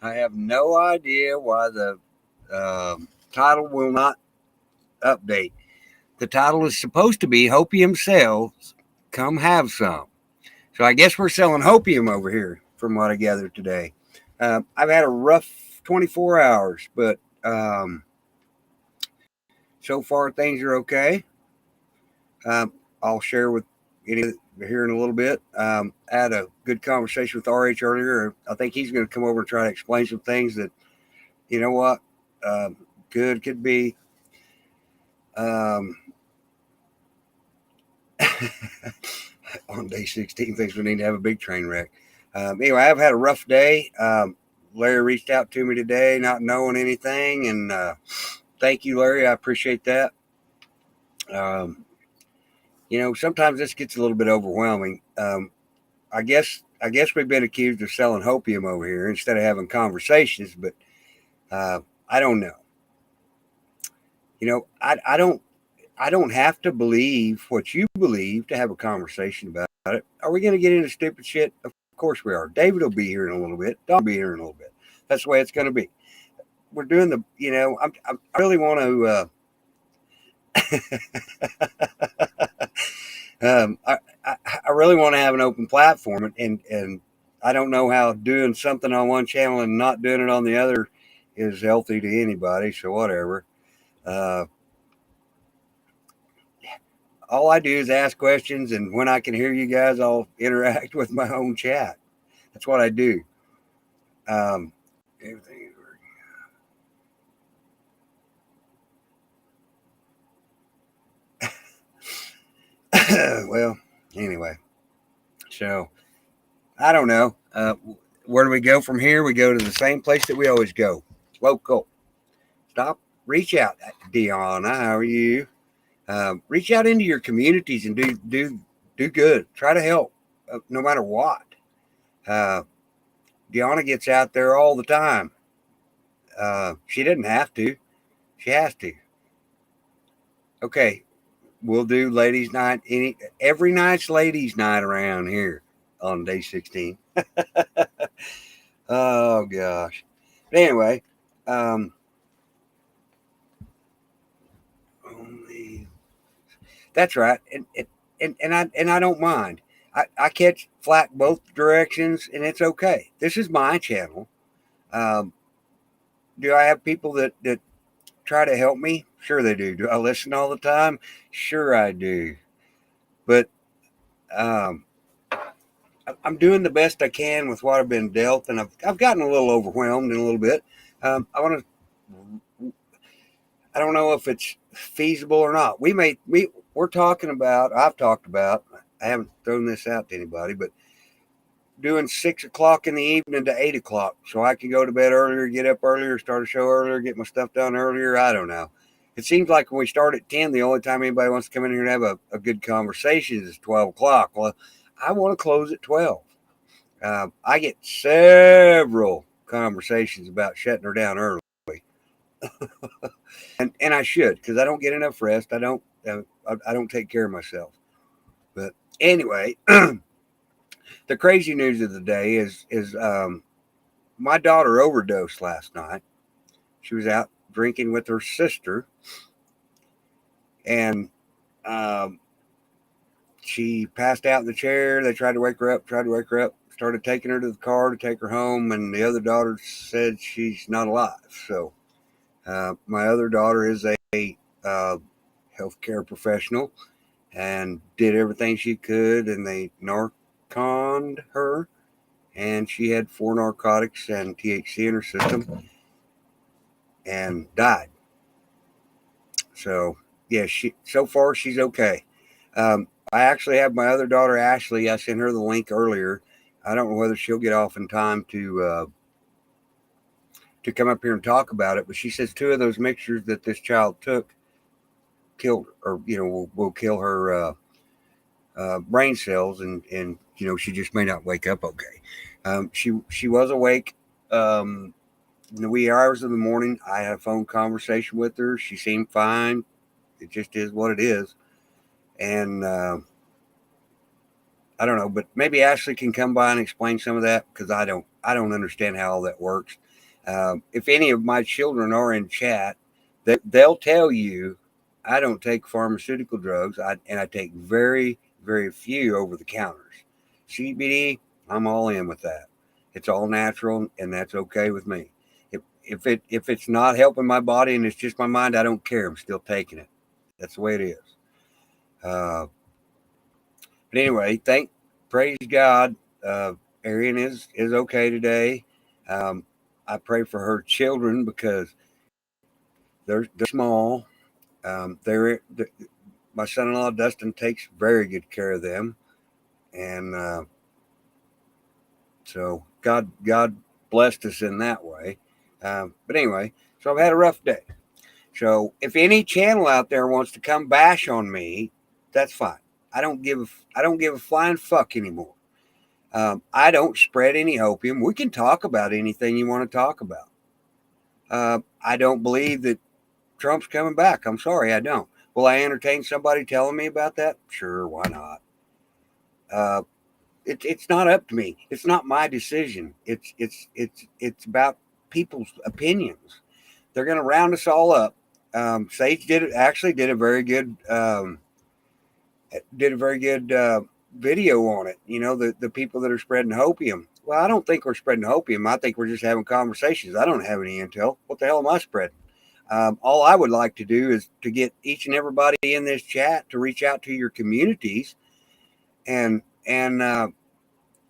I have no idea why the title will not update. The title is supposed to be Hopium Sells, Come Have Some. So I guess we're selling hopium over here, from what I gathered today. I've had a rough 24 hours, but so far things are okay. I'll share with any here in a little bit. I had a good conversation with RH earlier. I think he's going to come over and try to explain some things that, you know what, good could be. On day 16, thinks we need to have a big train wreck. Anyway, I've had a rough day. Larry reached out to me today, not knowing anything, and thank you, Larry. I appreciate that. Sometimes this gets a little bit overwhelming. I guess we've been accused of selling hopium over here instead of having conversations, but I don't know. I don't have to believe what you believe to have a conversation about it. Are we going to get into stupid shit? Of course we are. David will be here in a little bit. Don will be here in a little bit. That's the way it's going to be. We're doing the, I really want to, I really want to have an open platform, and I don't know how doing something on one channel and not doing it on the other is healthy to anybody. So whatever. Uh, all I do is ask questions, and when I can hear you guys, I'll interact with my own chat. That's what I do. Um, everything. Well, anyway, so I don't know. Where do we go from here? We go to the same place that we always go. Local. Stop. Reach out, Deanna. How are you? Reach out into your communities and do good. Try to help, no matter what. Uh, Deanna gets out there all the time. She doesn't have to. She has to. Okay, we'll do ladies' night. Every night's ladies' night around here on day 16. Oh gosh. But anyway, um, that's right. And I don't mind. I catch flack both directions, and it's okay. This is my channel. Um, do I have people that try to help me? Sure they do. Do I listen all the time? Sure I do. But um, I'm doing the best I can with what I've been dealt, and I've gotten a little overwhelmed in a little bit. I want to. I don't know if it's feasible or not. We're talking about. I've talked about. I haven't thrown this out to anybody, but doing 6 o'clock in the evening to 8 o'clock, so I can go to bed earlier, get up earlier, start a show earlier, get my stuff done earlier. I don't know. It seems like when we start at 10, the only time anybody wants to come in here and have a good conversation is 12 o'clock. Well, I want to close at 12. I get several conversations about shutting her down early, and I should, because I don't get enough rest. I don't take care of myself. But anyway, the crazy news of the day is my daughter overdosed last night. She was out drinking with her sister, and um, she passed out in the chair. They tried to wake her up, started taking her to the car to take her home, and the other daughter said she's not alive. So my other daughter is a healthcare professional and did everything she could, and they narconed her, and she had 4 narcotics and THC in her system and died. So yeah, so far she's okay. I actually have my other daughter Ashley. I sent her the link earlier. I don't know whether she'll get off in time to come up here and talk about it, but she says 2 of those mixtures that this child took killed her, or will kill her brain cells, and she just may not wake up okay. She was awake in the wee hours of the morning. I had a phone conversation with her. She seemed fine. It just is what it is, and I don't know, but maybe Ashley can come by and explain some of that, because I don't understand how all that works. If any of my children are in chat, they'll tell you I don't take pharmaceutical drugs, and I take very, very few over the counters. CBD, I'm all in with that. It's all natural, and that's okay with me. If it's not helping my body and it's just my mind, I don't care. I'm still taking it. That's the way it is. Uh, but anyway, praise God. Arian is okay today. Um, I pray for her children, because they're small. They're my son-in-law Dustin takes very good care of them, and so God blessed us in that way. But anyway, so I've had a rough day. So if any channel out there wants to come bash on me, that's fine. I don't give a flying fuck anymore. I don't spread any opium. We can talk about anything you want to talk about. I don't believe that Trump's coming back. I'm sorry, I don't. Will I entertain somebody telling me about that? Sure, why not? It's not up to me. It's not my decision. It's about people's opinions. They're going to round us all up. Sage did a very good video on it. You know, the people that are spreading hopium. Well, I don't think we're spreading hopium. I think we're just having conversations. I don't have any intel. What the hell am I spreading? All I would like to do is to get each and everybody in this chat to reach out to your communities and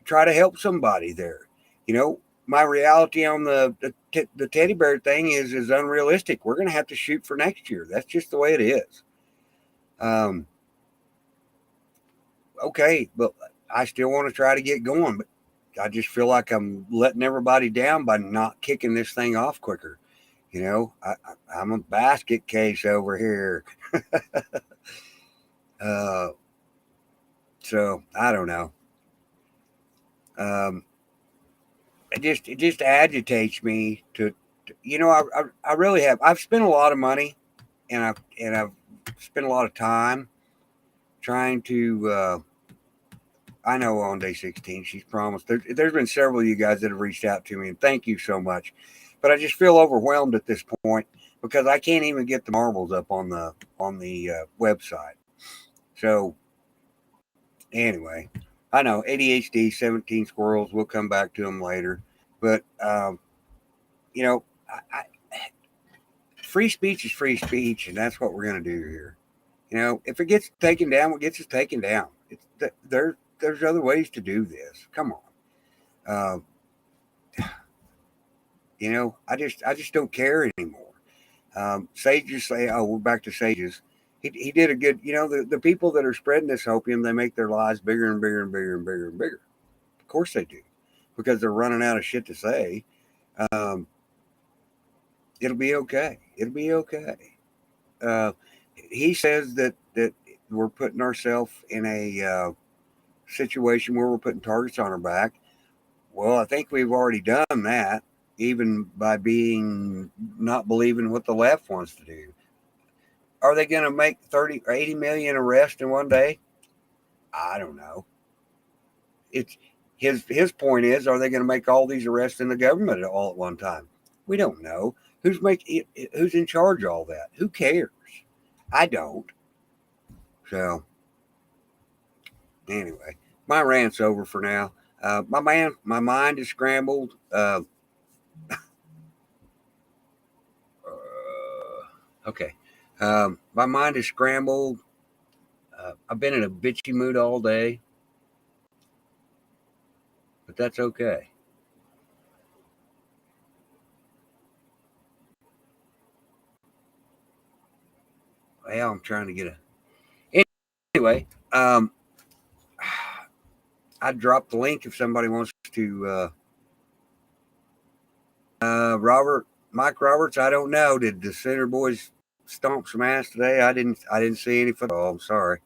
try to help somebody there. You know, my reality on the teddy bear thing is unrealistic. We're going to have to shoot for next year. That's just the way it is. Okay, but I still want to try to get going, but I just feel like I'm letting everybody down by not kicking this thing off quicker. You know, I'm a basket case over here. So I don't know. It just agitates me to you know, I really have. I've spent a lot of money, and I've spent a lot of time trying to. I know on day 16 she's promised. There's been several of you guys that have reached out to me, and thank you so much. But I just feel overwhelmed at this point because I can't even get the marbles up on the website. So anyway, I know ADHD, 17 squirrels. We'll come back to them later. But you know, free speech is free speech, and that's what we're going to do here. You know, if it gets taken down, what gets us taken down? There's other ways to do this. Come on. You know, I just don't care anymore. Sages say, oh, we're back to sages. He did a good, you know, the people that are spreading this opium, they make their lies bigger and bigger and bigger and bigger and bigger. Of course they do, because they're running out of shit to say. It'll be okay. It'll be okay. He says that we're putting ourselves in a situation where we're putting targets on our back. Well, I think we've already done that, even by being not believing what the left wants to do. Are they going to make 30 or 80 million arrests in one day? I don't know. It's his point is, are they going to make all these arrests in the government all at one time? We don't know. Who's in charge of all that? Who cares? I don't. So anyway, my rant's over for now. My mind is scrambled. Okay. My mind is scrambled. I've been in a bitchy mood all day, but that's okay. Well, I'm trying to get anyway. I dropped the link if somebody wants to. Mike Roberts. I don't know. Did the Center Boys stomp some ass today? I didn't see any football. I'm sorry.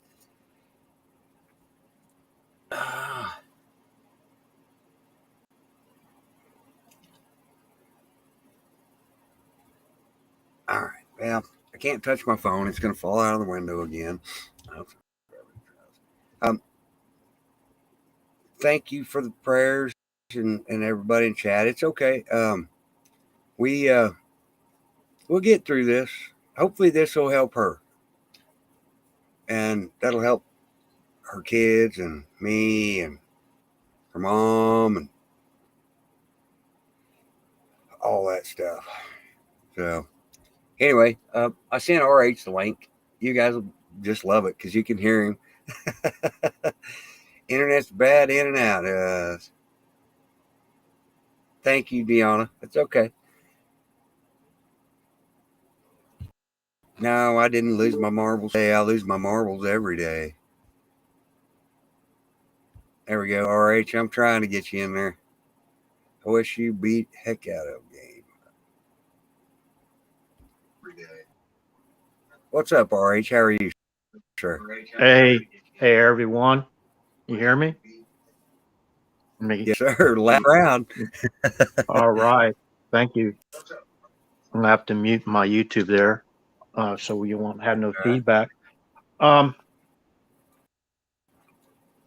All right. Well, I can't touch my phone. It's going to fall out of the window again. Thank you for the prayers and everybody in chat. It's okay. We'll get through this. Hopefully this will help her. And that'll help her kids and me and her mom and all that stuff. So anyway, I sent RH the link. You guys will just love it because you can hear him. Internet's bad in and out. Thank you, Deanna. It's okay. No, I didn't lose my marbles today. I lose my marbles every day. There we go. RH, I'm trying to get you in there. OSU beat heck out of game. What's up, RH? How are you, sir? Hey, everyone. You hear me? Yes, sir. Loud round. All right. Thank you. I'm going to have to mute my YouTube there. so you won't have no feedback. Um,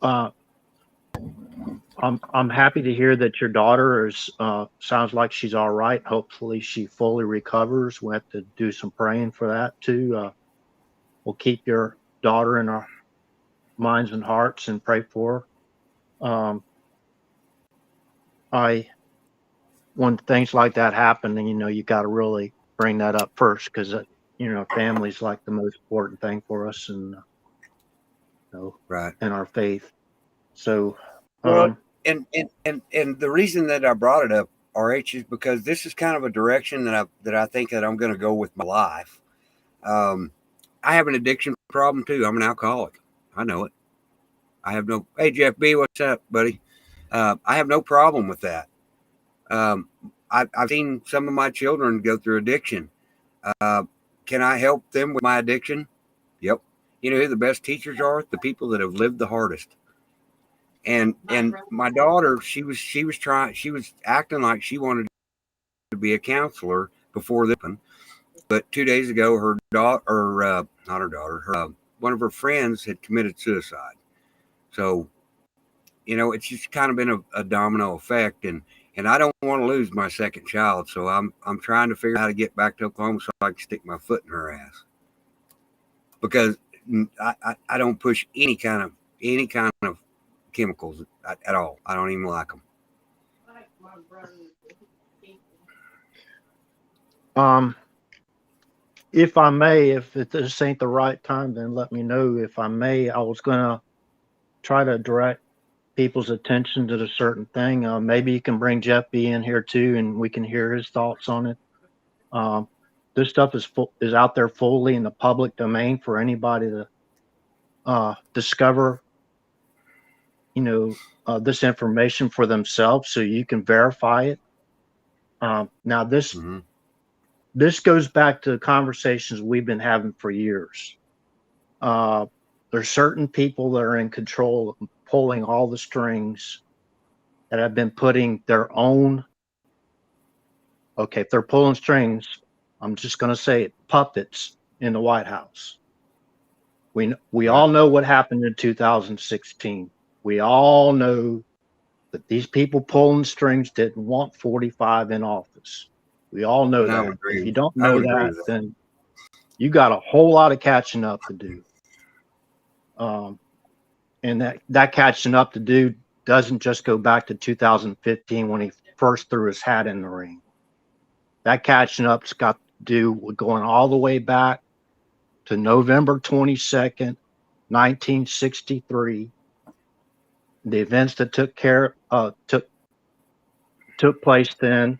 uh, I'm happy to hear that your daughter is sounds like she's all right. Hopefully, she fully recovers. We have to do some praying for that too. We'll keep your daughter in our minds and hearts and pray for her. I when things like that happen, and you got to really bring that up first because family's like the most important thing for us, and Right. in our faith. So, Well, and the reason that I brought it up, RH, is because this is kind of a direction that I think that I'm going to go with my life. I have an addiction problem too. I'm an alcoholic. I know it. I have no. Hey, Jeff B, what's up, buddy? I have no problem with that. I've seen some of my children go through addiction. Uh, can I help them with my addiction? Yep. You know who the best teachers are? The people that have lived the hardest. And my daughter, she was acting like she wanted to be a counselor before this one. But 2 days ago, her daughter, or not her daughter, one of her friends had committed suicide. So, it's just kind of been a domino effect, and I don't want to lose my second child. So I'm trying to figure out how to get back to Oklahoma so I can stick my foot in her ass, because I don't push any kind of chemicals at all. I don't even like them. If I may, if this ain't the right time, then let me know. If I may, I was gonna try to direct people's attention to a certain thing. Maybe you can bring Jeff B in here too, and we can hear his thoughts on it. This stuff is out there fully in the public domain for anybody to discover, this information for themselves, so you can verify it. Now, this goes back to conversations we've been having for years. There's certain people that are in control of pulling all the strings that have been putting their own. Okay, if they're pulling strings, I'm just going to say it, puppets in the White House. We all know what happened in 2016. We all know that these people pulling strings didn't want 45 in office. We all know that. If you don't know that, then you got a whole lot of catching up to do. And that catching up to do doesn't just go back to 2015 when he first threw his hat in the ring. That catching up's got to do with going all the way back to November 22nd, 1963. The events that took place then.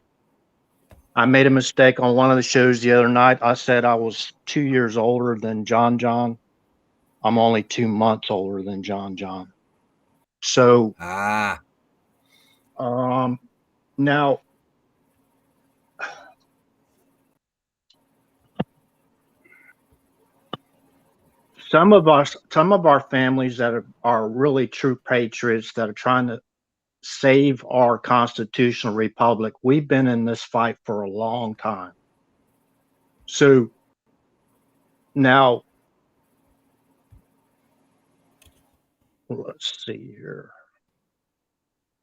I made a mistake on one of the shows the other night. I said I was 2 years older than John. I'm only 2 months older than John. So, now, some of our families that are really true patriots that are trying to save our constitutional republic, we've been in this fight for a long time. So now, let's see here.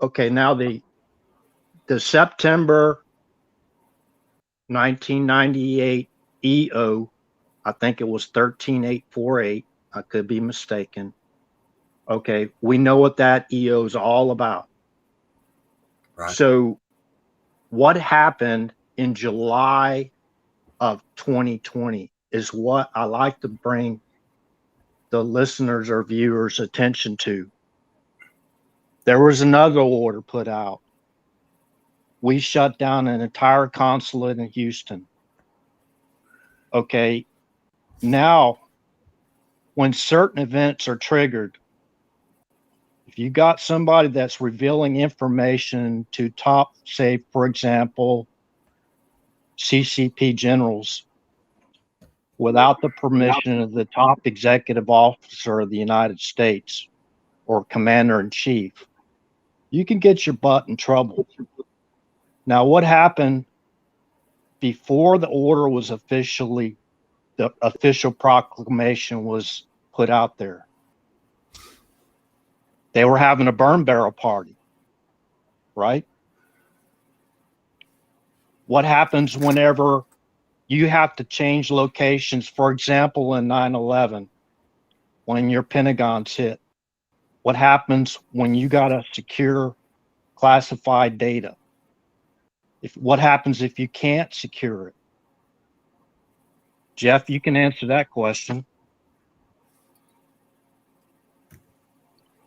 Okay, now the September 1998 EO, I think it was 13848. I could be mistaken. Okay, we know what that EO is all about. Right. So what happened in July of 2020 is what I like to bring the listeners or viewers' attention to. There was another order put out. We shut down an entire consulate in Houston. Okay, now when certain events are triggered, if you got somebody that's revealing information to top, say, for example, CCP generals without the permission of the top executive officer of the United States or commander in chief, you can get your butt in trouble. Now, what happened before the order was officially, the official proclamation was put out there. They were having a burn barrel party, right? What happens whenever you have to change locations? For example, in 9/11, when your Pentagon's hit, what happens when you got to secure classified data? What happens if you can't secure it? Jeff, you can answer that question.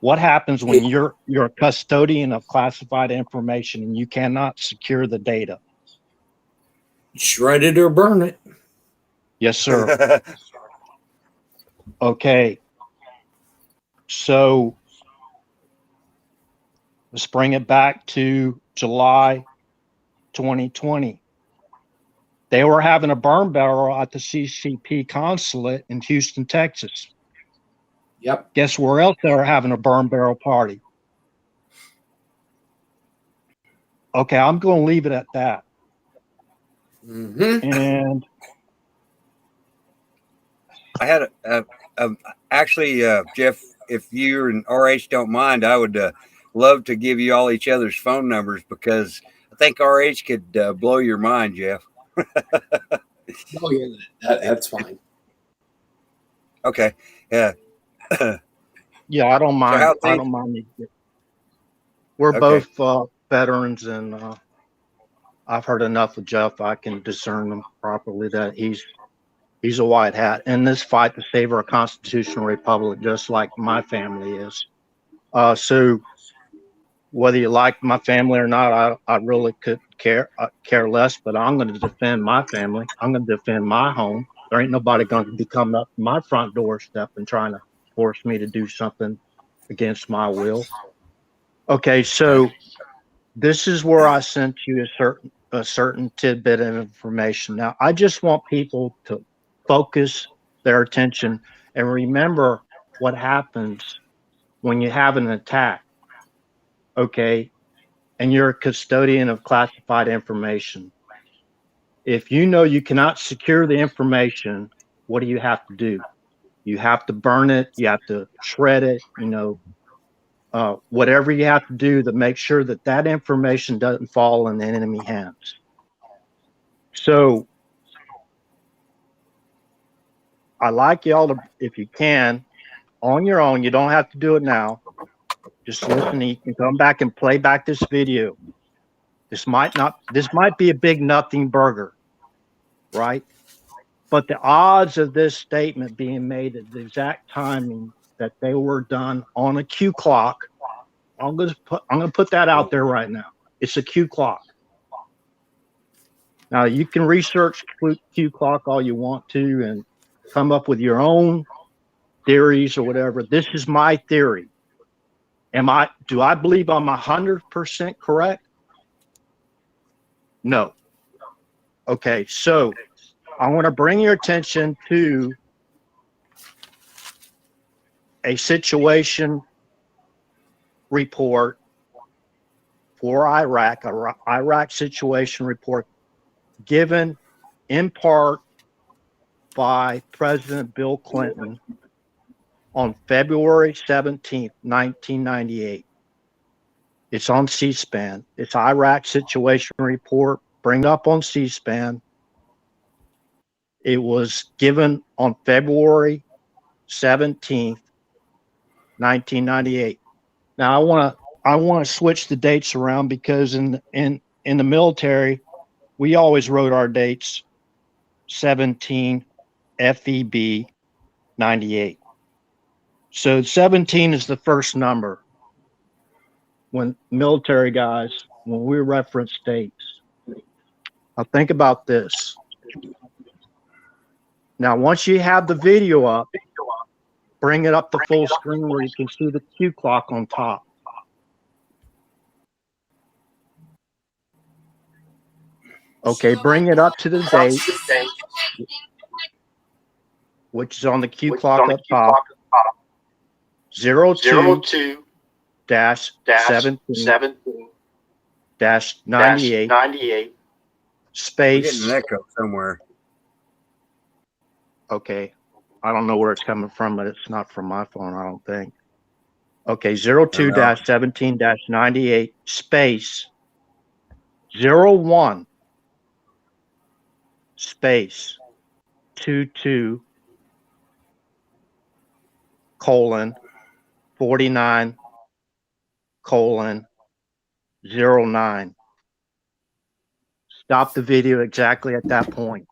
What happens when you're a custodian of classified information and you cannot secure the data? Shred it or burn it. Yes, sir. Okay. So let's bring it back to July 2020. They were having a burn barrel at the CCP consulate in Houston, Texas. Yep. Guess where else they were having a burn barrel party? Okay, I'm going to leave it at that. Mm-hmm. And I had actually, Jeff, if you and RH don't mind, I would love to give you all each other's phone numbers, because I think RH could blow your mind, Jeff. Oh yeah, that's fine. Okay. Yeah. yeah, I don't mind. how I things- don't mind. We're Okay. both veterans, and I've heard enough of Jeff. I can discern him properly that he's a white hat in this fight to save our constitutional republic, just like my family is. So whether you like my family or not, I really could care less, but I'm going to defend my family. I'm going to defend my home. There ain't nobody going to be coming up to my front doorstep and trying to force me to do something against my will. Okay, so this is where I sent you a certain tidbit of information. Now, I just want people to focus their attention and remember what happens when you have an attack, okay, and you're a custodian of classified information. If you know you cannot secure the information, what do you have to do? You have to burn it, you have to shred it, whatever you have to do to make sure that that information doesn't fall in enemy hands. So I like y'all to, if you can, on your own, you don't have to do it now. Just listen, you can come back and play back this video. This might be a big nothing burger, right? But the odds of this statement being made at the exact timing that they were done on a Q clock, I'm gonna put that out there right now. It's a Q clock. Now you can research Q clock all you want to and come up with your own theories or whatever. This is my theory. Do I believe I'm 100% correct? No. Okay, so I want to bring your attention to a situation report for Iraq, Iraq situation report given in part by President Bill Clinton on February 17th, 1998. It's on C-SPAN. It's Iraq situation report. Bring it up on C-SPAN. It was given on February 17th, 1998. Now I want to switch the dates around because in the military, we always wrote our dates 17 FEB 98. So 17 is the first number when military guys, when we reference dates. Now think about this. Now, once you have the video up, bring it up to full screen where you can see the Q clock on top. Okay, bring it up to the date, which is on the Q clock up top. 02 17 98 We're space getting an echo somewhere. Okay. I don't know where it's coming from, but it's not from my phone, I don't think. Okay, 02-17-98 space 01 space 22 colon 49 colon 09. Stop the video exactly at that point.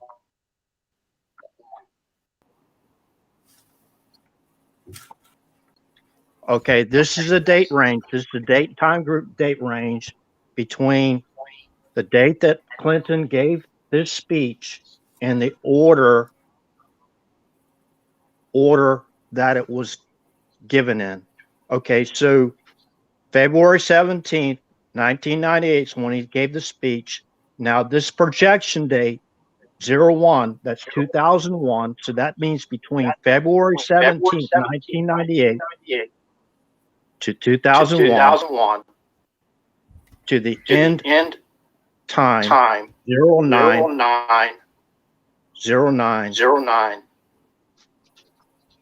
Okay, this is a date range. This is the date time group date range between the date that Clinton gave this speech and the order that it was given in. Okay, so February 17th, 1998 is when he gave the speech. Now, this projection date, 01, that's 2001. So that means between February 17th, 1998 to 2001 to the end time, 09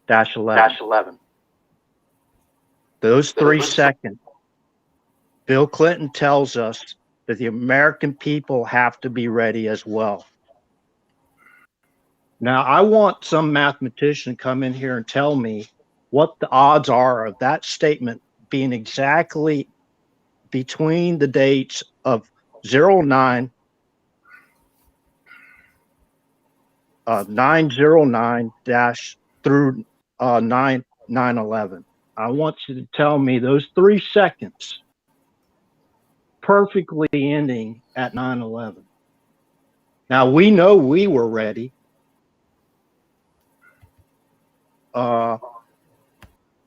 -11. Those 3 seconds, Bill Clinton tells us that the American people have to be ready as well. Now, I want some mathematician to come in here and tell me what the odds are of that statement being exactly between the dates of 09 909 dash through 9/11. I want you to tell me those 3 seconds perfectly ending at 9/11. Now, we know we were ready.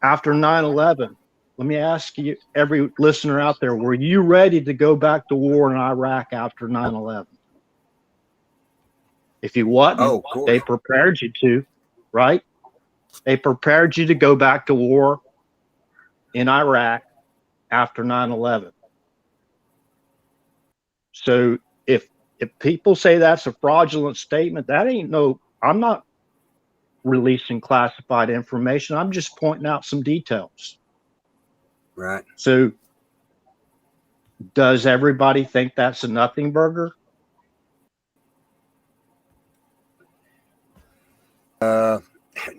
After 9/11, let me ask you, every listener out there, were you ready to go back to war in Iraq after 9/11? If you wasn't, they prepared you to, right? They prepared you to go back to war in Iraq after 9/11. So if people say that's a fraudulent statement, that ain't no, I'm not releasing classified information. I'm just pointing out some details. Right. So does everybody think that's a nothing burger?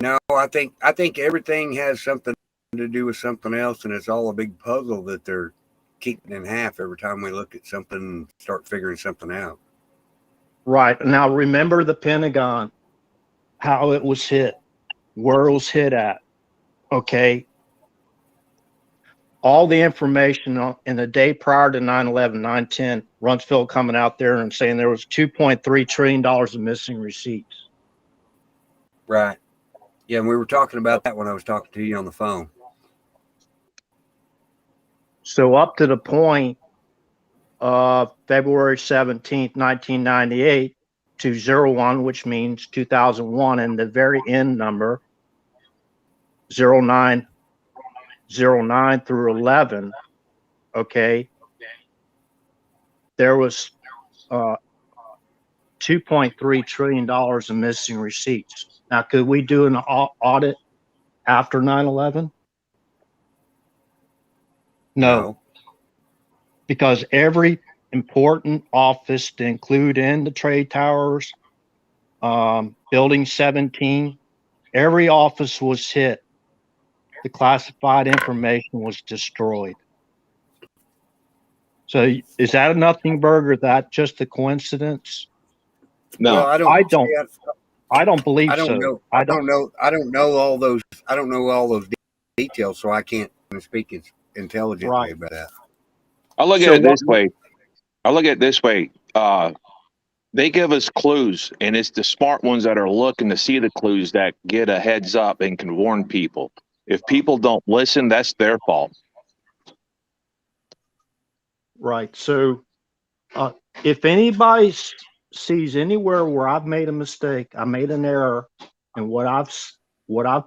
No, I think everything has something to do with something else, and it's all a big puzzle that they're keeping in half every time we look at something and start figuring something out. Right. Now remember the Pentagon, how it was hit, where it was hit at. Okay. All the information in the day prior to 9/11, 9/10, Rumsfeld coming out there and saying there was $2.3 trillion of missing receipts. Right. Yeah, and we were talking about that when I was talking to you on the phone. So up to the point of February 17th, 1998 to 01, which means 2001, and the very end number, 09 through 11, okay, there was $2.3 trillion of missing receipts. Now, could we do an audit after 9/11? No, because every important office to include in the trade towers, building 17, every office was hit. The classified information was destroyed. So is that a nothing burger? That just a coincidence? No, well, I don't believe I don't so. know. I don't know all those. I don't know all those details, so I can't speak intelligently about that. I look at it this way. They give us clues, and it's the smart ones that are looking to see the clues that get a heads up and can warn people. If people don't listen, that's their fault. Right. So if anybody sees anywhere where I've made a mistake, I made an error, and what I've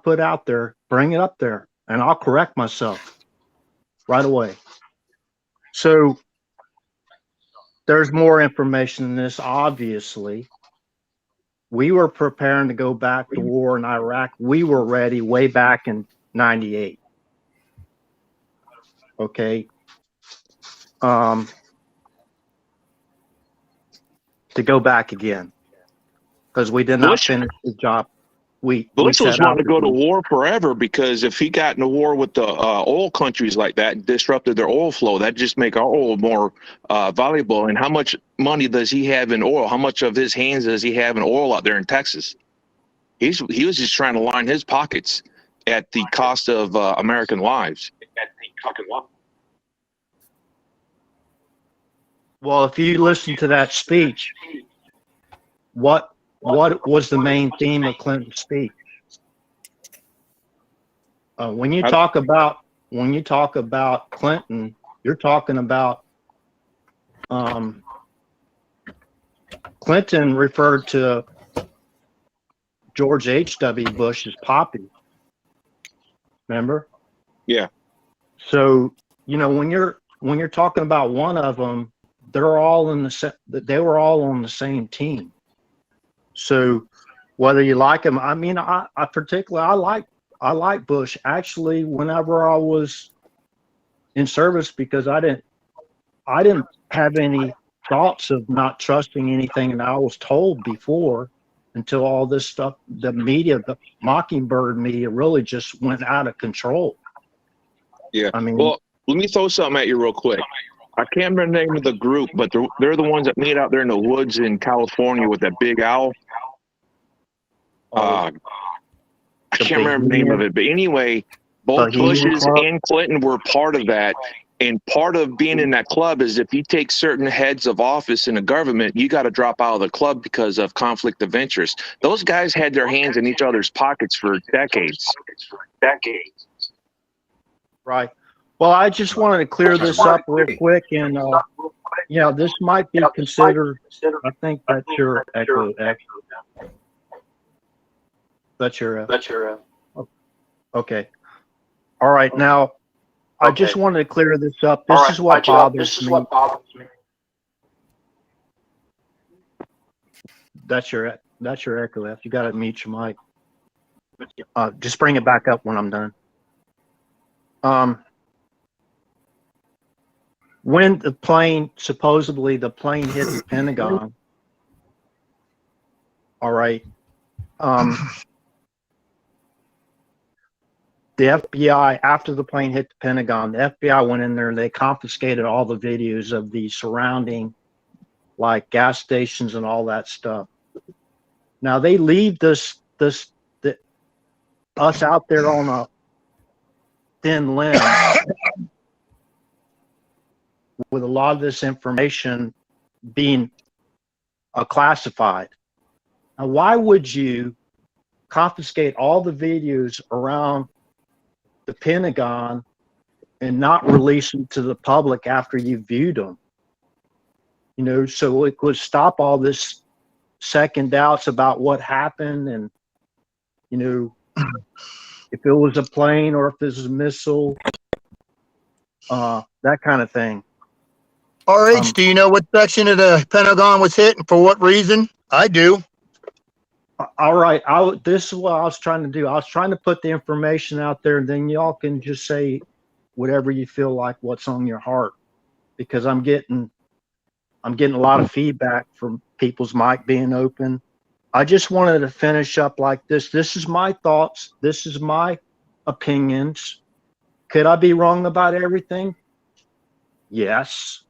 put out there, bring it up there, and I'll correct myself right away. So there's more information in this, obviously. We were preparing to go back to war in Iraq. We were ready way back in 98. Okay. To go back again because we did not Bush finish the job we Bush was set out wanting to go to do. war forever, because if he got into war with the oil countries like that and disrupted their oil flow, that just make our oil more valuable. And how much money does he have in oil? How much of his hands does he have in oil out there in Texas? He was just trying to line his pockets at the cost of American lives. Well, if you listen to that speech, what was the main theme of Clinton's speech? When you talk about Clinton, you're talking about Clinton referred to George H.W. Bush as Poppy. Remember? Yeah. So when you're talking about one of them, they were all on the same team. So whether you like him, I mean, I particularly I like Bush. Actually, whenever I was in service, because I didn't have any thoughts of not trusting anything that I was told before, until all this stuff, the media, the Mockingbird media, really just went out of control. Yeah. I mean, well, let me throw something at you real quick. I can't remember the name of the group, but they're the ones that meet out there in the woods in California with that big owl. I can't remember the name of it, but anyway, both Bushes and Clinton were part of that. And part of being in that club is if you take certain heads of office in the government, you got to drop out of the club because of conflict of interest. Those guys had their hands in each other's pockets for decades. Right. Well, I just wanted to clear this up real quick, and this might be considered. I think that's your echo. That's your. Okay. All right. Now, I just wanted to clear this up. This is what bothers me. That's your echo. F. You got to mute your mic. Just bring it back up when I'm done. When supposedly the plane hit the Pentagon, all right, the FBI, after the plane hit the Pentagon, the FBI went in there and they confiscated all the videos of the surrounding, like, gas stations and all that stuff. Now they leave us out there on a thin limb with a lot of this information being classified. Now, why would you confiscate all the videos around the Pentagon and not release them to the public after you viewed them? So it would stop all this second doubts about what happened, and if it was a plane or if this was a missile, that kind of thing. RH, do you know what section of the Pentagon was hit and for what reason? I do. All right. This is what I was trying to do. I was trying to put the information out there, and then y'all can just say whatever you feel like, what's on your heart, because I'm getting a lot of feedback from people's mic being open. I just wanted to finish up like this. This is my thoughts. This is my opinions. Could I be wrong about everything? Yes.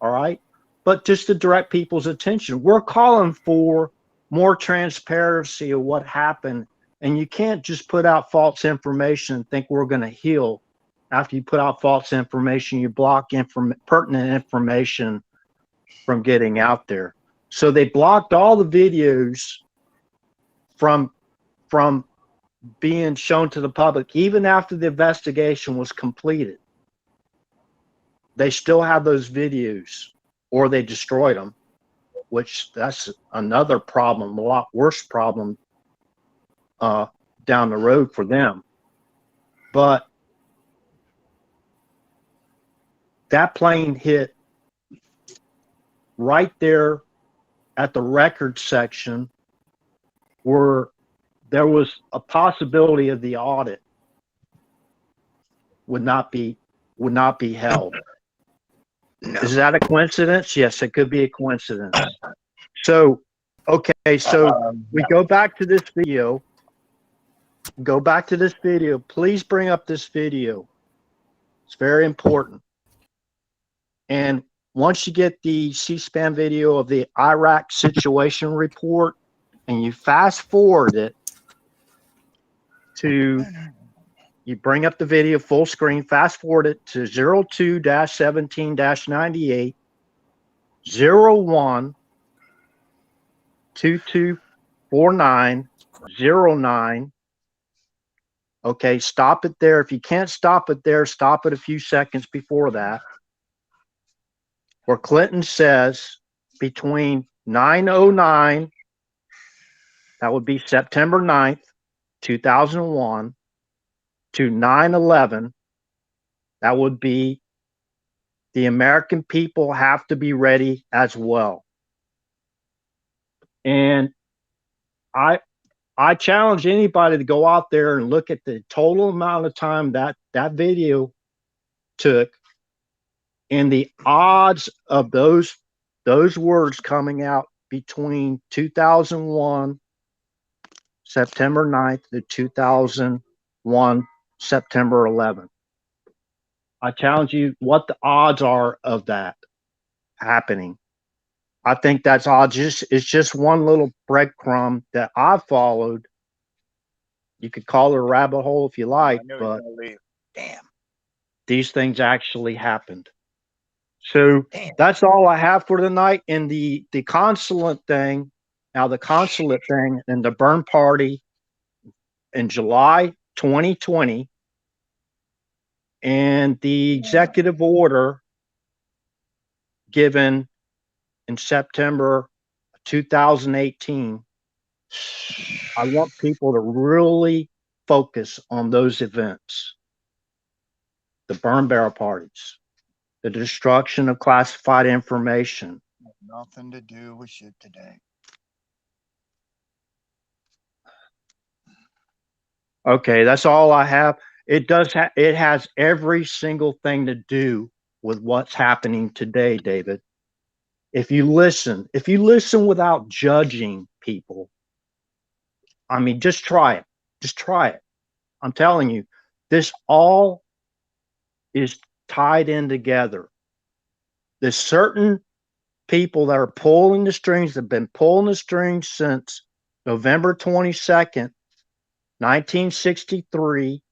All right. But just to direct people's attention, we're calling for more transparency of what happened. And you can't just put out false information and think we're going to heal. After you put out false information, you block pertinent information from getting out there. So they blocked all the videos from being shown to the public, even after the investigation was completed. They still have those videos, or they destroyed them, which that's another problem, a lot worse problem down the road for them. But that plane hit right there at the record section there was a possibility of the audit would not be held. No. Is that a coincidence? Yes, it could be a coincidence. So, okay, so we go back to this video. Please bring up this video. It's very important. And once you get the C-SPAN video of the Iraq situation report and you fast forward it to, you bring up the video full screen, fast forward it to 02-17-98 01 2249 09. Okay, stop it there. If you can't stop it there, stop it a few seconds before that. Where Clinton says between 9:09, that would be September 9th, 2001, to 9/11, that would be the American people have to be ready as well. And I challenge anybody to go out there and look at the total amount of time that video took and the odds of those words coming out between 2001 September 9th to 2001 September 11th. I challenge you what the odds are of that happening. I think that's odds. It's just one little breadcrumb that I followed. You could call it a rabbit hole if you like, but Damn. these things actually happened. So that's all I have for tonight. And the consulate thing, now the consulate thing and the burn party in July 2020 and the executive order given in September 2018, I want people to really focus on those events. The burn barrel parties, the destruction of classified information. Nothing to do with shit today. Okay, that's all I have. It has every single thing to do with what's happening today, David. If you listen without judging people, I mean, just try it. Just try it. I'm telling you, this all is tied in together. There's certain people that are pulling the strings, have been pulling the strings since November 22nd, 1963,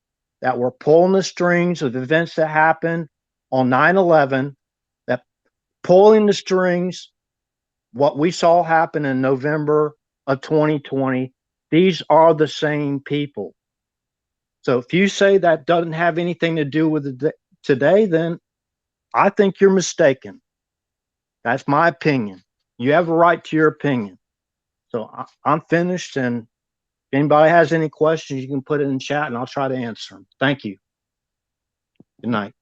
that were pulling the strings of events that happened on 9/11, that pulling the strings, what we saw happen in November of 2020. These are the same people. So if you say that doesn't have anything to do with today, then I think you're mistaken. That's my opinion. You have a right to your opinion. So I'm finished. And if anybody has any questions, you can put it in chat and I'll try to answer them. Thank you. Good night.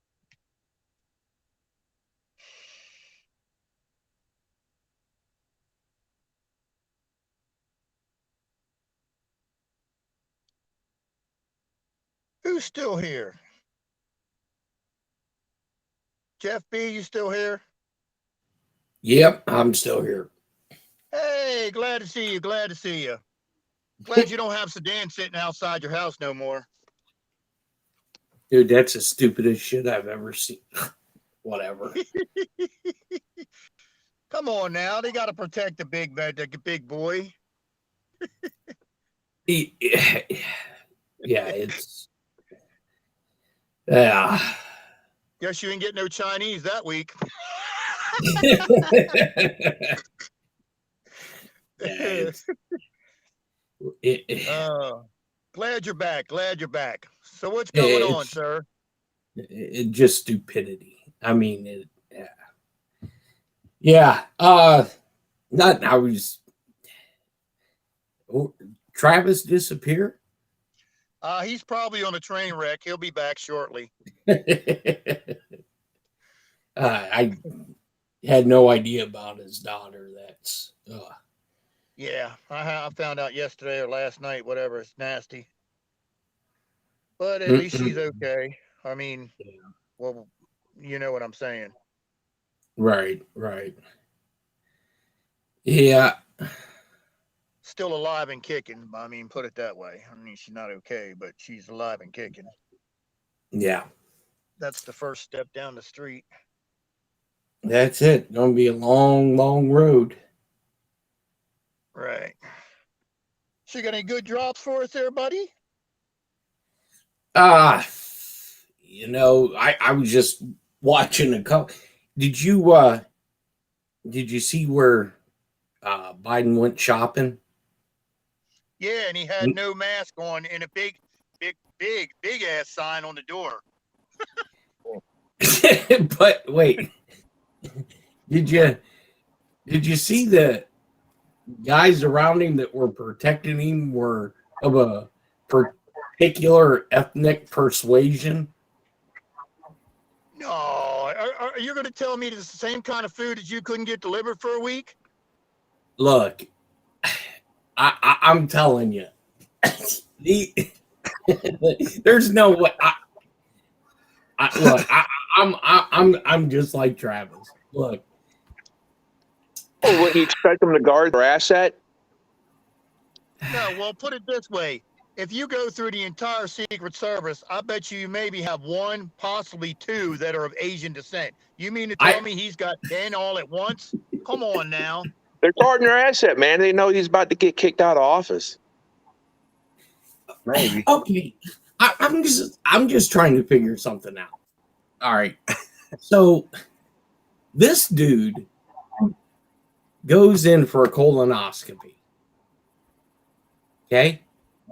Who's still here? Jeff B, you still here? Yep, I'm still here. Hey, glad to see you. Glad to see you. Glad you don't have Sedan sitting outside your house no more. Dude, that's the stupidest shit I've ever seen. Whatever. Come on now, they got to protect the big boy. Yeah, it's yeah. Guess you ain't getting no Chinese that week. Glad you're back. Glad you're back. So what's going on, sir? It just stupidity. I mean, yeah. Not how he's. Oh, Travis disappear? He's probably on a train wreck. He'll be back shortly. I had no idea about his daughter. That's Yeah, I found out yesterday or last night, whatever. It's nasty, but at least she's okay. I mean, well, you know what I'm saying. Right, right. Yeah, Still alive and kicking. I mean, put it that way. I mean, she's not okay, but she's alive and kicking. yeah. That's the first step down the street. That's it. Gonna be a long, long road. Right. She got any good drops for us there, buddy? Ah, I was just watching a couple. Did you see where Biden went shopping? Yeah, and he had no mask on and a big ass sign on the door. But wait, did you see the guys around him that were protecting him were of a particular ethnic persuasion? No, are you going to tell me it's the same kind of food that you couldn't get delivered for a week? Look, I'm telling you, there's no way. Look, I'm just like Travis. Look, Oh, would you expect them to guard their asset? No, well, put it this way. If you go through the entire Secret Service, I bet you maybe have one, possibly two that are of Asian descent. You mean to tell me he's got 10 all at once? Come on now. They're guarding their asset, man. They know he's about to get kicked out of office. Maybe. okay, I'm just trying to figure something out. All right, so this dude goes in for a colonoscopy. Okay,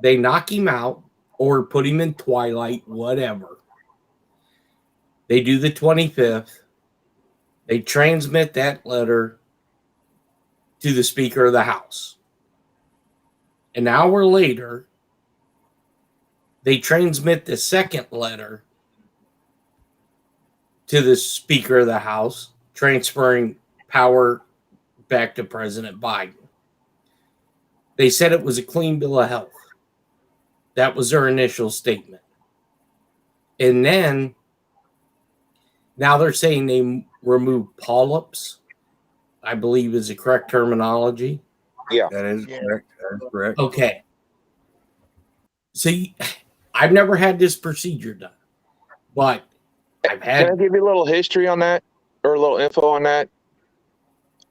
they knock him out or put him in twilight, whatever. They do the 25th. They transmit that letter to the Speaker of the House. An hour later, they transmit the second letter to the Speaker of the House, transferring power back to President Biden. They said it was a clean bill of health. That was their initial statement. And then, now they're saying they removed polyps, I believe is the correct terminology. Yeah. That is correct. That is correct. Okay. See, I've never had this procedure done, but I've Can I had. give you a little history on that or a little info on that?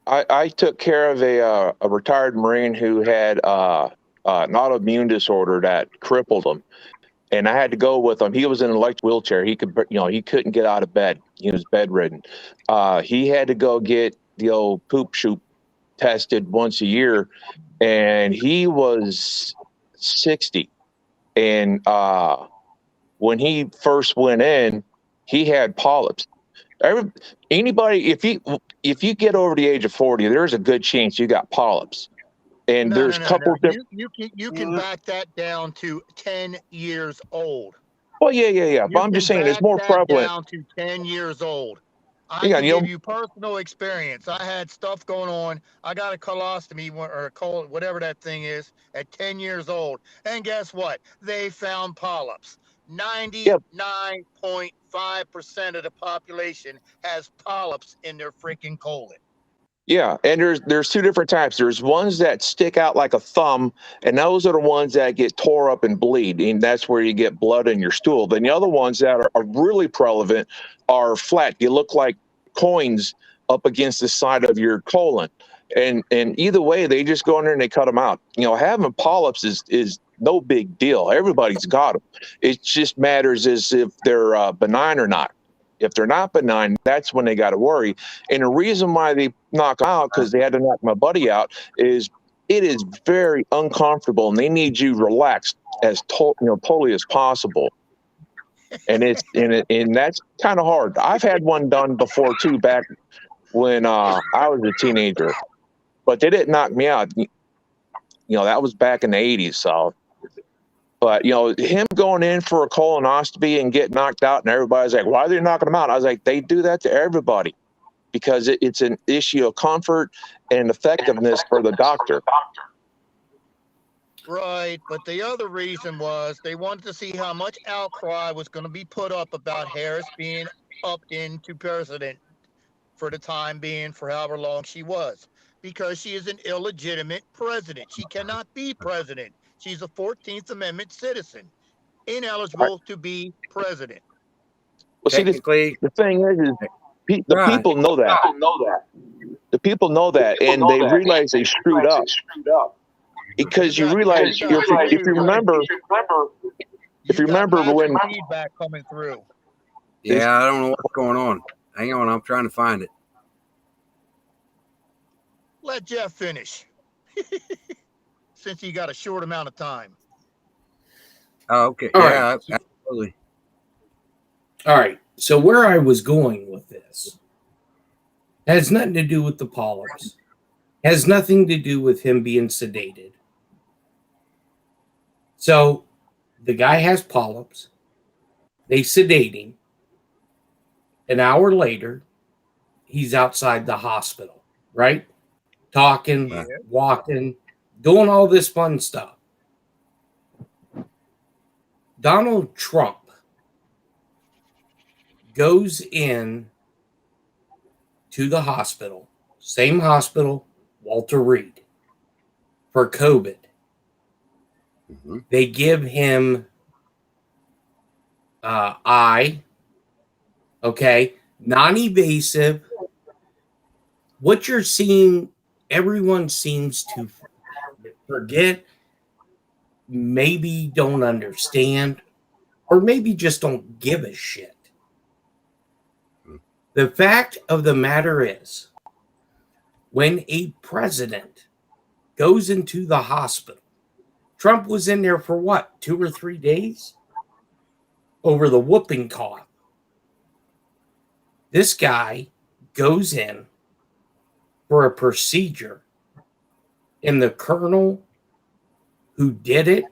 I took care of a retired Marine who had an autoimmune disorder that crippled him, and I had to go with him. He was in an electric wheelchair. He couldn't get out of bed. He was bedridden. He had to go get the old poop shoot tested once a year, and he was 60. And when he first went in, he had polyps. Anybody, if you get over the age of 40, there's a good chance you got polyps. And there's a couple different. You can back that down to 10 years old. Well, yeah. But I'm just saying it's more prevalent. Down to 10 years old. I Yeah, can give you personal experience. I had stuff going on. I got a colostomy or whatever that thing is at 10 years old. And guess what? They found polyps. 99.5% of the population has polyps in their freaking colon. Yeah, and there's two different types. There's ones that stick out like a thumb, and those are the ones that get tore up and bleed, and that's where you get blood in your stool. Then the other ones that are really prevalent are flat. You look like coins up against the side of your colon, and either way, they just go in there and they cut them out. Having polyps is no big deal. Everybody's got them. It just matters as if they're benign or not. If they're not benign, that's when they got to worry. And the reason why they knock them out, because they had to knock my buddy out, is it is very uncomfortable, and they need you relaxed as totally as possible. And that's kind of hard. I've had one done before too, back when I was a teenager, but they didn't knock me out. That was back in the 80s. So. But, him going in for a colonoscopy and get knocked out, and everybody's like, why are they knocking him out? I was like, they do that to everybody because it's an issue of comfort and effectiveness for the doctor. Right, but the other reason was they wanted to see how much outcry was going to be put up about Harris being up into president for the time being, for however long she was, because she is an illegitimate president. She cannot be president. She's a 14th Amendment citizen, ineligible to be president. Well, see, Technically, the thing is the right. people know that. The people know that, and they realize they screwed up because you realize if you remember when feedback coming through. Yeah, I don't know what's going on. Hang on, I'm trying to find it. Let Jeff finish, since he got a short amount of time. Oh, okay. All yeah, right. absolutely. All right. So where I was going with this has nothing to do with the polyps. Has nothing to do with him being sedated. So the guy has polyps. They sedate him. An hour later, he's outside the hospital, right? Talking, walking, doing all this fun stuff. Donald Trump goes in to the hospital, same hospital, Walter Reed, for COVID. Mm-hmm. They give him non-invasive. What you're seeing, everyone seems to forget, maybe don't understand, or maybe just don't give a shit. The fact of the matter is, when a president goes into the hospital, Trump was in there for what, 2 or 3 days? Over the whooping cough. This guy goes in for a procedure, and the colonel who did it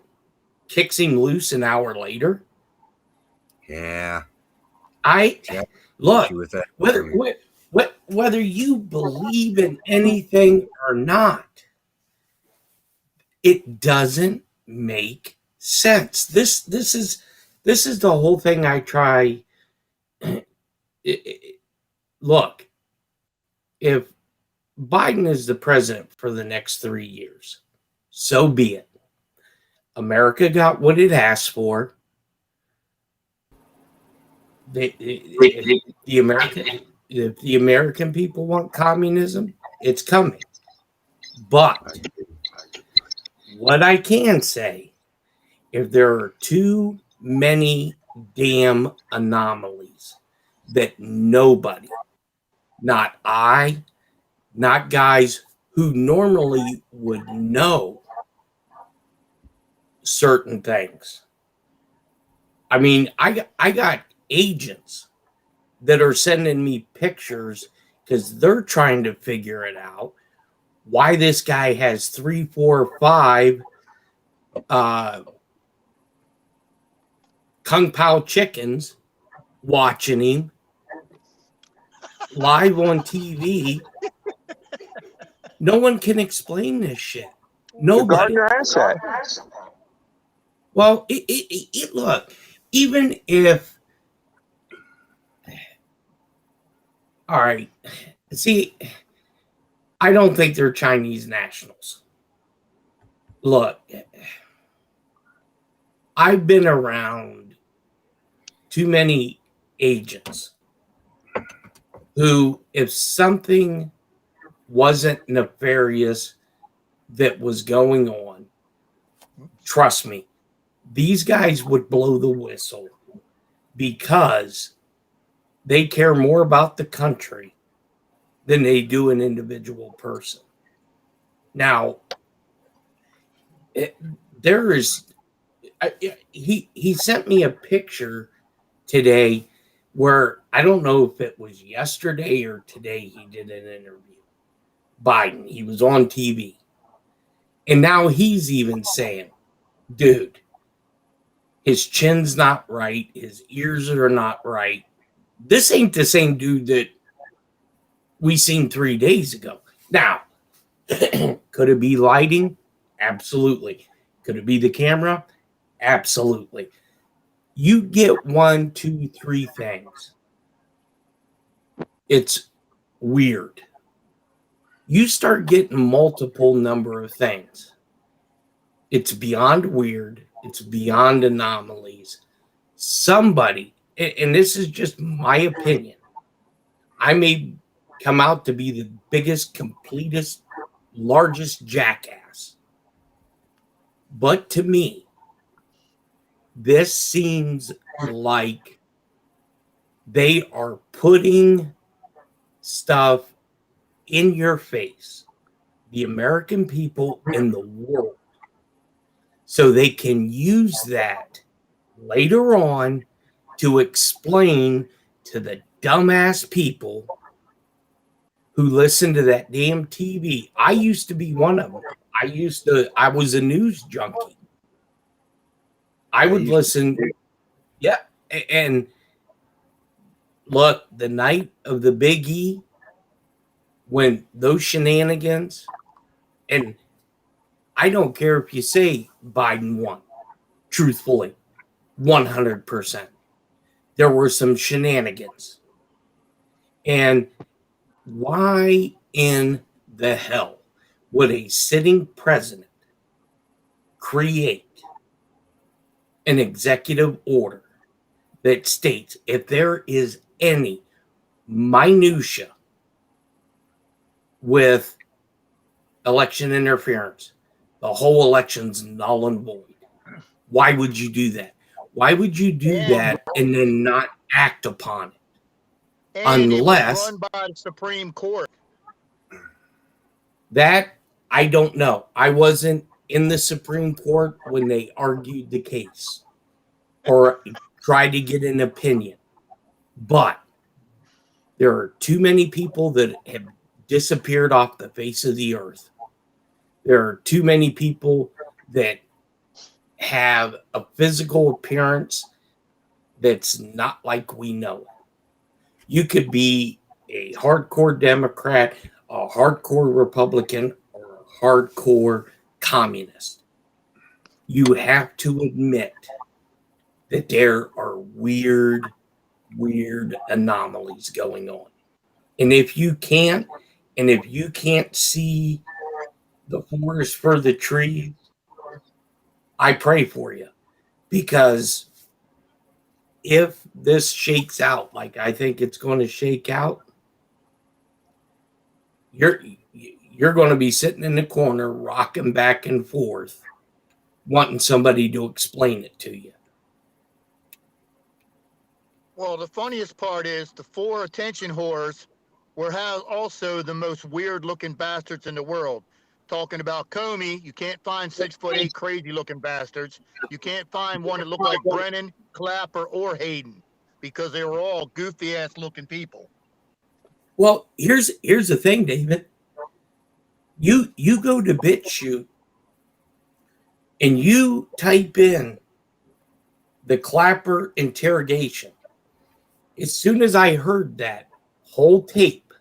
kicks him loose an hour later. Yeah. Look, With that. whether you believe in anything or not, it doesn't make sense. This is the whole thing I try. Look, if Biden is the president for the next 3 years, so be it. America got what it asked for. If the American people want communism, it's coming. But what I can say, if there are too many damn anomalies that nobody, not I, not guys who normally would know certain things. I mean, I got agents that are sending me pictures because they're trying to figure it out. Why this guy has 3, 4, 5 Kung Pao chickens watching him live on TV. No one can explain this shit. Nobody. Gardner asset. Well, look, even if, all right, see, I don't think they're Chinese nationals. Look, I've been around too many agents who, if something wasn't nefarious that was going on, trust me, these guys would blow the whistle because they care more about the country than they do an individual person. Now, he sent me a picture today where I don't know if it was yesterday or today he did an interview. Biden, he was on TV. And now he's even saying, dude, his chin's not right. His ears are not right. This ain't the same dude that we seen 3 days ago. Now, could it be lighting? Absolutely. Could it be the camera? Absolutely. You get 1, 2, 3 things. It's weird. You start getting multiple number of things. It's beyond weird. It's beyond anomalies. Somebody, and this is just my opinion, I may come out to be the biggest, completest, largest jackass. But to me, this seems like they are putting stuff in your face, the American people and the world, so they can use that later on to explain to the dumbass people who listen to that damn TV. I used to be one of them. I was a news junkie. I would listen. Yeah. And look, the night of the Big E, when those shenanigans, and I don't care if you say Biden won, truthfully, 100%. There were some shenanigans. And why in the hell would a sitting president create an executive order that states if there is any minutia with election interference, the whole election's null and void? Why would you do that? Why would you do that and then not act upon it? And Unless it was run by the Supreme Court. that, I don't know. I wasn't in the Supreme Court when they argued the case or tried to get an opinion. But there are too many people that have disappeared off the face of the earth. There are too many people that have a physical appearance that's not like we know. You could be a hardcore Democrat, a hardcore Republican, or a hardcore communist. You have to admit that there are weird anomalies going on. And if you can't see the forest for the trees, I pray for you. Because if this shakes out like I think it's going to shake out, you're going to be sitting in the corner rocking back and forth wanting somebody to explain it to you. Well, the funniest part is the 4 attention whores were also the most weird-looking bastards in the world. Talking about Comey, you can't find 6'8" crazy-looking bastards. You can't find one that looked like Brennan, Clapper, or Hayden, because they were all goofy-ass looking people. Well, here's the thing, David. You go to BitChute and you type in the Clapper interrogation. As soon as I heard that whole tape,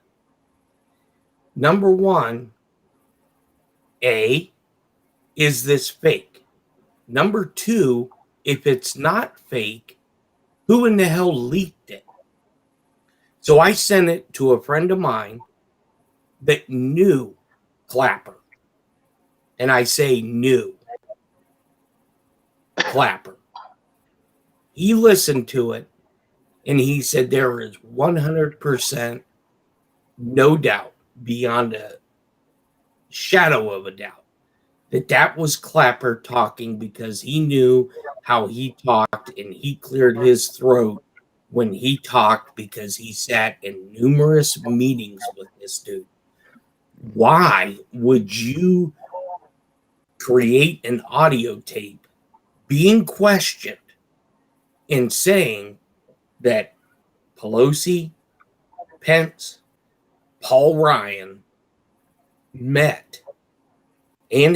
number one, is this fake? Number two, if it's not fake, who in the hell leaked it? So I sent it to a friend of mine that knew Clapper. And I say knew Clapper. He listened to it and he said there is 100% no doubt, beyond a shadow of a doubt, that was Clapper talking, because he knew how he talked and he cleared his throat when he talked because he sat in numerous meetings with this dude. Why would you create an audio tape being questioned and saying that Pelosi, Pence, Paul Ryan met at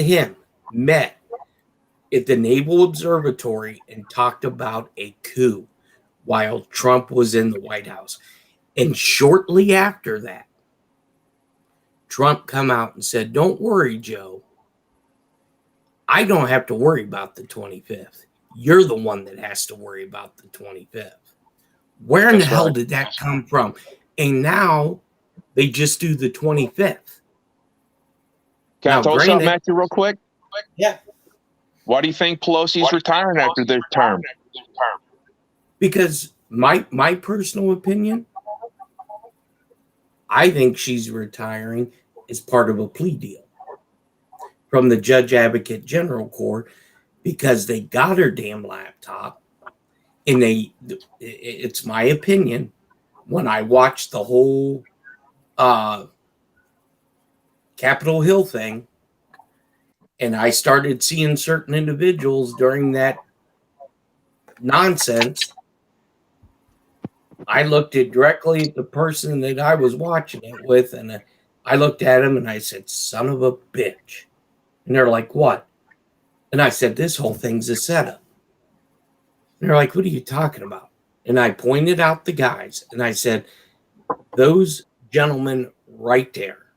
the Naval Observatory and talked about a coup while Trump was in the White House? And shortly after that, Trump come out and said, "Don't worry, Joe. I don't have to worry about the 25th. You're the one that has to worry about the 25th. Where in the hell did that come from? And now they just do the 25th. Can I Now, throw something granted, at you real quick? yeah, Why do you think Pelosi's retiring after their term? because my personal opinion, I think she's retiring as part of a plea deal from the Judge Advocate General Court because they got her damn laptop, and it's my opinion, when I watched the whole Capitol Hill thing, and I started seeing certain individuals during that nonsense, I looked directly at the person that I was watching it with, and I looked at him and I said, son of a bitch. And they're like, what? And I said, this whole thing's a setup. And they're like, what are you talking about? And I pointed out the guys and I said, those gentlemen right there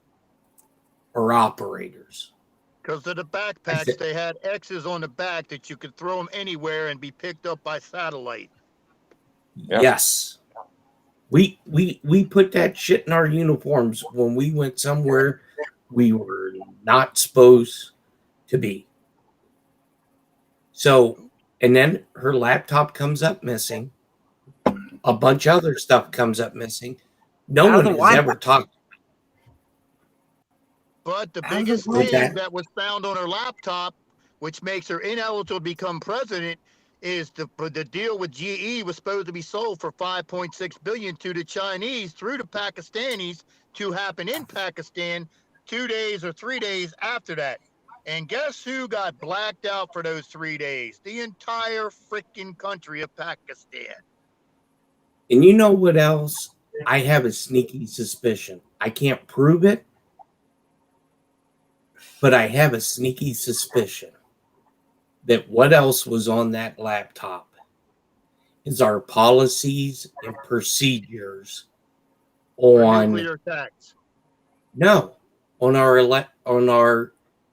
are operators. Because of the backpacks, they had X's on the back that you could throw them anywhere and be picked up by satellite. Yep. Yes. We put that shit in our uniforms when we went somewhere we were not supposed to be. So, and then her laptop comes up missing. A bunch of other stuff comes up missing. No one has ever talked. But the biggest thing that was found on her laptop, which makes her ineligible to become president, is the deal with GE was supposed to be sold for $5.6 billion to the Chinese through the Pakistanis to happen in Pakistan 2 days or 3 days after that. And guess who got blacked out for those 3 days? The entire freaking country of Pakistan. And you know what else? I have a sneaky suspicion. I can't prove it, but I have a sneaky suspicion that what else was on that laptop is our policies and procedures on nuclear attacks. No, on our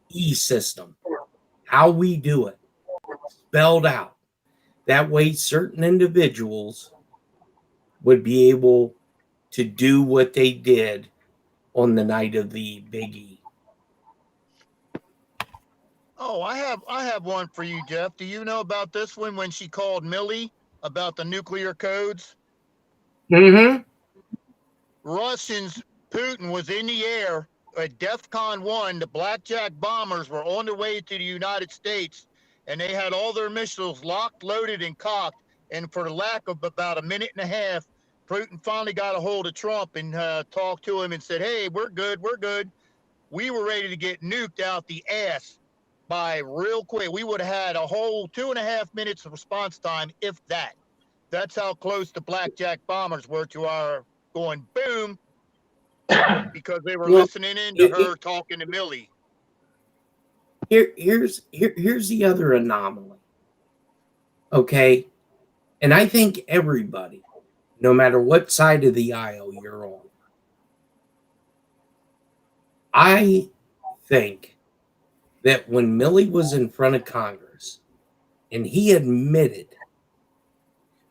e-system, how we do it, spelled out. That way, certain individuals would be able to do what they did on the night of the Big E. Oh, I have one for you, Jeff. Do you know about this one when she called Milley about the nuclear codes? Mm-hmm. Russians, Putin was in the air at DEFCON 1. The blackjack bombers were on their way to the United States, and they had all their missiles locked, loaded, and cocked. And for the lack of about a minute and a half, Putin finally got a hold of Trump and talked to him and said, hey, we're good, we're good. We were ready to get nuked out the ass by real quick. We would have had a whole 2.5 minutes of response time, if that. That's how close the blackjack bombers were to our going boom, because they were listening in to her talking to Milley. Here's the other anomaly. Okay. And I think everybody, no matter what side of the aisle you're on, I think that when Milley was in front of Congress and he admitted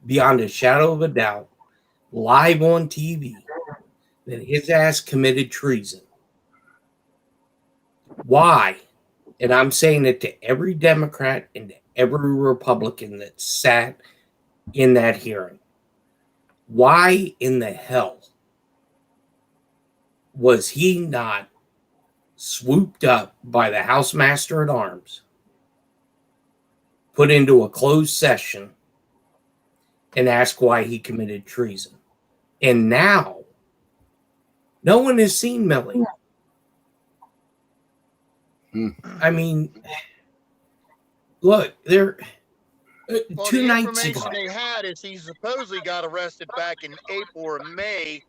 beyond a shadow of a doubt, live on TV, that his ass committed treason. Why? And I'm saying it to every Democrat and to every Republican that sat in that hearing. Why in the hell was he not swooped up by the House Master at Arms, put into a closed session, and asked why he committed treason? And now, no one has seen Milley. I mean, look, they're well, 2 the nights ago. information they had is he supposedly got arrested back in April or May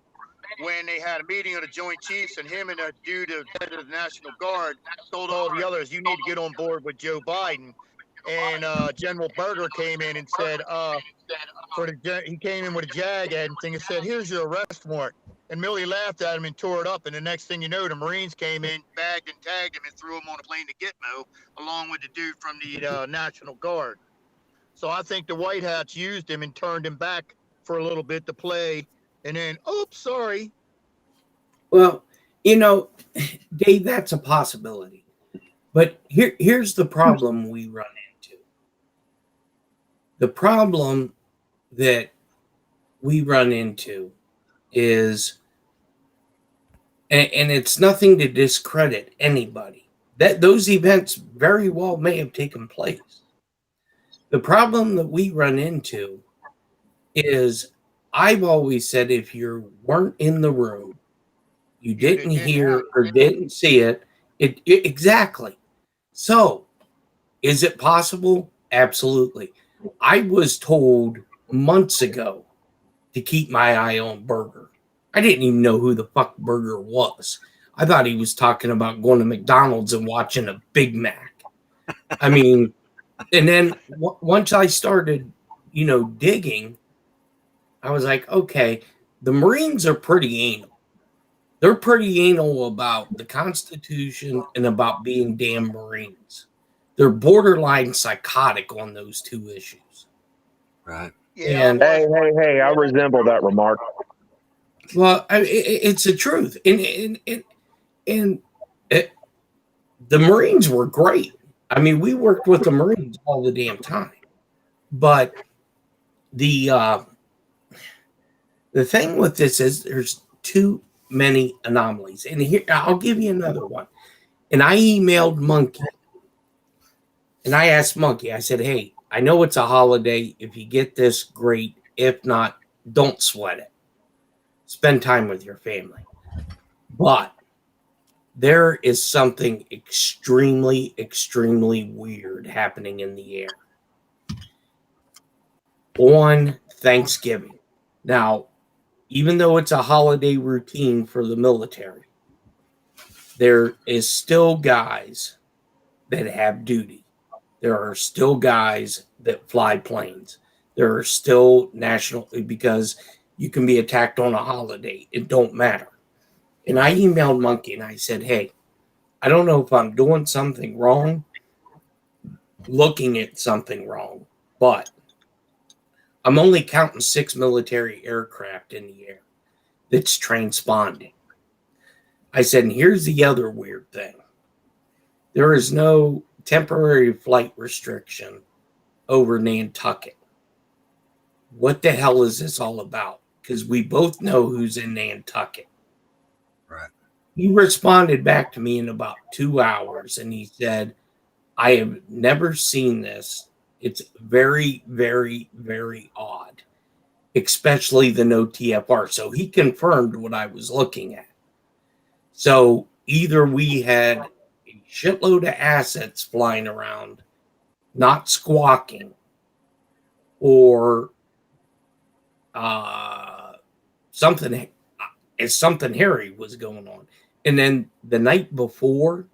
when they had a meeting of the Joint Chiefs, and him and a dude, the head of the National Guard, told all the others, you need to get on board with Joe Biden. And General Berger came in and said, he came in with a JAG ad and thing and said, here's your arrest warrant. And Millie laughed at him and tore it up. And the next thing you know, the Marines came in, bagged and tagged him, and threw him on a plane to Gitmo, along with the dude from the National Guard. So I think the White Hats used him and turned him back for a little bit to play. And then, oops, sorry. Well, you know, Dave, that's a possibility. But here's the problem we run into. The problem that we run into is, and it's nothing to discredit anybody, that those events very well may have taken place. The problem that we run into is, I've always said, if you weren't in the room, you didn't hear or didn't see it, exactly. So, is it possible? Absolutely. I was told months ago to keep my eye on Berger. I didn't even know who the fuck Berger was. I thought he was talking about going to McDonald's and watching a Big Mac. I mean, and then once I started, digging, I was like, okay, the Marines are pretty anal. They're pretty anal about the Constitution and about being damn Marines. They're borderline psychotic on those two issues. Right. Yeah. And Hey, I resemble that remark. well, it's the truth. And the Marines were great. I mean, we worked with the Marines all the damn time. But the thing with this is there's too many anomalies. And here, I'll give you another one. And I emailed Monkey. And I asked Monkey, I said, hey, I know it's a holiday. If you get this, great. If not, don't sweat it. Spend time with your family. But there is something extremely, extremely weird happening in the air on Thanksgiving. Now, even though it's a holiday routine for the military, there is still guys that have duty. There are still guys that fly planes. There are still because you can be attacked on a holiday. It don't matter. And I emailed Monkey and I said, hey, I don't know if I'm doing something wrong, looking at something wrong, but I'm only counting 6 military aircraft in the air that's transponding. I said, and here's the other weird thing. There is no temporary flight restriction over Nantucket. What the hell is this all about? Because we both know who's in Nantucket. Right. He responded back to me in about 2 hours and he said, I have never seen this. It's very, very, very odd, especially the no TFR. So he confirmed what I was looking at. So either we had a shitload of assets flying around, not squawking, or something hairy was going on. And then the night before,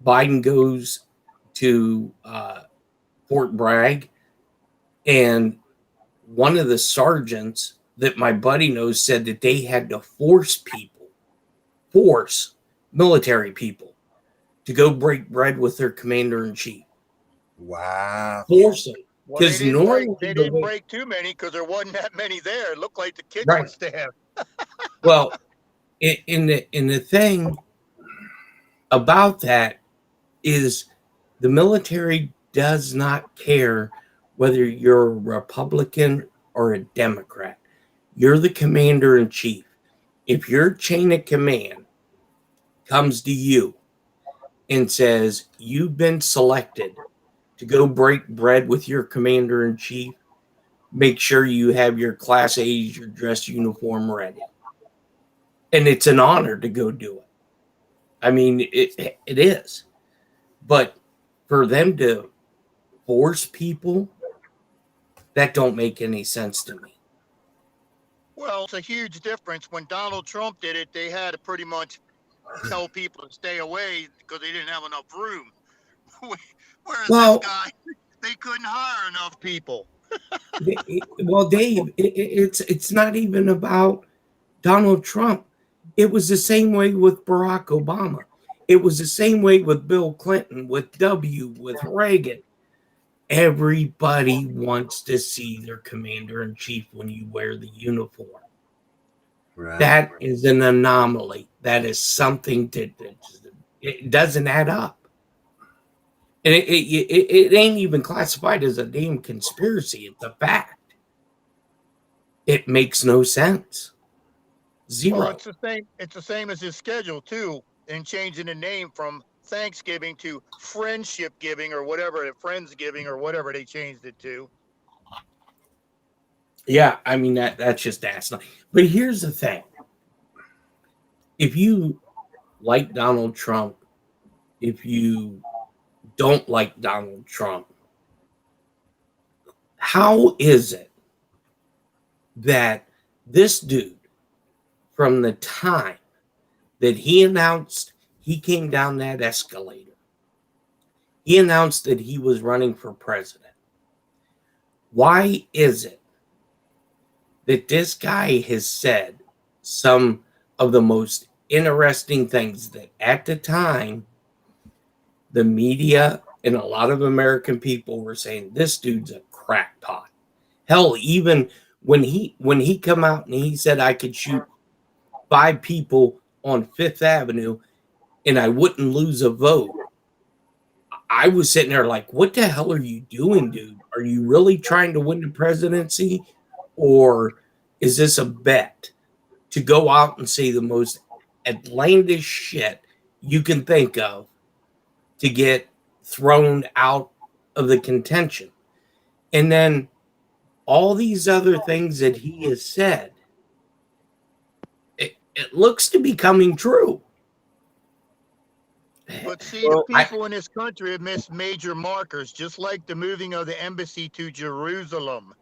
Biden goes to Fort Bragg, and one of the sergeants that my buddy knows said that they had to force military people to go break bread with their commander-in-chief. Wow. Force them. Well, Because normally they didn't break too many because there wasn't that many there. It looked like the kids Right. were stabbed. Well, in the thing about that is the military does not care whether you're a Republican or a Democrat. You're the commander-in-chief. If your chain of command comes to you and says, you've been selected to go break bread with your commander-in-chief, make sure you have your Class A's, your dress uniform ready. And it's an honor to go do it. I mean, it is. But for them to force people, that don't make any sense to me. Well, it's a huge difference. When Donald Trump did it, they had to pretty much tell people to stay away because they didn't have enough room. Whereas this guy, they couldn't hire enough people. Well, Dave, it's not even about Donald Trump. It was the same way with Barack Obama. It was the same way with Bill Clinton, with with Reagan. Everybody wants to see their commander in chief when you wear the uniform. Right. That is an anomaly. That is something that it doesn't add up. And it ain't even classified as a damn conspiracy. It's a fact. It makes no sense. Zero. Well, it's the same. It's the same as his schedule too, and changing the name from Thanksgiving to Friendship Giving or whatever, Friendsgiving or whatever they changed it to. Yeah, I mean that's just asinine. But here's the thing: if you like Donald Trump, if you don't like Donald Trump, how is it that this dude, from the time that he announced he came down that escalator, he announced that he was running for president? Why is it that this guy has said some of the most interesting things that at the time the media and a lot of American people were saying this dude's a crackpot? Hell, even when he come out and he said I could shoot 5 people on Fifth Avenue and I wouldn't lose a vote, I was sitting there like, what the hell are you doing, dude? Are you really trying to win the presidency? Or is this a bet to go out and say the most outlandish shit you can think of to get thrown out of the contention? And then all these other things that he has said, it looks to be coming true. But see, the people in this country have missed major markers, just like the moving of the embassy to Jerusalem.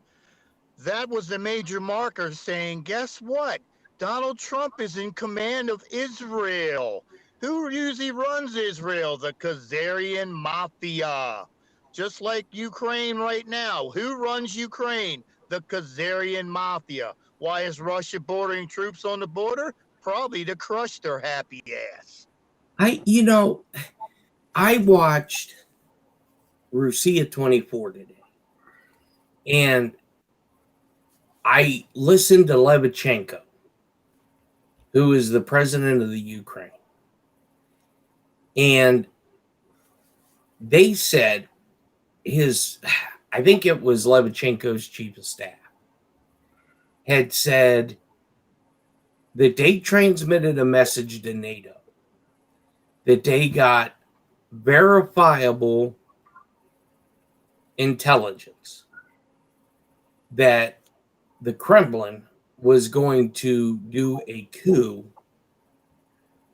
That was the major marker saying, guess what? Donald Trump is in command of Israel. Who usually runs Israel? The Khazarian Mafia. Just like Ukraine right now. Who runs Ukraine? The Khazarian Mafia. Why is Russia bordering troops on the border? Probably to crush their happy ass. I watched Russia 24 today, and I listened to Levchenko, who is the president of the Ukraine, and they said I think it was Levchenko's chief of staff, had said that they transmitted a message to NATO that they got verifiable intelligence that the Kremlin was going to do a coup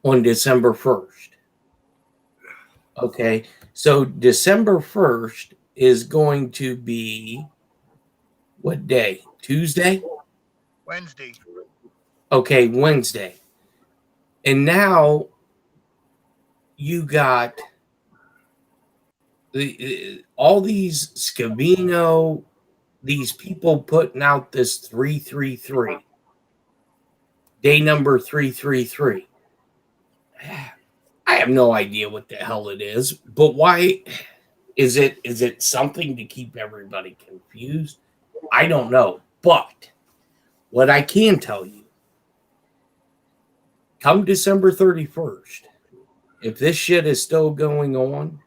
on December 1st. Okay, so December 1st is going to be what day? Tuesday? Wednesday. Okay, Wednesday. And now you got all these Scavino, these people putting out this 333, day number 333. I have no idea what the hell it is, but why is it something to keep everybody confused? I don't know. But what I can tell you, come December 31st, if this shit is still going on,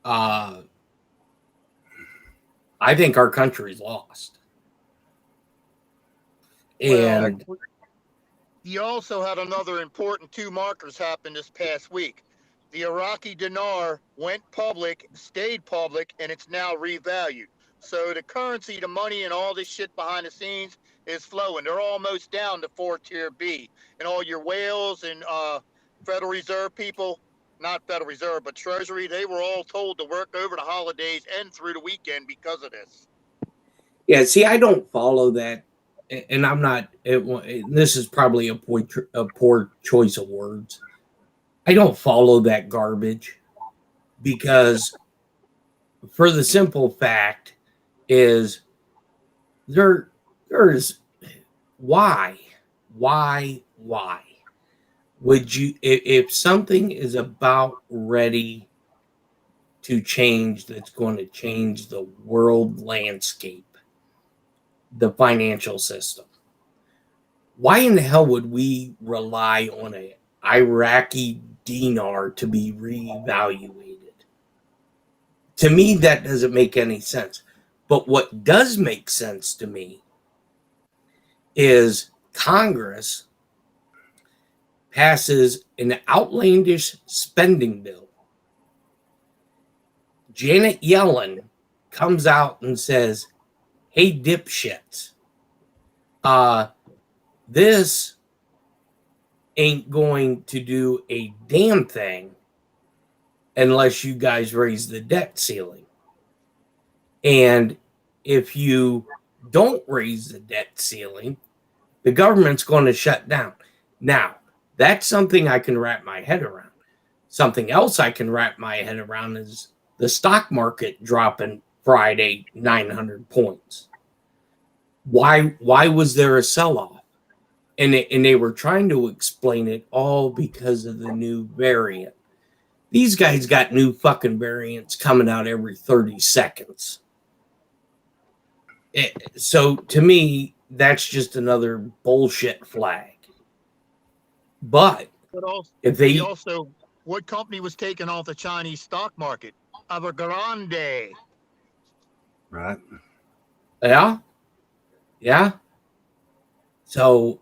I think our country's lost. And you also had another important 2 markers happen this past week. The Iraqi dinar went public, stayed public, and it's now revalued. So the currency, the money, and all this shit behind the scenes is flowing. They're almost down to 4-tier B. And all your whales and Federal Reserve people, not Federal Reserve, but Treasury, they were all told to work over the holidays and through the weekend because of this. Yeah, see, I don't follow that, and I'm not. This is probably a poor choice of words. I don't follow that garbage because, for the simple fact, is there's why Why would you, if something is about ready to change, that's going to change the world landscape, the financial system, why in the hell would we rely on a Iraqi dinar to be reevaluated? To me, that doesn't make any sense. But what does make sense to me is Congress passes an outlandish spending bill. Janet Yellen comes out and says, "Hey, dipshits, this ain't going to do a damn thing unless you guys raise the debt ceiling. And if you don't raise the debt ceiling, the government's going to shut down." Now, that's something I can wrap my head around. Something else I can wrap my head around is the stock market dropping Friday 900 points. Why was there a sell-off? And they were trying to explain it all because of the new variant. These guys got new fucking variants coming out every 30 seconds. So to me, that's just another bullshit flag. But also, if they also, what company was taken off the Chinese stock market? Evergrande. Right. Yeah. So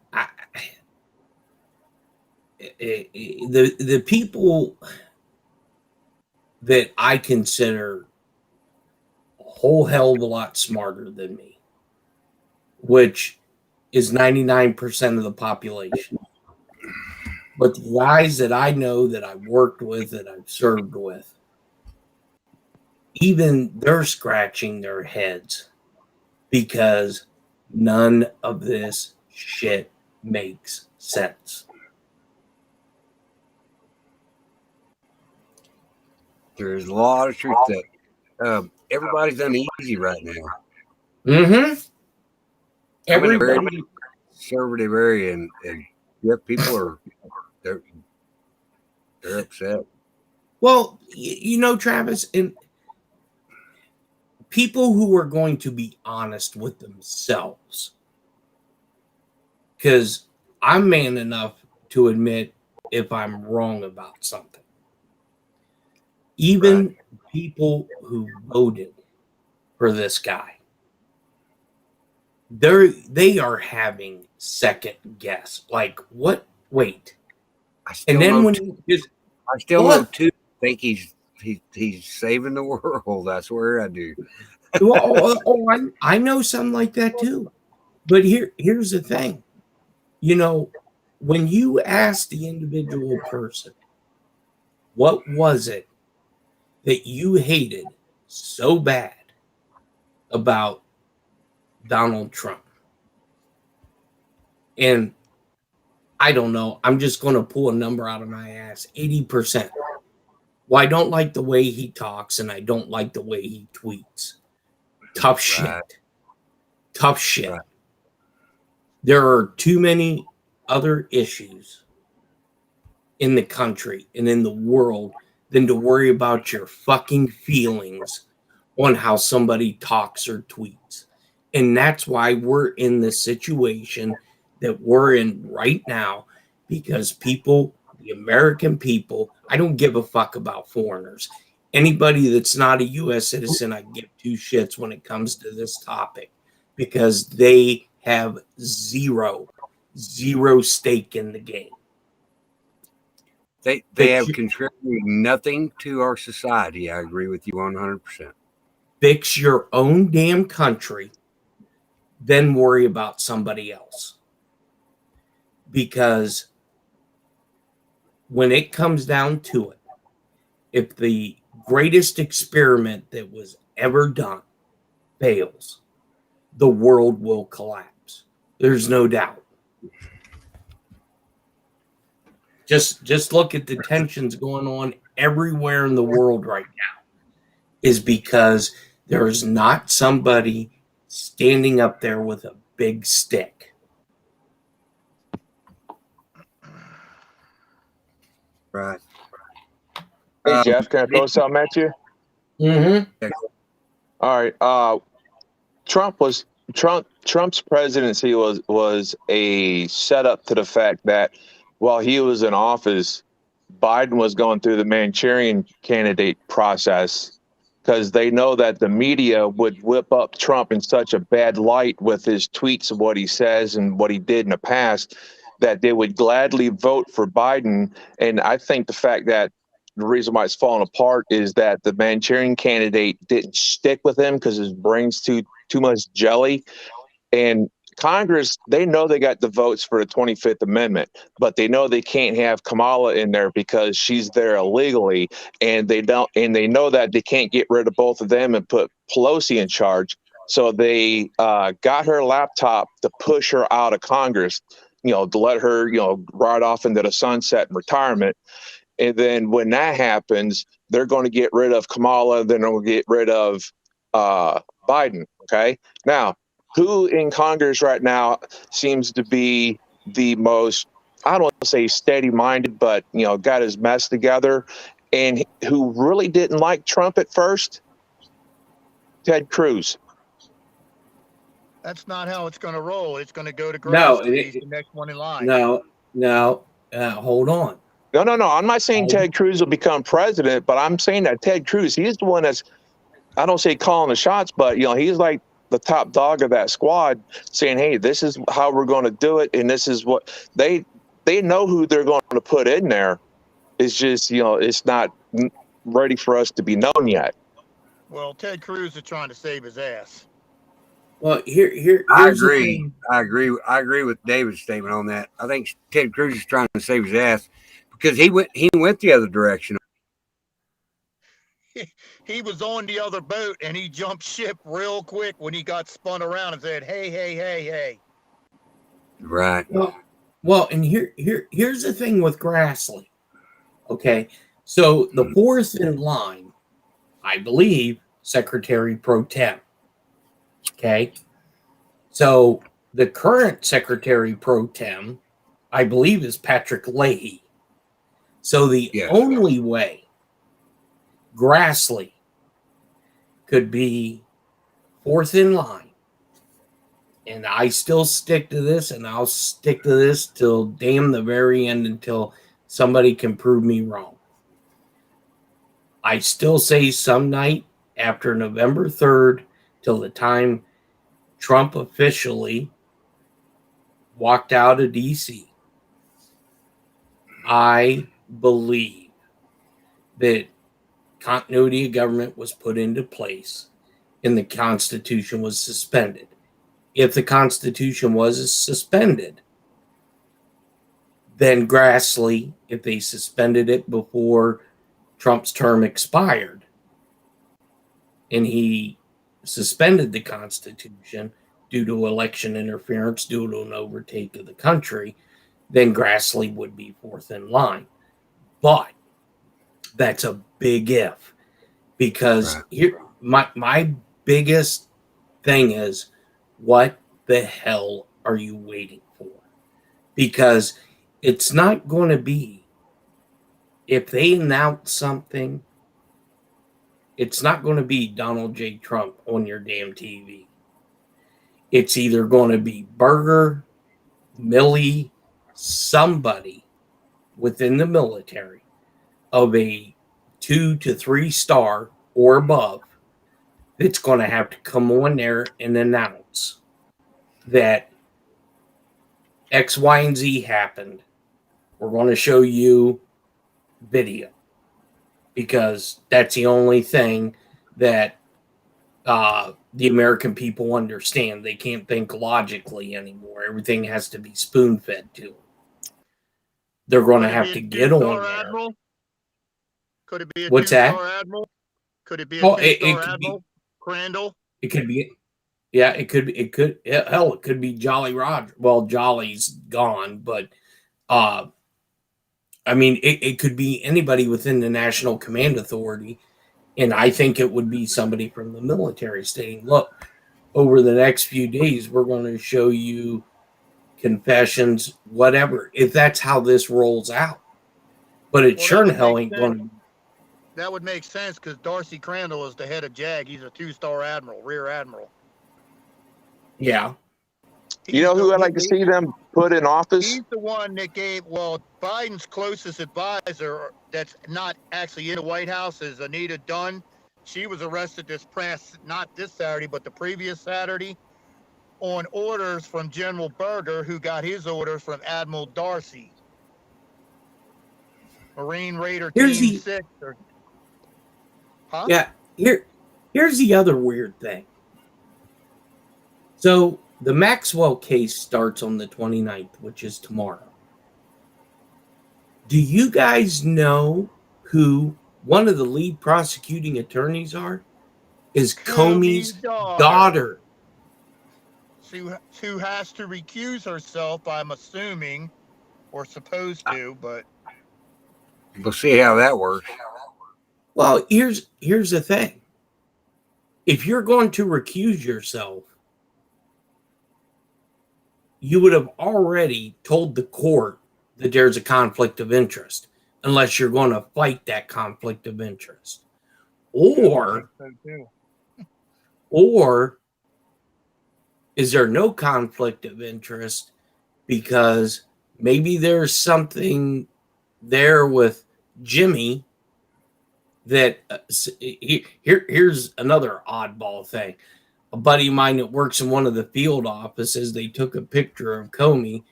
the people that I consider a whole hell of a lot smarter than me, which is 99% of the population, but the guys that I know, that I've worked with, that I've served with, even they're scratching their heads because none of this shit makes sense. There's a lot of truth that everybody's uneasy right now. Mm-hmm. I'm in a very conservative area, and yeah, people are they're upset. Well, you know, Travis, and people who are going to be honest with themselves, because I'm man enough to admit if I'm wrong about something. Even Right. people who voted for this guy, they are having second guess. Like, what? Wait. I still And then know when two, you just I still what? know two think he's saving the world. I swear I do. I know something like that too. But here's the thing. You know, when you ask the individual person, what was it that you hated so bad about Donald Trump? And I don't know. I'm just going to pull a number out of my ass. 80%. Well, I don't like the way he talks, and I don't like the way he tweets. Tough shit. Right. Tough shit. Right. There are too many other issues in the country and in the world than to worry about your fucking feelings on how somebody talks or tweets. And that's why we're in the situation that we're in right now, because people, the American people, I don't give a fuck about foreigners. Anybody that's not a U.S. citizen, I give two shits when it comes to this topic, because they have zero stake in the game. They have contributed nothing to our society. I agree with you 100%. Fix your own damn country, then worry about somebody else. Because when it comes down to it, if the greatest experiment that was ever done fails, the world will collapse. There's no doubt. Just look at the tensions going on everywhere in the world right now, is because there is not somebody standing up there with a big stick. Right. Hey Jeff, can I throw something at you? Mm-hmm. All right. Trump's presidency was a setup to the fact that while he was in office, Biden was going through the Manchurian candidate process because they know that the media would whip up Trump in such a bad light with his tweets of what he says and what he did in the past that they would gladly vote for Biden. And I think the fact that the reason why it's falling apart is that the Manchurian candidate didn't stick with him because his brain's too much jelly. And Congress, they know they got the votes for the 25th Amendment, but they know they can't have Kamala in there because she's there illegally, and they know that they can't get rid of both of them and put Pelosi in charge. So they got her laptop to push her out of Congress, to let her, ride off into the sunset in retirement. And then when that happens, they're going to get rid of Kamala. Then they'll get rid of Biden. Okay. Now, who in Congress right now seems to be the most, I don't want to say steady minded, but, got his mess together and who really didn't like Trump at first? Ted Cruz. That's not how it's going to roll. It's going to go to No, Grassley. He's the next one in line. No. Hold on. No. I'm not saying Ted Cruz will become president, but I'm saying that Ted Cruz, he's the one that's, I don't say calling the shots, but, he's like the top dog of that squad saying, hey, this is how we're going to do it. And this is what they know who they're going to put in there. It's just, it's not ready for us to be known yet. Well, Ted Cruz is trying to save his ass. Well, here's I agree. I agree with David's statement on that. I think Ted Cruz is trying to save his ass because he went the other direction. He was on the other boat and he jumped ship real quick when he got spun around and said, hey. Right. Well, and here's the thing with Grassley. Okay. So the fourth in line, I believe, Secretary Pro Tem. Okay. So the current Secretary Pro Tem, I believe, is Patrick Leahy. So the only way Grassley could be fourth in line, and I still stick to this, and I'll stick to this till damn the very end until somebody can prove me wrong. I still say some night after November 3rd till the time Trump officially walked out of D.C., I believe that continuity of government was put into place and the Constitution was suspended. If the Constitution was suspended, then Grassley, if they suspended it before Trump's term expired and he suspended the Constitution due to election interference, due to an overtake of the country, then Grassley would be fourth in line. But that's a big if, because here my biggest thing is, what the hell are you waiting for? Because it's not going to be, if they announce something, it's not going to be Donald J. Trump on your damn TV. It's either going to be Berger, Milley, somebody within the military of a 2 to 3 star or above that's going to have to come on there and announce that X, Y, and Z happened. We're going to show you video, because that's the only thing that the American people understand. They can't think logically anymore. Everything has to be spoon-fed to them. They're going to have to get on there. Admiral? Could it be a What's two-star that? admiral? Could it be a two-star admiral? Crandall? It could be. Yeah, it could be. Hell, it could be Jolly Roger. Well, Jolly's gone, but I mean, it could be anybody within the National Command Authority, and I think it would be somebody from the military stating, look, over the next few days, we're going to show you confessions, whatever, if that's how this rolls out. But it Well, sure that in would hell make ain't sense. going to. That would make sense because Darcy Crandall is the head of JAG. He's a 2-star admiral, rear admiral. Yeah. You know who I'd like to see them put in office? He's the one that gave, well, Biden's closest advisor that's not actually in the White House is Anita Dunn. She was arrested this past, not this Saturday, but the previous Saturday on orders from General Berger, who got his orders from Admiral Darcy. Marine Raider Team 6. Huh? Yeah. Here's the other weird thing. So the Maxwell case starts on the 29th, which is tomorrow. Do you guys know who one of the lead prosecuting attorneys are? Is Comey's daughter. Who has to recuse herself, I'm assuming, or supposed to, but We'll see how that works. Well, here's the thing. If you're going to recuse yourself, you would have already told the court that there's a conflict of interest, unless you're going to fight that conflict of interest. Or is there no conflict of interest because maybe there's something there with Jimmy that here's another oddball thing. A buddy of mine that works in one of the field offices, they took a picture of Comey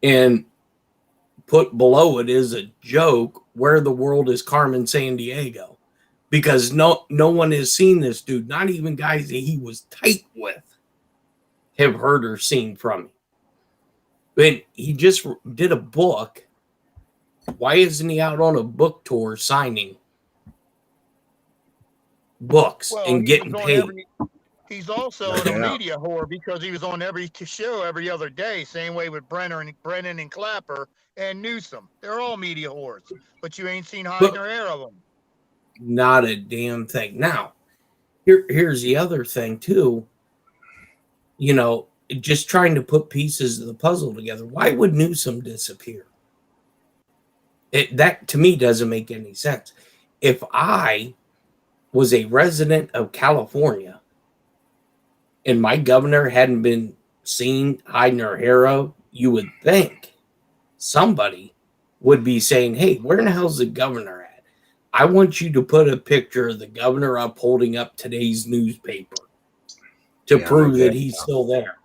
and put below it is a joke, where the world is Carmen Sandiego? Because no one has seen this dude, not even guys that he was tight with have heard or seen from him. But he just did a book. Why isn't he out on a book tour signing books and getting paid? He's also a media whore because he was on every show every other day. Same way with Brennan and Clapper and Newsom. They're all media whores, but you ain't seen hide nor hair of them. Not a damn thing. Now, here's the other thing too. You know, just trying to put pieces of the puzzle together. Why would Newsom disappear? That to me doesn't make any sense. If I was a resident of California and my governor hadn't been seen hiding her hair out, you would think somebody would be saying, hey, where in the hell's the governor at? I want you to put a picture of the governor up holding up today's newspaper to prove that he's still there.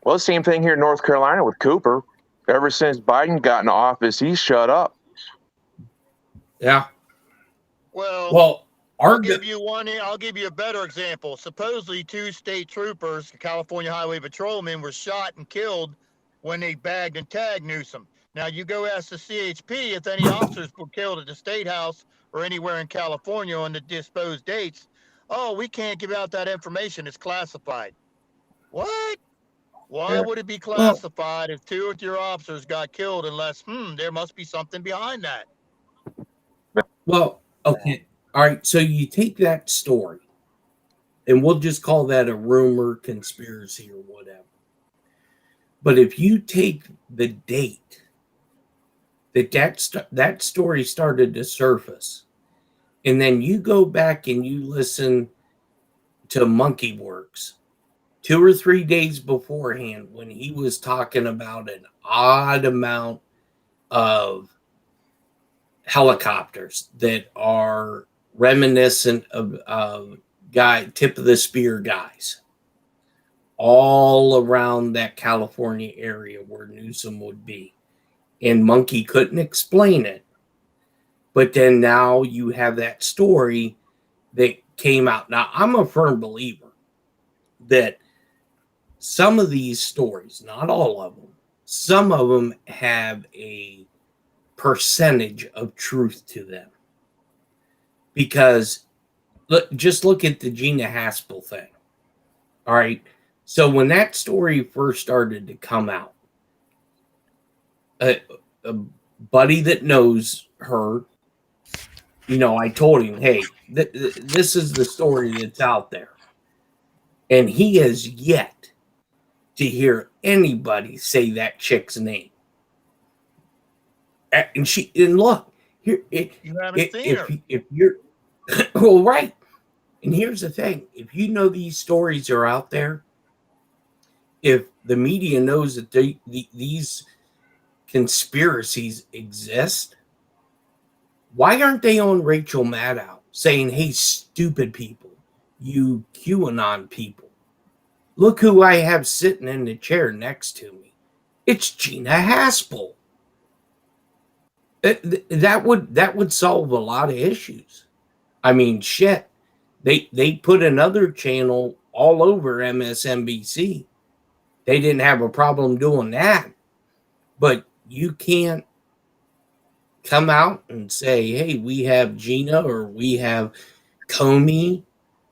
Well, same thing here in North Carolina with Cooper. Ever since Biden got in office, he's shut up. Yeah. Well, I'll give you a better example. Supposedly 2 state troopers, California Highway Patrolmen, were shot and killed when they bagged and tagged Newsom. Now, you go ask the CHP if any officers were killed at the State House or anywhere in California on the disposed dates. Oh, we can't give out that information. It's classified. What? Why would it be classified if 2 of your officers got killed unless, there must be something behind that? Well, okay. All right. So you take that story, and we'll just call that a rumor, conspiracy, or whatever. But if you take the date that story started to surface, and then you go back and you listen to Monkey Works 2 or 3 days beforehand when he was talking about an odd amount of helicopters that are reminiscent of tip of the spear guys all around that California area where Newsom would be. And Monkey couldn't explain it. But then now you have that story that came out. Now, I'm a firm believer that some of these stories, not all of them, some of them have a percentage of truth to them. Because just look at the Gina Haspel thing. All right. So when that story first started to come out, a buddy that knows her, I told him, hey, this is the story that's out there. And he has yet to hear anybody say that chick's name. And look here, You haven't seen her. if you're well, right. And here's the thing: if you know these stories are out there, if the media knows that these conspiracies exist, why aren't they on Rachel Maddow saying, "Hey, stupid people, you QAnon people, look who I have sitting in the chair next to me. It's Gina Haspel." That would solve a lot of issues. I mean, shit. They put another channel all over MSNBC. They didn't have a problem doing that. But you can't come out and say, hey, we have Gina or we have Comey.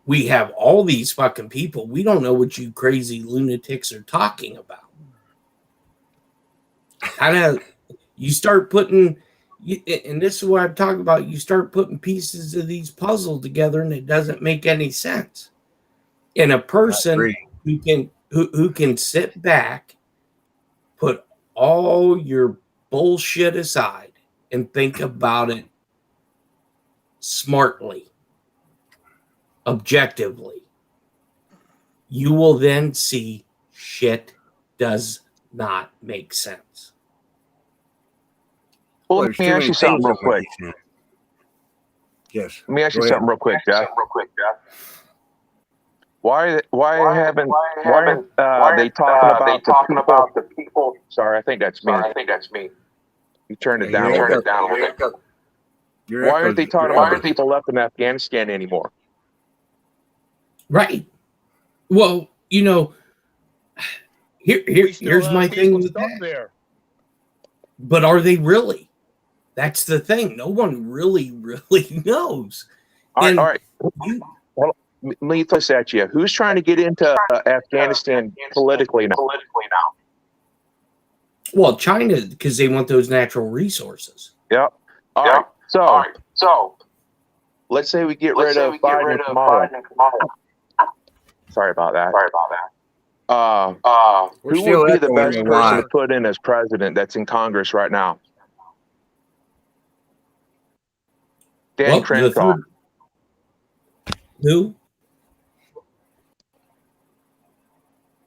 We have all these fucking people. We don't know what you crazy lunatics are talking about. Kind of, you start putting, and this is what I'm talking about, you start putting pieces of these puzzles together and it doesn't make any sense. And a person who can sit back, put all your bullshit aside and think about it smartly, objectively, you will then see shit does not make sense. Well, let me ask you something real quick. Yes. Let me ask you something real quick, Jeff. Why haven't they talking about the people? Sorry, I think that's me. You turned it down. Why aren't they talking about the people left in Afghanistan anymore? Right. Well, here's my thing with that. There. But are they really? That's the thing. No one really knows. All right. Let me throw this at you. Who's trying to get into Afghanistan politically now? Well, China, because they want those natural resources. Yep. All right. So let's say we get rid of Biden and Kamala. Sorry about that. Who would be the best person to put in as president that's in Congress right now? Dan Crenshaw. Who?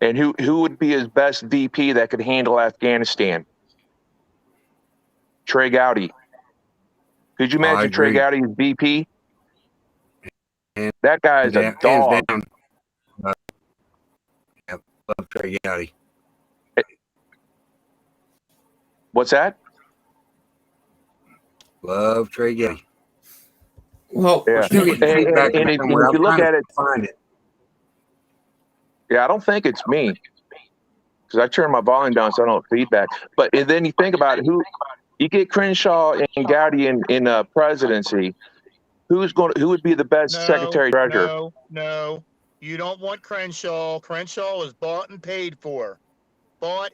And who would be his best VP that could handle Afghanistan? Trey Gowdy. Could you imagine Trey Gowdy as VP? That guy is a dog. Love Trey Gowdy. What's that? Love Trey Gowdy. Well, yeah. And if you look at it, find it. Yeah, I don't think it's me because I turned my volume down so I don't feedback. But and then you think about it, who you get Crenshaw and Gowdy in presidency. Who would be the best secretary treasurer? No. You don't want Crenshaw. Crenshaw is bought and paid for. But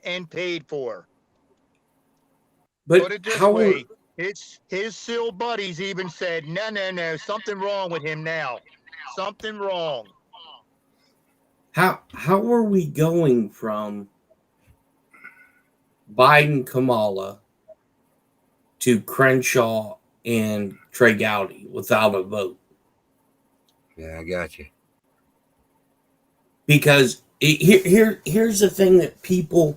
put it this way, his SEAL buddies even said, no, something wrong with him now. Something wrong. How are we going from Biden, Kamala to Crenshaw and Trey Gowdy without a vote? Yeah, I got you. Because here's the thing that people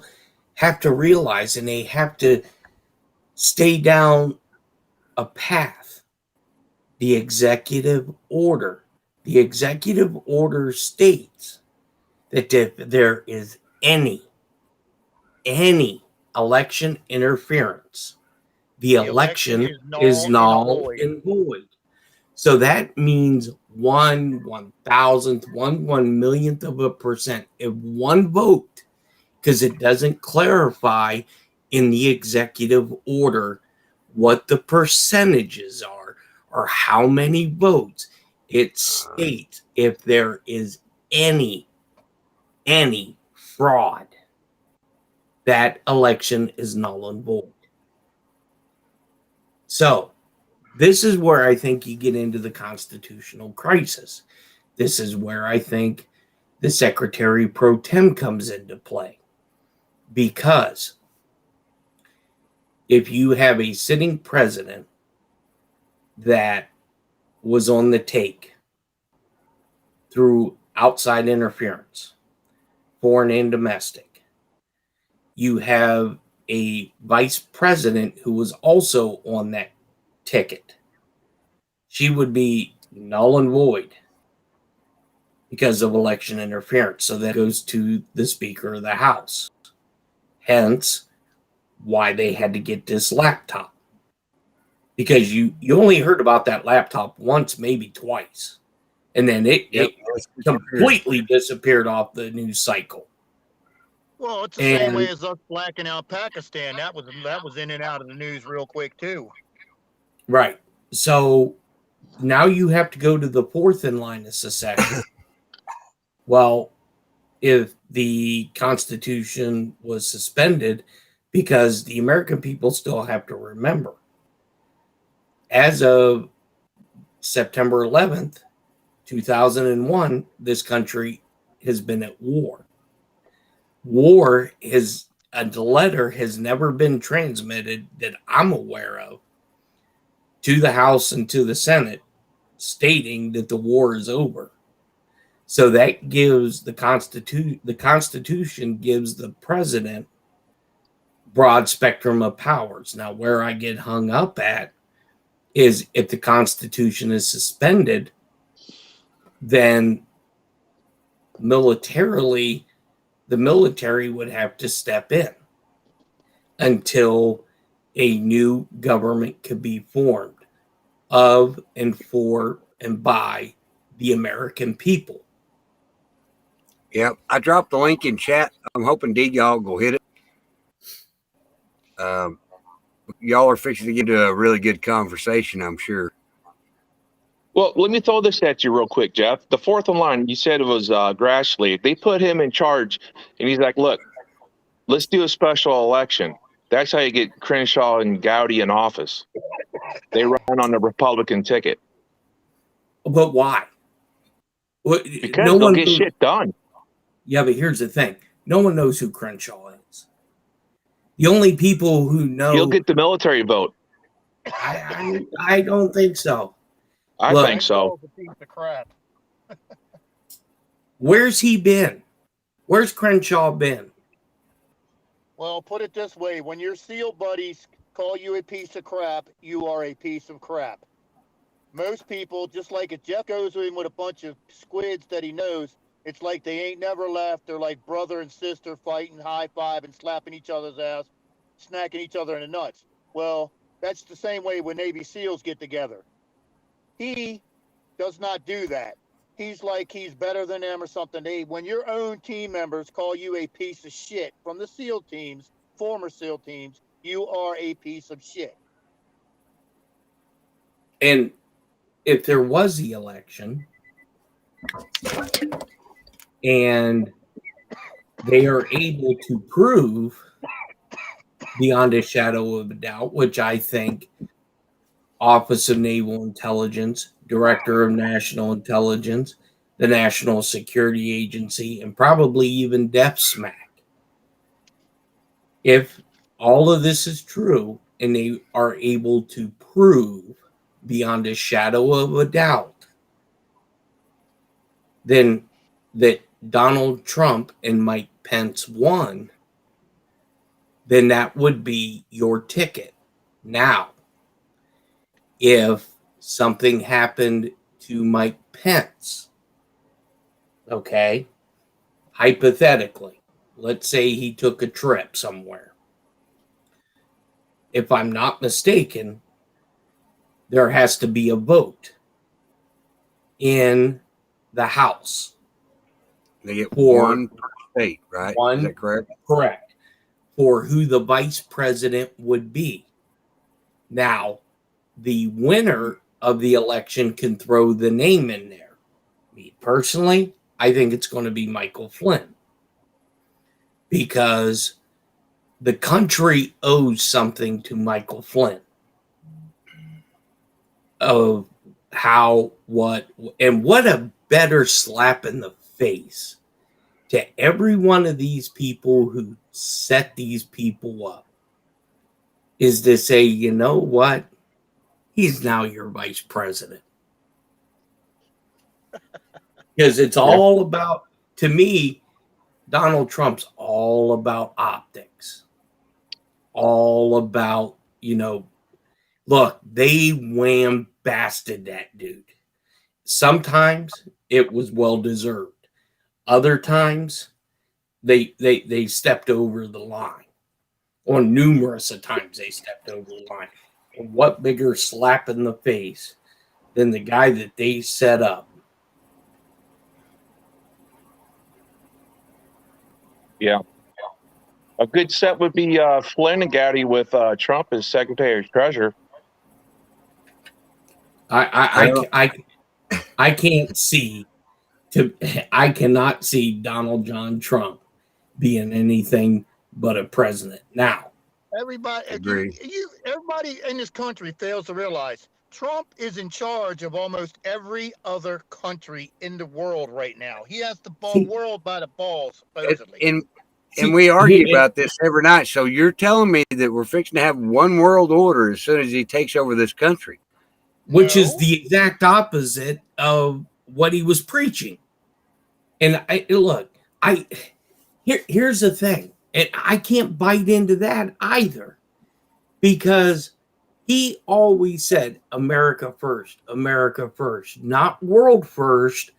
have to realize, and they have to stay down a path. The executive order. The executive order states that if there is any election interference, the election is null and void. So that means 1/1000th of one vote, because it doesn't clarify in the executive order what the percentages are or how many votes. It states if there is any fraud, that election is null and void. So this is where I think you get into the constitutional crisis. This is where I think the Secretary Pro Tem comes into play. Because if you have a sitting president that was on the take through outside interference, foreign and domestic, you have a vice president who was also on that ticket, she would be null and void because of election interference. So that goes to the Speaker of the House. Hence, why they had to get this laptop. Because you only heard about that laptop once, maybe twice. And then it completely disappeared off the news cycle. Well, it's the same way as us blacking out Pakistan. That was in and out of the news real quick too. Right. So now you have to go to the fourth in line of secession. Well, if the Constitution was suspended, because the American people still have to remember, as of September 11th, 2001, this country has been at war. War is a letter has never been transmitted that I'm aware of to the House and to the Senate stating that the war is over. So that gives the Constitution gives the president broad spectrum of powers. Now, where I get hung up at is if the Constitution is suspended, then militarily, the military would have to step in until a new government could be formed of and for and by the American people. Yep, I dropped the link in chat. I'm hoping D-Y'all will hit it. Y'all are fixing to get into a really good conversation, I'm sure. Well, let me throw this at you real quick, Jeff. The fourth in line, you said it was Grassley. They put him in charge, and he's like, look, let's do a special election. That's how you get Crenshaw and Gowdy in office. They run on the Republican ticket. But why? Because they'll get shit done. Yeah, but here's the thing. No one knows who Crenshaw is. The only people who know... He'll get the military vote. I don't think so. I think so. Where's he been? Where's Crenshaw been? Well, put it this way. When your SEAL buddies call you a piece of crap, you are a piece of crap. Most people, just like if Jeff goes in with a bunch of squids that he knows, it's like they ain't never left. They're like brother and sister fighting, high-fiving, slapping each other's ass, snacking each other in the nuts. Well, that's the same way when Navy SEALs get together. He does not do that. He's like he's better than them or something. When your own team members call you a piece of shit from the SEAL teams, former SEAL teams, you are a piece of shit. And if there was the election and they are able to prove beyond a shadow of a doubt, which I think Office of Naval Intelligence, Director of National Intelligence, the National Security Agency, and probably even DEFSMAC. If all of this is true and they are able to prove beyond a shadow of a doubt then that Donald Trump and Mike Pence won, then that would be your ticket. Now, if something happened to Mike Pence, okay, hypothetically, let's say he took a trip somewhere. If I'm not mistaken, there has to be a vote in the House. They get one per state, right? Is that correct? Correct. For who the vice president would be. Now, the winner of the election can throw the name in there. Me personally, I think it's going to be Michael Flynn. Because the country owes something to Michael Flynn. Of how, what, and what a better slap in the face to every one of these people who set these people up. is to say, you know what? He's now your vice president. Because it's all about, to me, Donald Trump's all about optics. All about, look, they wham-basted that dude. Sometimes it was well-deserved. Other times, they stepped over the line. Or numerous of times they stepped over the line. And what bigger slap in the face than the guy that they set up? Yeah. A good set would be Flynn and Gowdy with Trump as Secretary of Treasury. I can't see I cannot see Donald John Trump being anything but a president. Now, Everybody, Agree. everybody in this country fails to realize Trump is in charge of almost every other country in the world right now. He has the world by the balls, supposedly. And we argue about this every night. So you're telling me that we're fixing to have one world order as soon as he takes over this country? Which is the exact opposite of what he was preaching. And here's the thing, and I can't bite into that either, because he always said America first, not world first.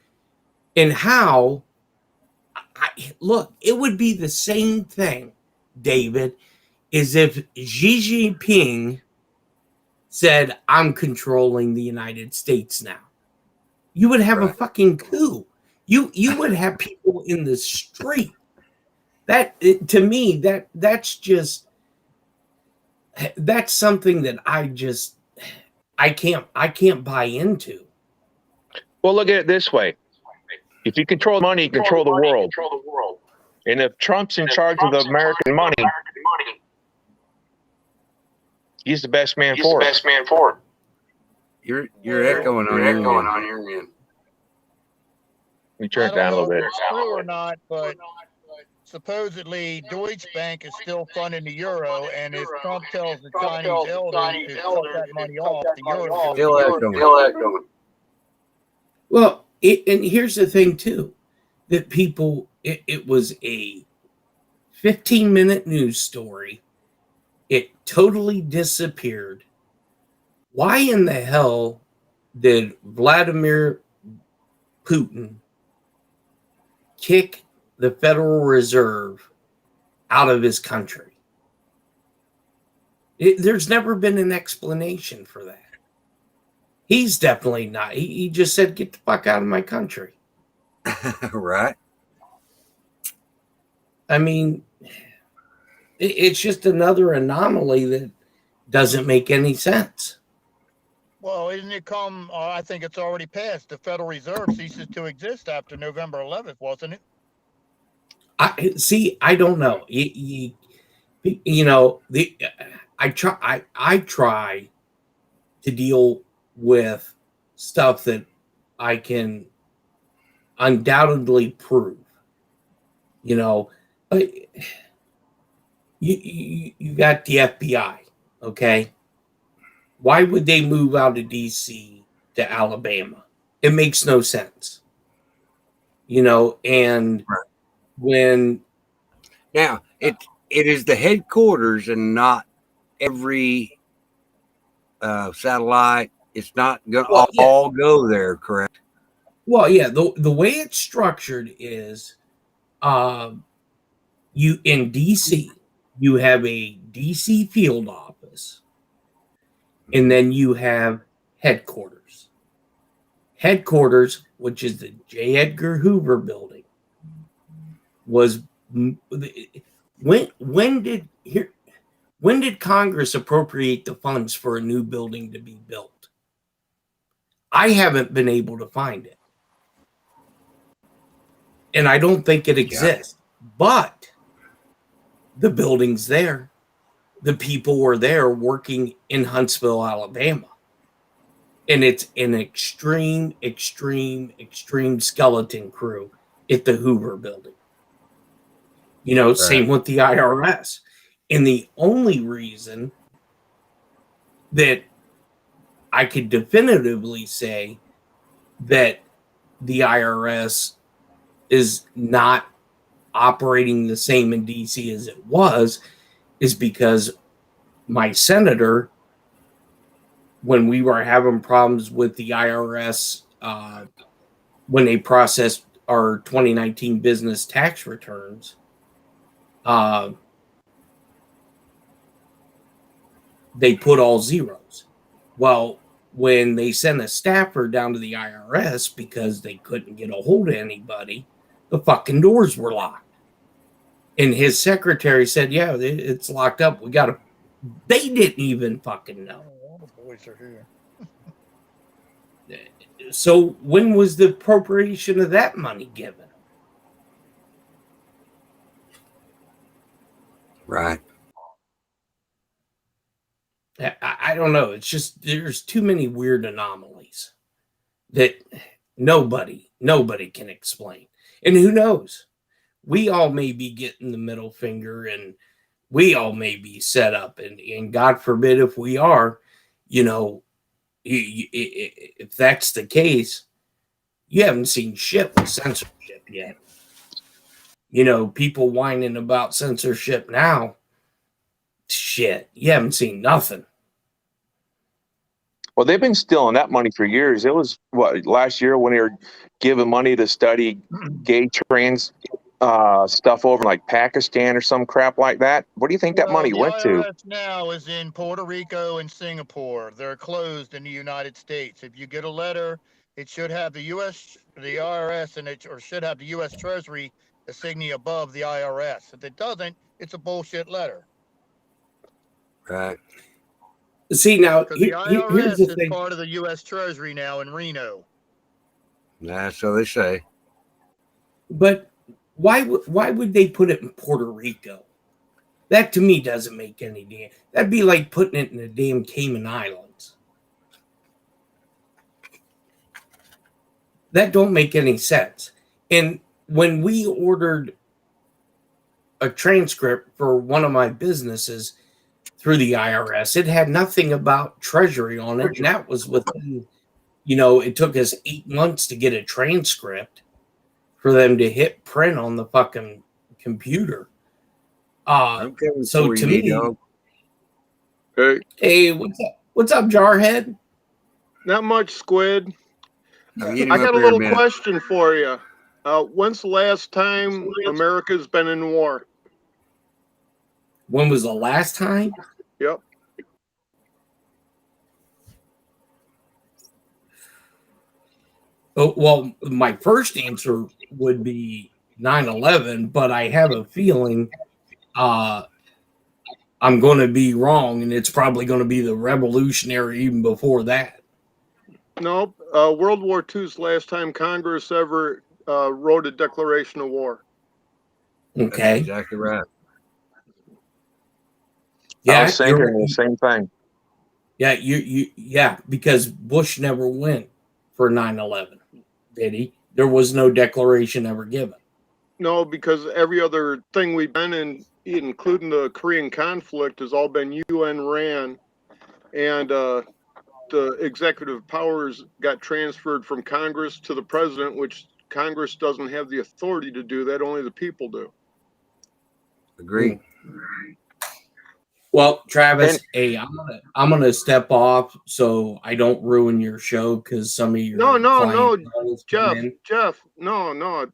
And how, it would be the same thing, David, as if Xi Jinping said, I'm controlling the United States now. You would have a fucking coup. You would have people in the street. To me, that's something that I can't buy into. Well, look at it this way. If you control money, you control the world. And if Trump's in charge of the American money, he's the best man for it. You're echoing on your end. We turn it down a little bit. If it's true or not, but supposedly Deutsche Bank is still funding the euro, and if Trump tells the Chinese elders to cut that money off, the euro Still echoing. Well, and here's the thing too, that people, it was a 15-minute news story. It totally disappeared. Why in the hell did Vladimir Putin kick the Federal Reserve out of his country? There's never been an explanation for that. He's definitely not. He just said, get the fuck out of my country. Right. I mean, it's just another anomaly that doesn't make any sense. Well, isn't it come? I think it's already passed. The Federal Reserve ceases to exist after November 11th, wasn't it? I don't know. I try to deal with stuff that I can undoubtedly prove. But you got the FBI, okay? Why would they move out of DC to Alabama? It makes no sense. And when now it is the headquarters and not every satellite. It's not going to all go there, correct? Well, yeah. The way it's structured is, you in DC, you have a DC field office, and then you have headquarters. Headquarters, which is the J. Edgar Hoover building, was when did Congress appropriate the funds for a new building to be built? I haven't been able to find it. And I don't think it exists. But the building's there. The people were there working in Huntsville, Alabama. And it's an extreme skeleton crew at the Hoover building. Same with the IRS. And the only reason that I could definitively say that the IRS is not operating the same in DC as it was is because my senator, when we were having problems with the IRS, when they processed our 2019 business tax returns, they put all zeros. Well, when they sent a staffer down to the IRS because they couldn't get a hold of anybody, the fucking doors were locked. And his secretary said, yeah, it's locked up. We got to. They didn't even fucking know. All the boys are here. So when was the appropriation of that money given? Right. I don't know. It's just there's too many weird anomalies that nobody can explain. And who knows? We all may be getting the middle finger and we all may be set up. And God forbid if we are, you know, if that's the case, you haven't seen shit with censorship yet. You know, people whining about censorship now. Shit, you haven't seen nothing. Well, they've been stealing that money for years. It was what last year when they were giving money to study gay trans stuff over in like Pakistan or some crap like that. What do you think that money the went to? IRS now is in Puerto Rico and Singapore. They're closed in the United States. If you get a letter, it should have the IRS, and it or should have the U.S. Treasury insignia above the IRS. If it doesn't, it's a bullshit letter. Right. See, now, Because the here's IRS the is thing. part of the U.S. Treasury now in Reno. Nah, so they say. But why would they put it in Puerto Rico? That to me doesn't make any damn. That'd be like putting it in the damn Cayman Islands. That don't make any sense. And when we ordered a transcript for one of my businesses through the IRS, it had nothing about Treasury on it, and that was within, you know, it took us 8 months to get a transcript for them to hit print on the fucking computer. So to me, hey, what's up, Jarhead? Not much, Squid. I I got a little question for you. When's the last time America's been in war? When was the last time? Yep. Oh, well, my first answer would be 9/11, but I have a feeling I'm going to be wrong, and it's probably going to be the Revolutionary even before that. Nope. World War II's the last time Congress ever wrote a declaration of war. Okay. That's exactly right. Yeah, I was thinking the same thing. Yeah, yeah, because Bush never went for 9/11, did he? There was no declaration ever given. No, because every other thing we've been in, including the Korean conflict, has all been UN ran, and the executive powers got transferred from Congress to the president, which Congress doesn't have the authority to do that. Only the people do. Agreed. Well, Travis, hey, I'm gonna step off so I don't ruin your show because some of your no, Jeff, no.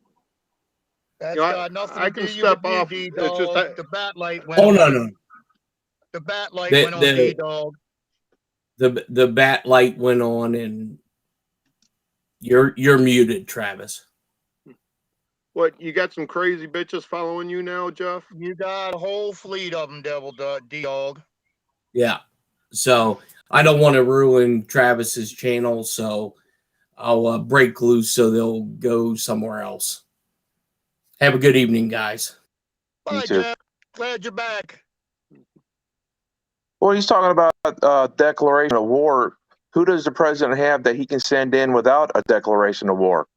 That's You know, got nothing I to can do step with off. you, It's D-Dog. just The bat light went Oh on. no. The bat light went on, D-Dog. The bat light went on, and you're muted, Travis. What, you got some crazy bitches following you now, Jeff? You got a whole fleet of them, D-Dog. Yeah. So I don't want to ruin Travis's channel, so I'll break loose so they'll go somewhere else. Have a good evening, guys. Bye, Jeff. Glad you're back. Well, he's talking about declaration of war. Who does the president have that he can send in without a declaration of war?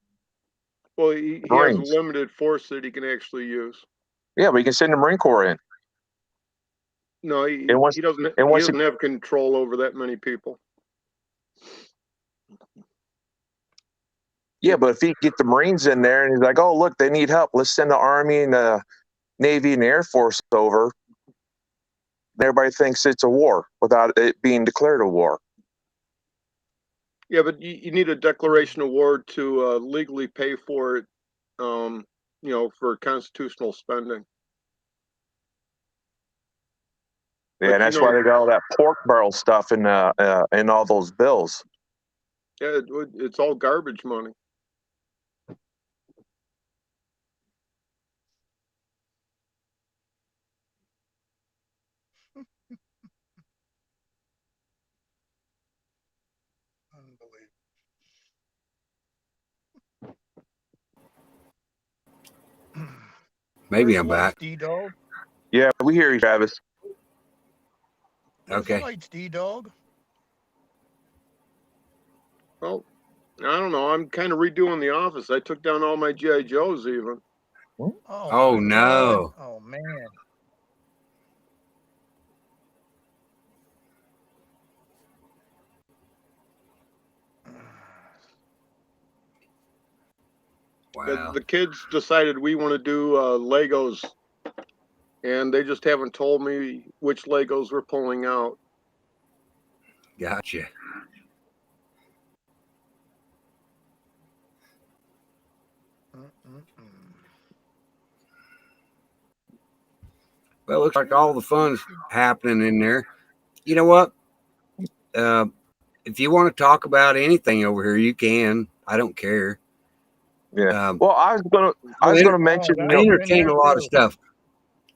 Well, he has a limited force that he can actually use. Yeah, but he can send the Marine Corps in. No, he And once doesn't. and He once doesn't have control over that many people. yeah, but if he get the Marines in there and he's like, oh look, they need help. Let's send the Army and the Navy and the Air Force over. Everybody thinks it's a war without it being declared a war. Yeah, but you need a declaration of war to legally pay for it. For constitutional spending. Yeah, and that's why they got all that pork barrel stuff in all those bills. Yeah, it's all garbage money. Maybe Red I'm lights, back. D-Dog. Yeah, we hear you, Travis. Red Okay. lights, D-Dog. Well, I don't know. I'm kind of redoing the office. I took down all my GI Joes even. Oh, my no. God. Oh man. Wow. The kids decided we want to do Legos, and they just haven't told me which Legos we're pulling out. Gotcha. Well, it looks like all the fun's happening in there. You know what? If you want to talk about anything over here, you can. I don't care. Yeah. Well, I was gonna mention. I entertain a lot of stuff.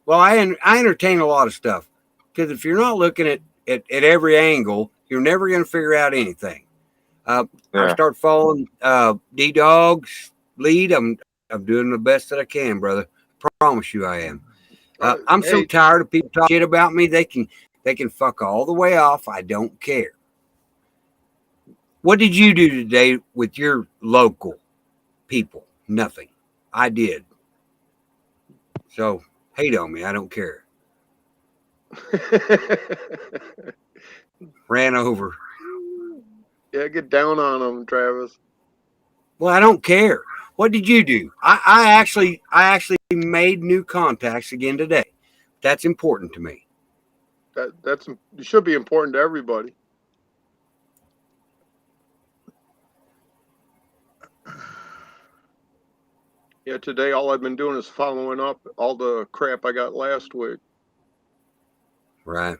Well, I entertain a lot of stuff because if you're not looking at every angle, you're never going to figure out anything. I start following D-Dog's lead. I'm doing the best that I can, brother. Promise you, I am. I'm so tired of people talking shit about me. They can fuck all the way off. I don't care. What did you do today with your local people? Nothing. I did. So hate on me. I don't care. Ran over. Yeah, get down on them, Travis. Well, I don't care. What did you do? I actually made new contacts again today. That's important to me. That's it should be important to everybody. Yeah, today all I've been doing is following up all the crap I got last week. Right.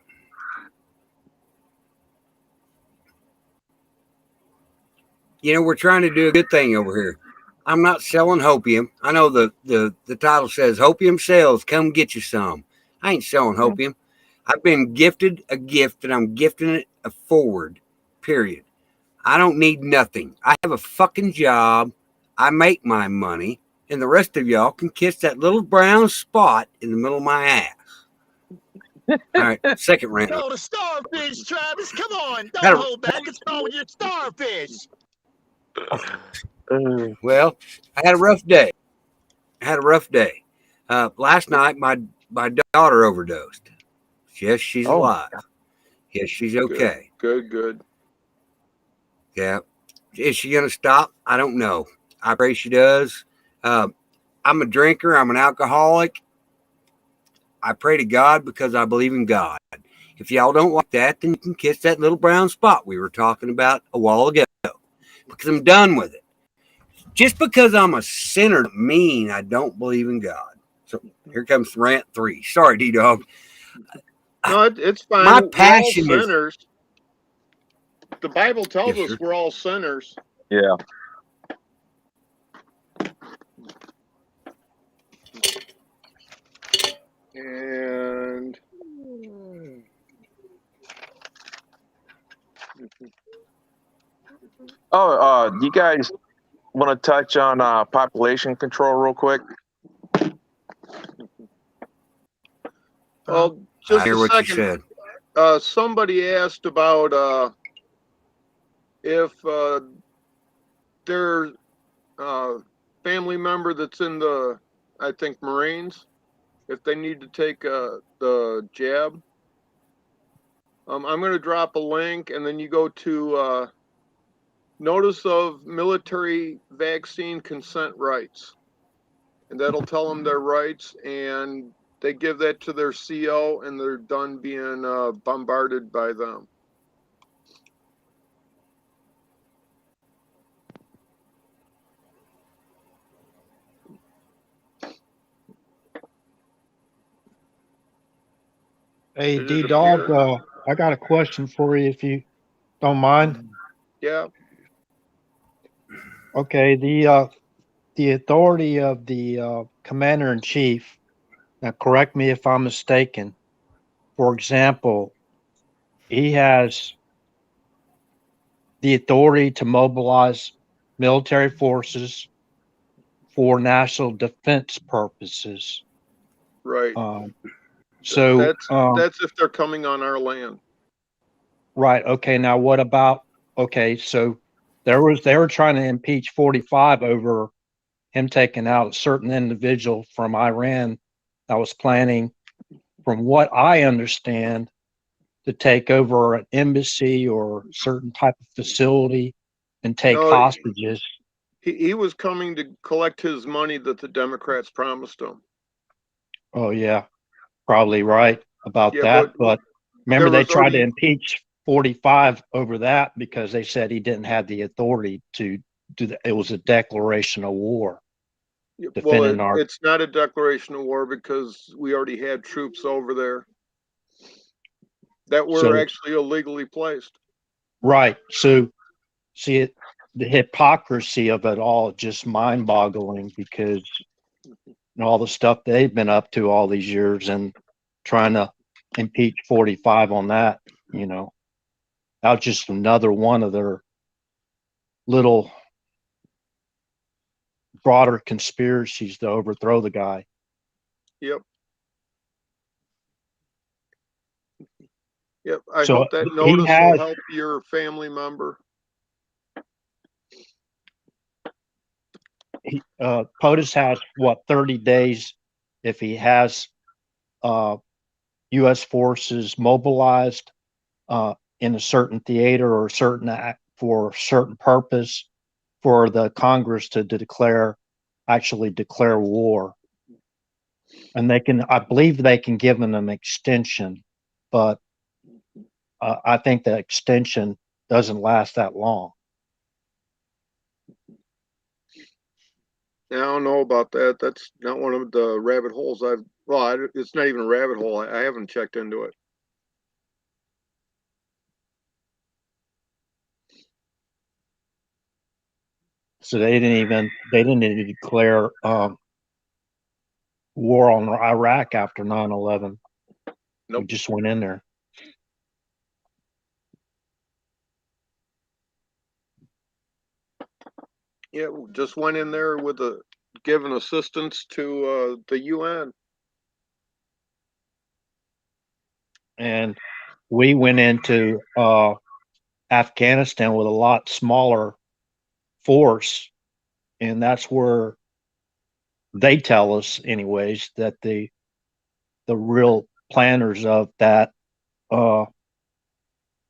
You know, we're trying to do a good thing over here. I'm not selling hopium. I know the title says hopium sells. Come get you some. I ain't selling hopium. I've been gifted a gift and I'm gifting it forward. Period. I don't need nothing. I have a fucking job. I make my money. And the rest of y'all can kiss that little brown spot in the middle of my ass. All right, second round. No, the starfish, Travis. Come on. Don't hold back. It's all with your starfish. Well, I had a rough day. Last night, my daughter overdosed. Yes, she's alive. Yes, she's okay. Good. Yeah. Is she going to stop? I don't know. I pray she does. I'm a drinker. I'm an alcoholic. I pray to God because I believe in God. If y'all don't like that, then you can kiss that little brown spot we were talking about a while ago because I'm done with it. Just because I'm a sinner doesn't mean I don't believe in God. So here comes rant 3. Sorry, D-Dog. No, it's fine. My passion we're all sinners. The Bible tells us we're all sinners. Yeah. And you guys want to touch on population control real quick? Well, just I hear a what second. you said. Somebody asked about if their family member that's in the, I think, Marines, if they need to take the jab. I'm going to drop a link, and then you go to Notice of Military Vaccine Consent Rights. And that'll tell them their rights, and they give that to their CO, and they're done being bombarded by them. Hey, Did it D-Dog, appear? I got a question for you if you don't mind. Yeah. Okay, the authority of the commander-in-chief, now correct me if I'm mistaken. For example, he has the authority to mobilize military forces for national defense purposes. Right. So, That's if they're coming on our land. right. Okay. Now, what about? Okay, so they were trying to impeach 45 over him taking out a certain individual from Iran that was planning, from what I understand, to take over an embassy or certain type of facility and take No, hostages. he was coming to collect his money that the Democrats promised him. Oh yeah, probably right about Yeah, that. but But remember, there they was tried to already, impeach 45 over that because they said he didn't have the authority to do that. It was a declaration of war well, defending our. it's not a declaration of war because we already had troops over there that were So actually illegally placed. right. So see it, the hypocrisy of it all, just mind-boggling because all the stuff they've been up to all these years and trying to impeach 45 on that, that was just another one of their little broader conspiracies to overthrow the guy. Yep. Yep. I So hope that he notice will has, help your family member. POTUS has what, 30 days if he has U.S. forces mobilized in a certain theater or a certain act for a certain purpose for the Congress to actually declare war. And I believe they can give them an extension, but I think the extension doesn't last that long. I don't know about that. That's not one of the rabbit holes it's not even a rabbit hole. I haven't checked into it. So they didn't even declare war on Iraq after 9/11. Nope. We just went in there. Yeah, we just went in there with giving assistance to the UN. And we went into Afghanistan with a lot smaller force, and that's where they tell us, anyways, that the real planners of that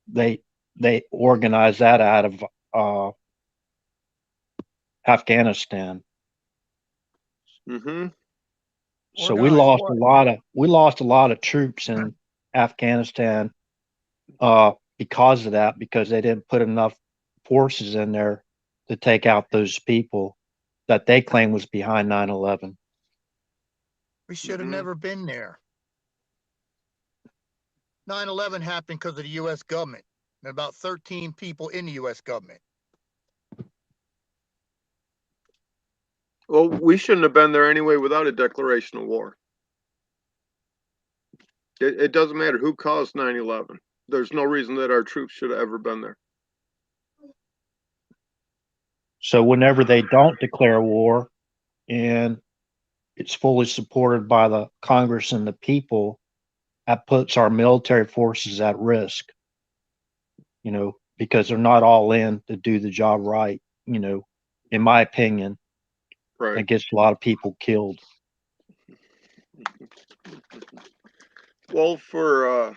they organized that out of Afghanistan. Mm-hmm. So we Organized lost what? a lot of troops in Afghanistan because of that, because they didn't put enough forces in there to take out those people that they claim was behind 9/11. We should have never been there. 9/11 happened because of the U.S. government and about 13 people in the U.S. government. Well, we shouldn't have been there anyway without a declaration of war. It doesn't matter who caused 9/11. There's no reason that our troops should have ever been there. So whenever they don't declare war and it's fully supported by the Congress and the people, that puts our military forces at risk, because they're not all in to do the job right, in my opinion. Right. It gets a lot of people killed. Well, for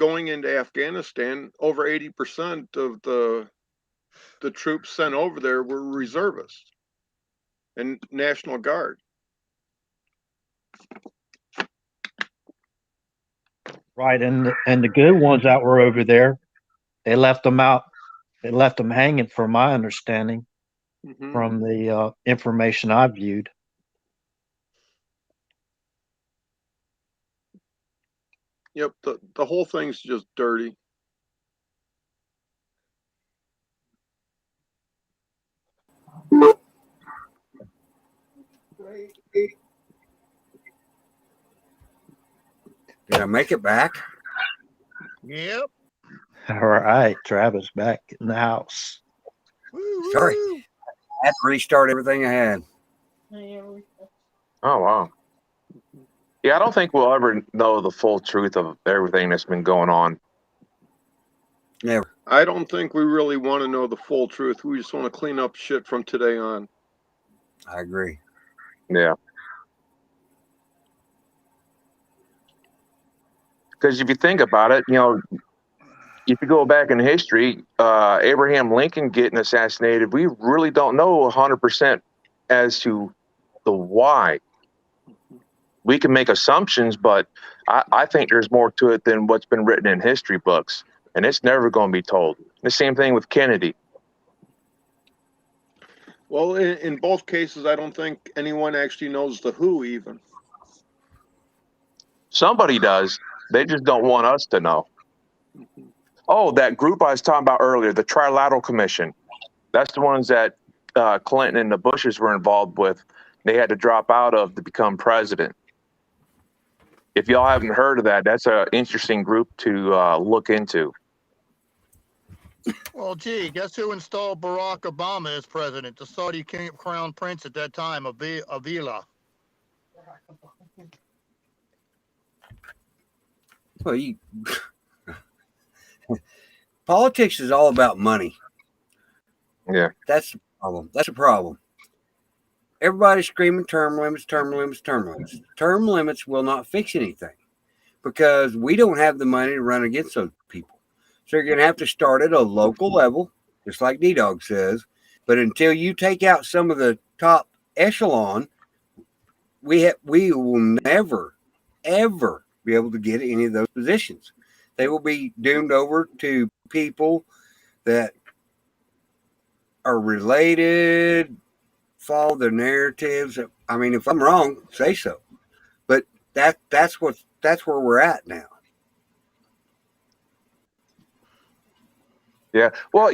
going into Afghanistan, over 80% of the troops sent over there were reservists and National Guard. Right, and the good ones that were over there, they left them out. They left them hanging, from my understanding, from the information I viewed. Yep, the whole thing's just dirty. Did I make it back? Yep. All right, Travis back in the house. Woo, Sorry. woo. I had to restart everything I had. Oh, wow. Yeah, I don't think we'll ever know the full truth of everything that's been going on. Never. I don't think we really want to know the full truth. We just want to clean up shit from today on. I agree. Yeah. Because if you think about it, if you go back in history, Abraham Lincoln getting assassinated, we really don't know 100% as to the why. We can make assumptions, but I think there's more to it than what's been written in history books, and it's never going to be told. The same thing with Kennedy. Well, in both cases, I don't think anyone actually knows the who even. Somebody does. They just don't want us to know. Oh, that group I was talking about earlier, the Trilateral Commission. That's the ones that Clinton and the Bushes were involved with. They had to drop out of to become president. If y'all haven't heard of that, that's an interesting group to look into. Well, gee, guess who installed Barack Obama as president? The Saudi crown prince at that time, Avila. Well, politics is all about money. Yeah. That's the problem. That's the problem. Everybody's screaming term limits, term limits, term limits. Term limits will not fix anything because we don't have the money to run against those people. So you're going to have to start at a local level, just like D-Dog says. But until you take out some of the top echelon, we will never, ever be able to get any of those positions. They will be doomed over to people that are related, follow the narratives. I mean, if I'm wrong, say so. But that's where we're at now. Yeah. Well,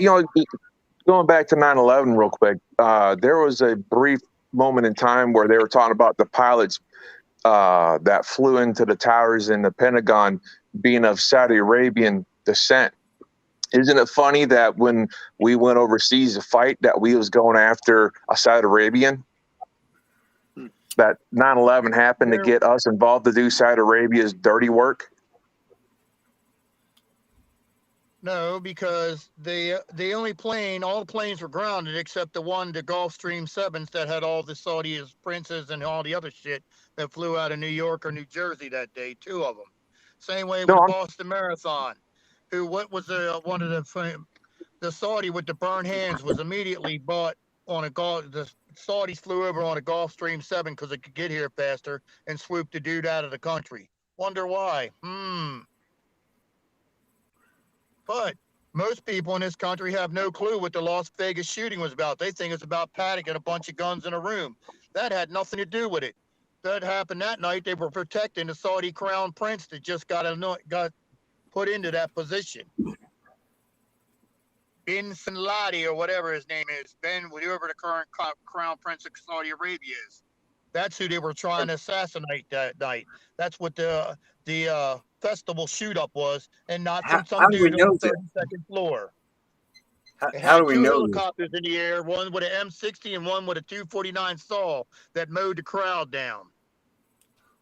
going back to 9/11 real quick, there was a brief moment in time where they were talking about the pilots that flew into the towers in the Pentagon being of Saudi Arabian descent. Isn't it funny that when we went overseas to fight, that we was going after a Saudi Arabian? That 9/11 happened to get us involved to do Saudi Arabia's dirty work? No, because the only plane, all the planes were grounded except the Gulfstream 7s that had all the Saudi princes and all the other shit that flew out of New York or New Jersey that day. 2 of them. Same way with the Boston Marathon. What was one of the Saudi with the burned hands was immediately bought on the Saudis flew over on a Gulfstream 7 because it could get here faster and swooped the dude out of the country. Wonder why? But most people in this country have no clue what the Las Vegas shooting was about. They think it's about Paddock and a bunch of guns in a room. That had nothing to do with it. That happened that night. They were protecting the Saudi crown prince that just got put into that position. Bin Saladi or whatever his name is. Whoever the current crown prince of Saudi Arabia is. That's who they were trying to assassinate that night. That's what the festival shoot up was, and not from some dude on the 32nd floor. How do we know? 2 helicopters in the air, one with an M60 and one with a 249 Saw that mowed the crowd down.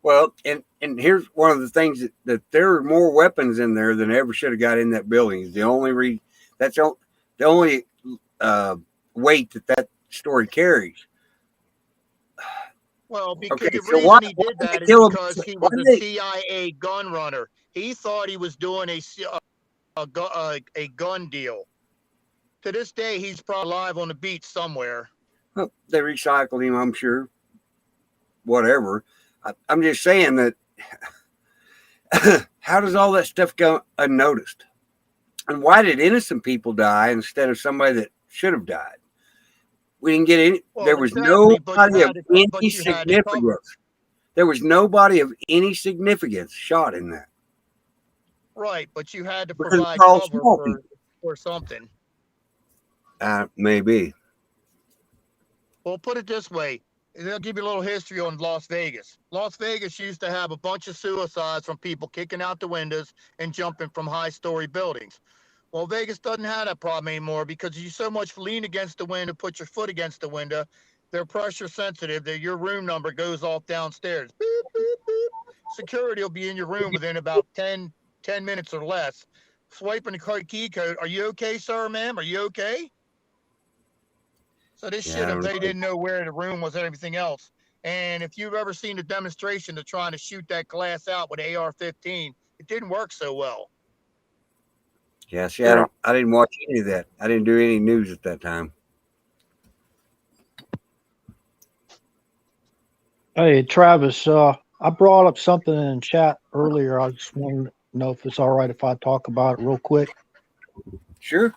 Well, and here's one of the things that there are more weapons in there than ever should have got in that building. Is the only that's the only weight that story carries. Well, because the reason he did that is because he was a CIA gun runner. He thought he was doing a gun deal. To this day, he's probably alive on the beach somewhere. Well, they recycled him, I'm sure. Whatever. I'm just saying that how does all that stuff go unnoticed? And why did innocent people die instead of somebody that should have died? We didn't get any. Well, There was exactly, but nobody you of had it, but any you had it covered. significance. There was nobody of any significance shot in that. Right, but you had to Because provide it's all cover small people. for something. Maybe. Well, put it this way. They'll give you a little history on Las Vegas. Las Vegas used to have a bunch of suicides from people kicking out the windows and jumping from high-story buildings. Well, Vegas doesn't have that problem anymore because you so much lean against the window, put your foot against the window. They're pressure sensitive. That your room number goes off downstairs. Beep, beep, beep. Security will be in your room within about 10 minutes or less. Swiping the key code. Are you okay, sir, ma'am? Are you okay? So this shit, if they didn't know where the room was and everything else. And if you've ever seen the demonstration of trying to shoot that glass out with AR-15, it didn't work so well. Yeah, see, I didn't watch any of that. I didn't do any news at that time. Hey, Travis, I brought up something in chat earlier. I just wanted to know if it's all right if I talk about it real quick. Sure.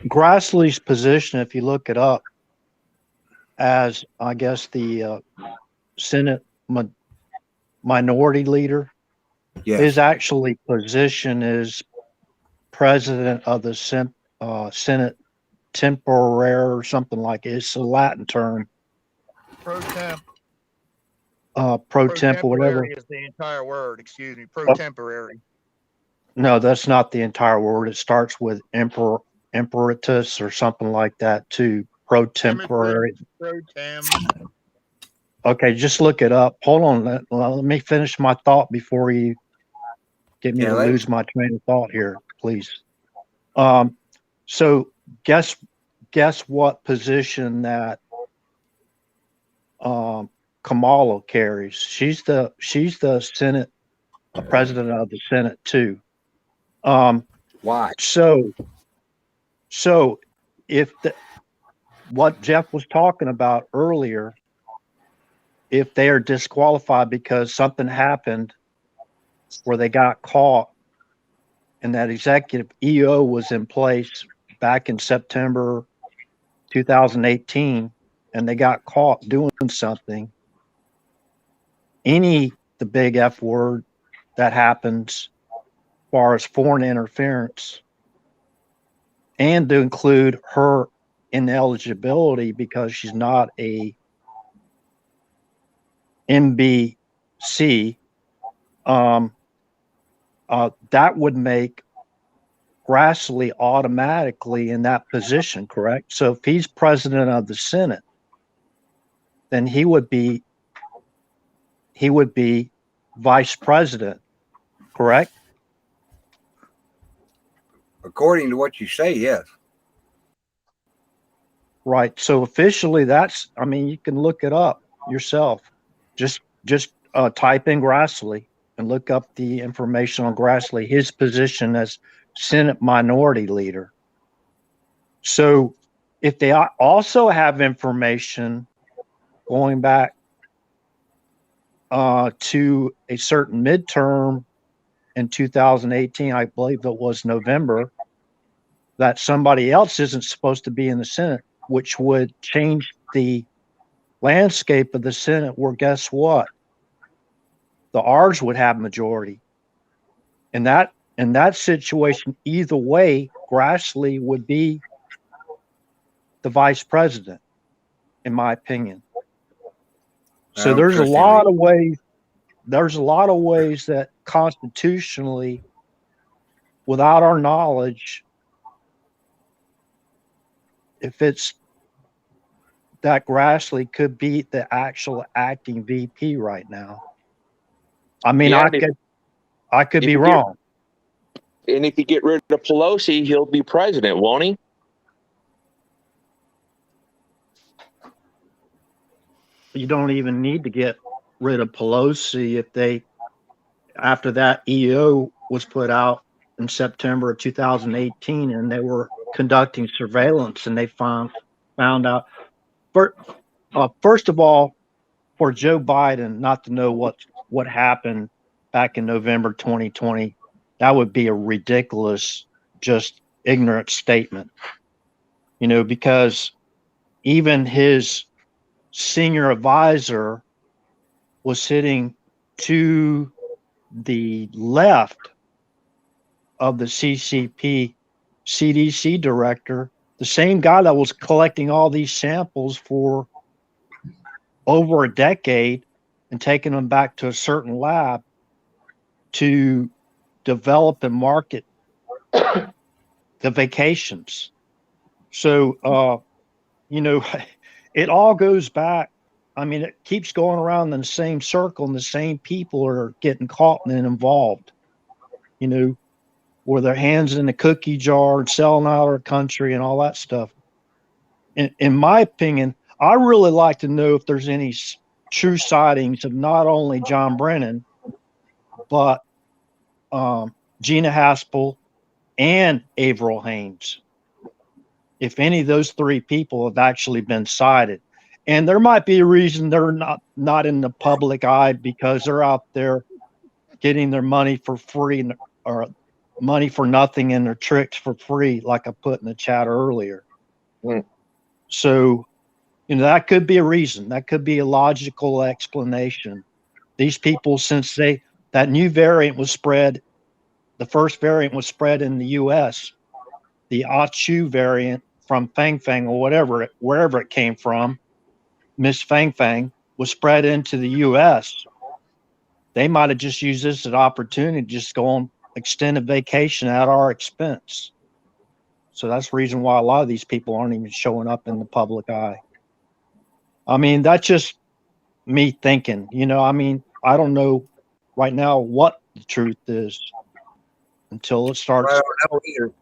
Grassley's position, if you look it up, as I guess the Senate minority leader, Yes. his actually position is president of the Senate temporary or something like it. It's a Latin term. Pro temp. Pro temp or whatever. Is the entire word. Excuse me. Pro temporary. No, that's not the entire word. It starts with imperatus or something like that too. Pro temporary. Pro tem. Okay, just look it up. Hold on. Let me finish my thought before you get me to lose my train of thought here, please. So guess what position that Kamala carries? She's the Senate president of the Senate too. Why? So if what Jeff was talking about earlier, if they are disqualified because something happened where they got caught and that executive EO was in place back in September 2018 and they got caught doing something, the big F word that happens as far as foreign interference, and to include her ineligibility because she's not a MBC, that would make Grassley automatically in that position, correct? So if he's president of the Senate, then he would be vice president, correct? According to what you say, yes. Right. So officially, you can look it up yourself. Just type in Grassley and look up the information on Grassley, his position as Senate minority leader. So if they also have information going back to a certain midterm in 2018, I believe it was November, that somebody else isn't supposed to be in the Senate, which would change the landscape of the Senate, where guess what? The R's would have majority. In that situation, either way, Grassley would be the vice president, in my opinion. So there's a lot of ways that constitutionally, without our knowledge, if it's that Grassley could be the actual acting VP right now. I mean, I could be wrong. And if you get rid of Pelosi, he'll be president, won't he? You don't even need to get rid of Pelosi after that EO was put out in September of 2018, and they were conducting surveillance, and they found out first of all, for Joe Biden not to know what happened back in November 2020, that would be a ridiculous, just ignorant statement. Because even his senior advisor was sitting to the left of the CDC director, the same guy that was collecting all these samples for over a decade and taking them back to a certain lab to develop and market the vacations. So, it all goes back. I mean, it keeps going around in the same circle, and the same people are getting caught and involved, with their hands in the cookie jar and selling out our country and all that stuff. In my opinion, I really like to know if there's any true sightings of not only John Brennan, but Gina Haspel and Averill Haines. If any of those three people have actually been sighted. And there might be a reason they're not in the public eye, because they're out there getting their money for free, or money for nothing, and their tricks for free, like I put in the chat earlier. Mm. So, that could be a reason. That could be a logical explanation. These people, since that new variant was spread, the first variant was spread in the U.S., the Achu variant from Fang Fang or wherever it came from, Miss Fang Fang, was spread into the U.S. They might have just used this as an opportunity to just go on extended vacation at our expense. So that's the reason why a lot of these people aren't even showing up in the public eye. I mean, that's just me thinking, I don't know right now what the truth is until it starts. Well, I don't either.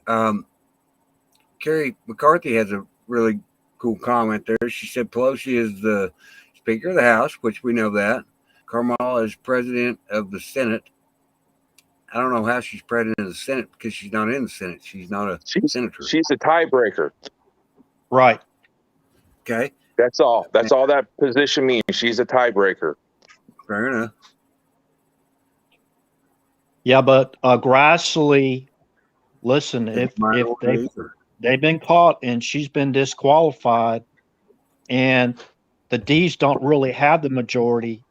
Kerry McCarthy has a really cool comment there. She said Pelosi is the Speaker of the House, which we know that. Kamala is President of the Senate. I don't know how she's President of the Senate, because she's not in the Senate. She's not a senator. She's a tiebreaker. Right. Okay. That's all. That's all that position means. She's a tiebreaker. Fair enough. Yeah, but Grassley, listen, if they've been caught and she's been disqualified, and the D's don't really have the majority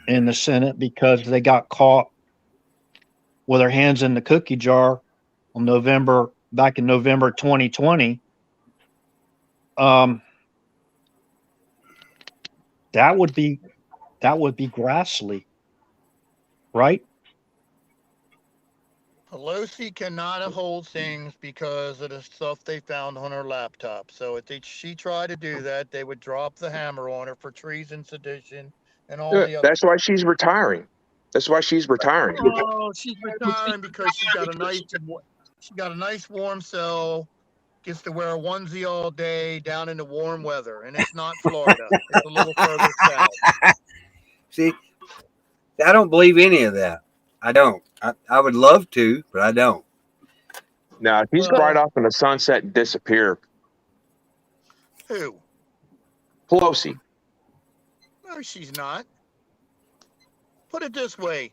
in the Senate because they got caught with their hands in the cookie jar back in November 2020. That would be Grassley, right? Pelosi cannot hold things because of the stuff they found on her laptop. So if she tried to do that, they would drop the hammer on her for treason, sedition, and all the other. That's why she's retiring. That's why she's retiring. Oh, she's retiring because she got a nice warm cell. Gets to wear a onesie all day down in the warm weather, and it's not Florida. It's a little further south. See, I don't believe any of that. I don't. I would love to, but I don't. Now, he's right off in the sunset and disappear. Who? Pelosi. No, she's not. Put it this way.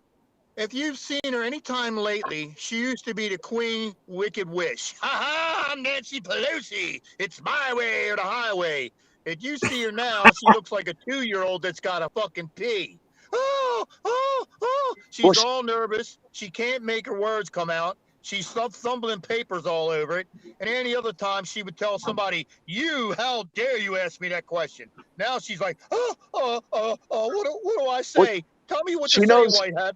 If you've seen her anytime lately, she used to be the Queen Wicked Witch. Ha ha! I'm Nancy Pelosi. It's my way or the highway. If you see her now, she looks like a 2-year-old that's got a fucking pee. Oh, oh, oh. She's all nervous. She can't make her words come out. She's fumbling papers all over it. And any other time she would tell somebody, how dare you ask me that question? Now she's like, what do I say? Tell me what to say, Whitehead.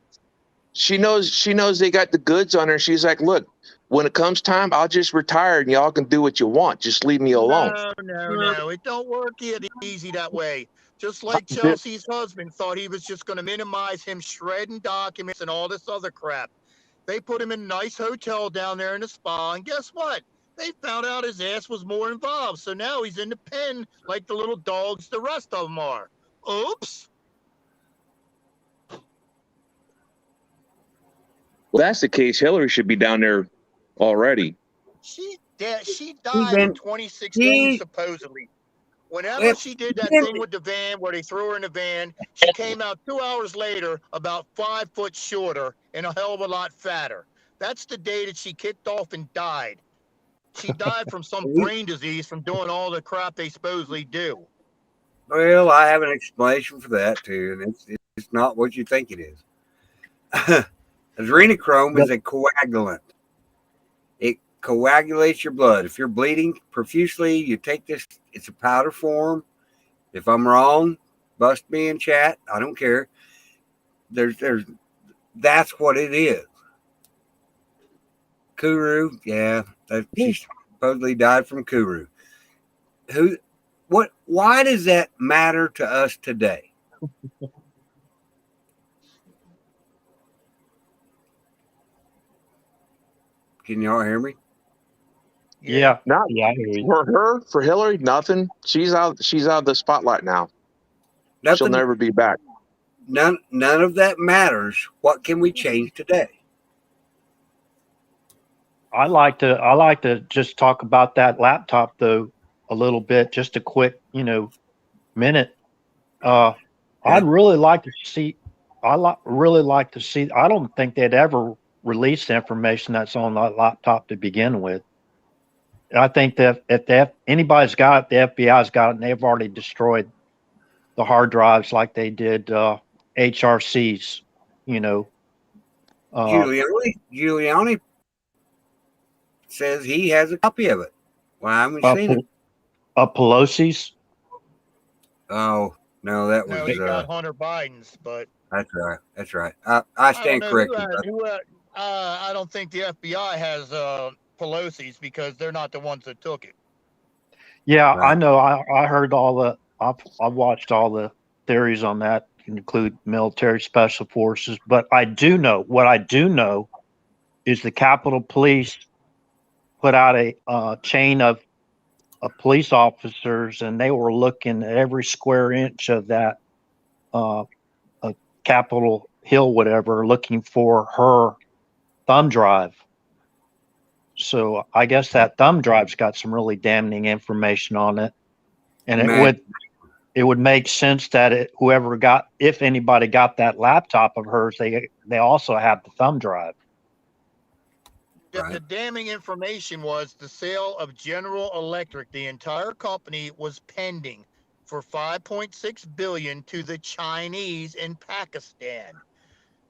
She knows they got the goods on her. She's like, look, when it comes time, I'll just retire and y'all can do what you want. Just leave me alone. No. It don't work easy that way. Just like Chelsea's husband thought he was just going to minimize him shredding documents and all this other crap. They put him in a nice hotel down there in the spa, and guess what? They found out his ass was more involved. So now he's in the pen like the little dogs the rest of them are. Oops. Well, that's the case. Hillary should be down there already. She died been- in 2016, he- supposedly. Whenever Well, she did that he- thing with the van where they threw her in the van, she came out 2 hours later about 5 foot shorter and a hell of a lot fatter. That's the day that she kicked off and died. She died from some brain disease from doing all the crap they supposedly do. Well, I have an explanation for that too, and it's not what you think it is. Adrenochrome is a coagulant. It coagulates your blood. If you're bleeding profusely, you take this. It's a powder form. If I'm wrong, bust me in chat. I don't care. That's what it is. Kuru, yeah, she supposedly died from Kuru. Why does that matter to us today? Can y'all hear me? Yeah. Not Yeah, I hear you. for Hillary, nothing. She's out of the spotlight now. She'll Nothing. never be back. None of that matters. What can we change today? I like to just talk about that laptop though a little bit, just a quick, minute. I'd really like to see. Really like to see. I don't think they'd ever release the information that's on that laptop to begin with. I think that if anybody's got it, the FBI's got it, and they've already destroyed the hard drives like they did HRCs. Giuliani says he has a copy of it. Well, I haven't seen it. Pelosi's. Oh no, that was. No, he got Hunter Biden's, but That's right. That's right. I stand corrected. I don't think the FBI has Pelosi's because they're not the ones that took it. Yeah, Right. I know. I heard all the. I've watched all the theories on that, include military special forces. But I do know what I do know is the Capitol Police put out a chain of police officers, and they were looking at every square inch of that Capitol Hill, whatever, looking for her thumb drive. So I guess that thumb drive's got some really damning information on it, and it would make sense that if anybody got that laptop of hers, they also have the thumb drive. The damning information was the sale of General Electric. The entire company was pending for $5.6 billion to the Chinese in Pakistan.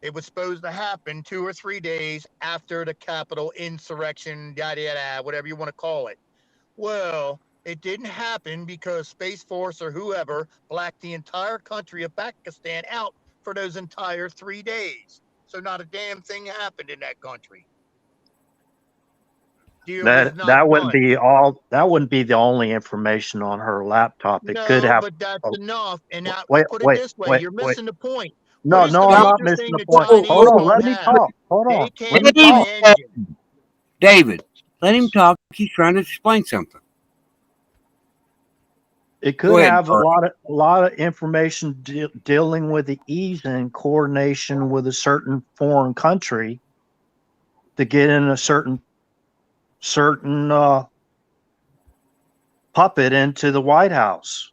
It was supposed to happen 2 or 3 days after the Capitol insurrection, yada yada, whatever you want to call it. Well, it didn't happen because Space Force or whoever blacked the entire country of Pakistan out for those entire 3 days. So not a damn thing happened in that country. That wouldn't be all. That wouldn't be the only information on her laptop. It could have. But that's enough. And now, Wait, put it wait, this way: wait, you're wait. missing the point. No, What is no, the I'm not major missing thing the the point. Chinese Hold on, don't let me have? talk. Hold They on. can't Let me buy talk. engine. David, let him talk. He's trying to explain something. It Go could ahead, have Bart. a lot of information dealing with the ease and coordination with a certain foreign country to get in a certain puppet into the White House.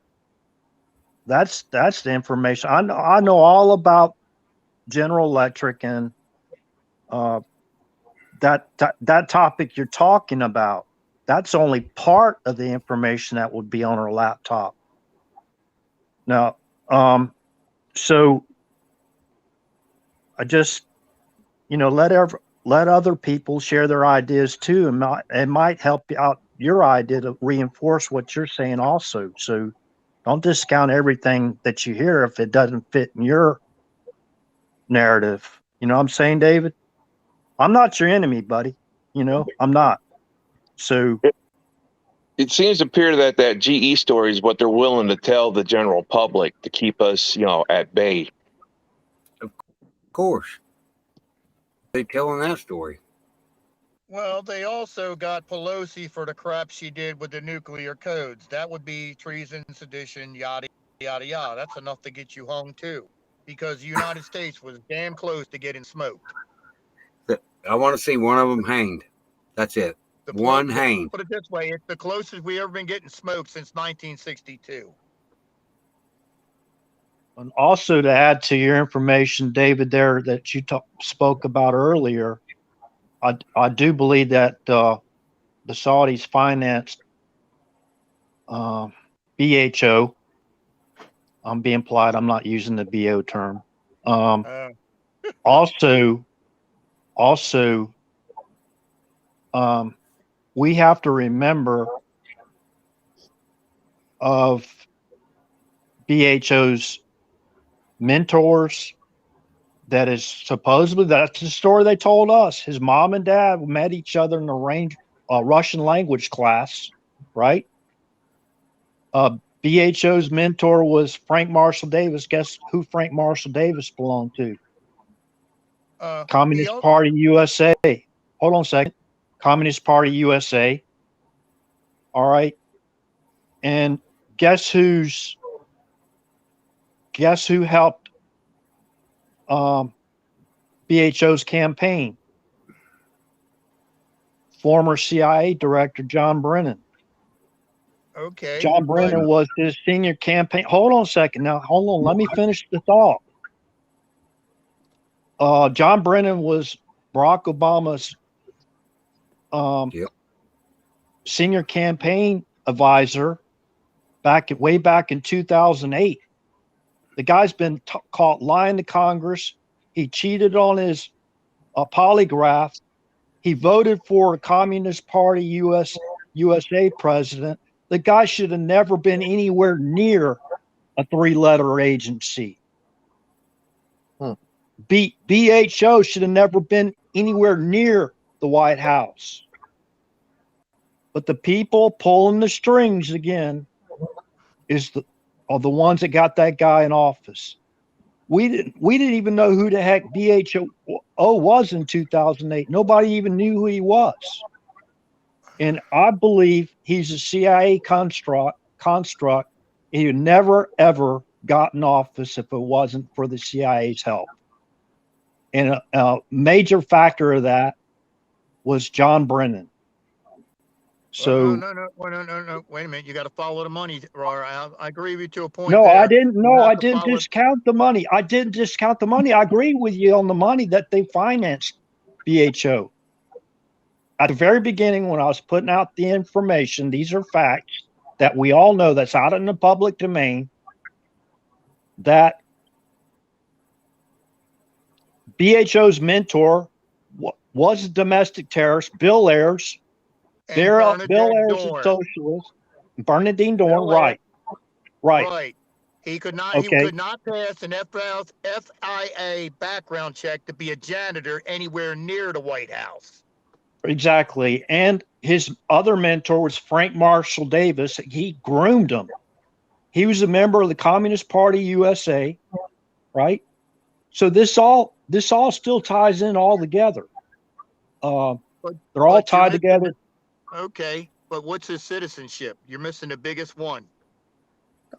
That's the information. I know all about General Electric and that topic you're talking about. That's only part of the information that would be on her laptop. Now, so I just, let other people share their ideas too, and it might help out your idea to reinforce what you're saying also. So don't discount everything that you hear if it doesn't fit in your narrative. You know what I'm saying, David? I'm not your enemy, buddy. I'm not. So It seems to appear that GE story is what they're willing to tell the general public to keep us, at bay. Of course. They're telling that story. Well, they also got Pelosi for the crap she did with the nuclear codes. That would be treason, sedition, yada, yada, yada. That's enough to get you hung, too, because the United States was damn close to getting smoked. I want to see one of them hanged. That's it. One hanged. Put it this way: it's the closest we ever been getting smoked since 1962. And also to add to your information, David, there that you spoke about earlier, I do believe that the Saudis financed BHO. I'm being polite. I'm not using the BO term. Also, we have to remember of BHO's mentors. That is supposedly, that's the story they told us. His mom and dad met each other in a Russian language class, right? BHO's mentor was Frank Marshall Davis. Guess who Frank Marshall Davis belonged to? Communist Party USA. Hold on a second. Communist Party USA. All right. And guess who helped BHO's campaign? Former CIA director John Brennan. Okay. John Brennan was his senior campaign. Hold on a second. Now, hold on. Let me finish the thought. John Brennan was Barack Obama's senior campaign advisor way back in 2008. The guy's been caught lying to Congress. He cheated on his polygraph. He voted for a Communist Party USA president. The guy should have never been anywhere near a 3-letter agency. BHO should have never been anywhere near the White House. But the people pulling the strings again are the ones that got that guy in office. We didn't even know who the heck BHO was in 2008. Nobody even knew who he was. And I believe he's a CIA construct. He would never, ever got in office if it wasn't for the CIA's help. And a major factor of that was John Brennan. So no. Wait a minute. You got to follow the money. I agree with you to a point. No, there. I didn't. No, I didn't discount the money. I didn't discount the money. I agree with you on the money that they financed BHO. At the very beginning, when I was putting out the information, these are facts that we all know that's out in the public domain, that BHO's mentor was a domestic terrorist, Bill Ayers. Bill Ayers is a socialist. Bernadine Dorn, right. He could not. Okay. He could not pass an FIA background check to be a janitor anywhere near the White House. Exactly. And his other mentor was Frank Marshall Davis. He groomed him. He was a member of the Communist Party USA, right? So this all still ties in all together. They're all tied together. Okay, but what's his citizenship? You're missing the biggest one.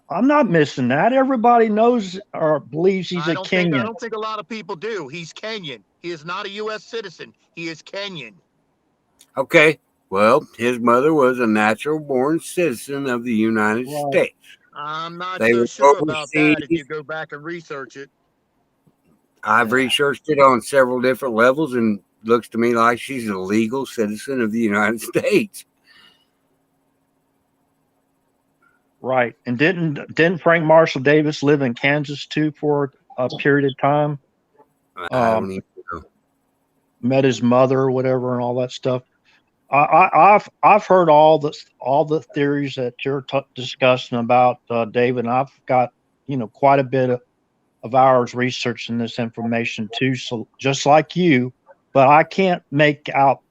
I'm not missing that. Everybody knows or believes he's a Kenyan. I don't think a lot of people do. He's Kenyan. He is not a U.S. citizen. He is Kenyan. Okay. Well, his mother was a natural-born citizen of the United States. I'm not so sure about that if you go back and research it. I've researched it on several different levels, and looks to me like she's a legal citizen of the United States. Right. And didn't Frank Marshall Davis live in Kansas too for a period of time? I don't even know. Met his mother or whatever and all that stuff. I've heard all the theories that you're discussing about, David. And I've got quite a bit of hours researching this information too. So just like you, but I can't make out.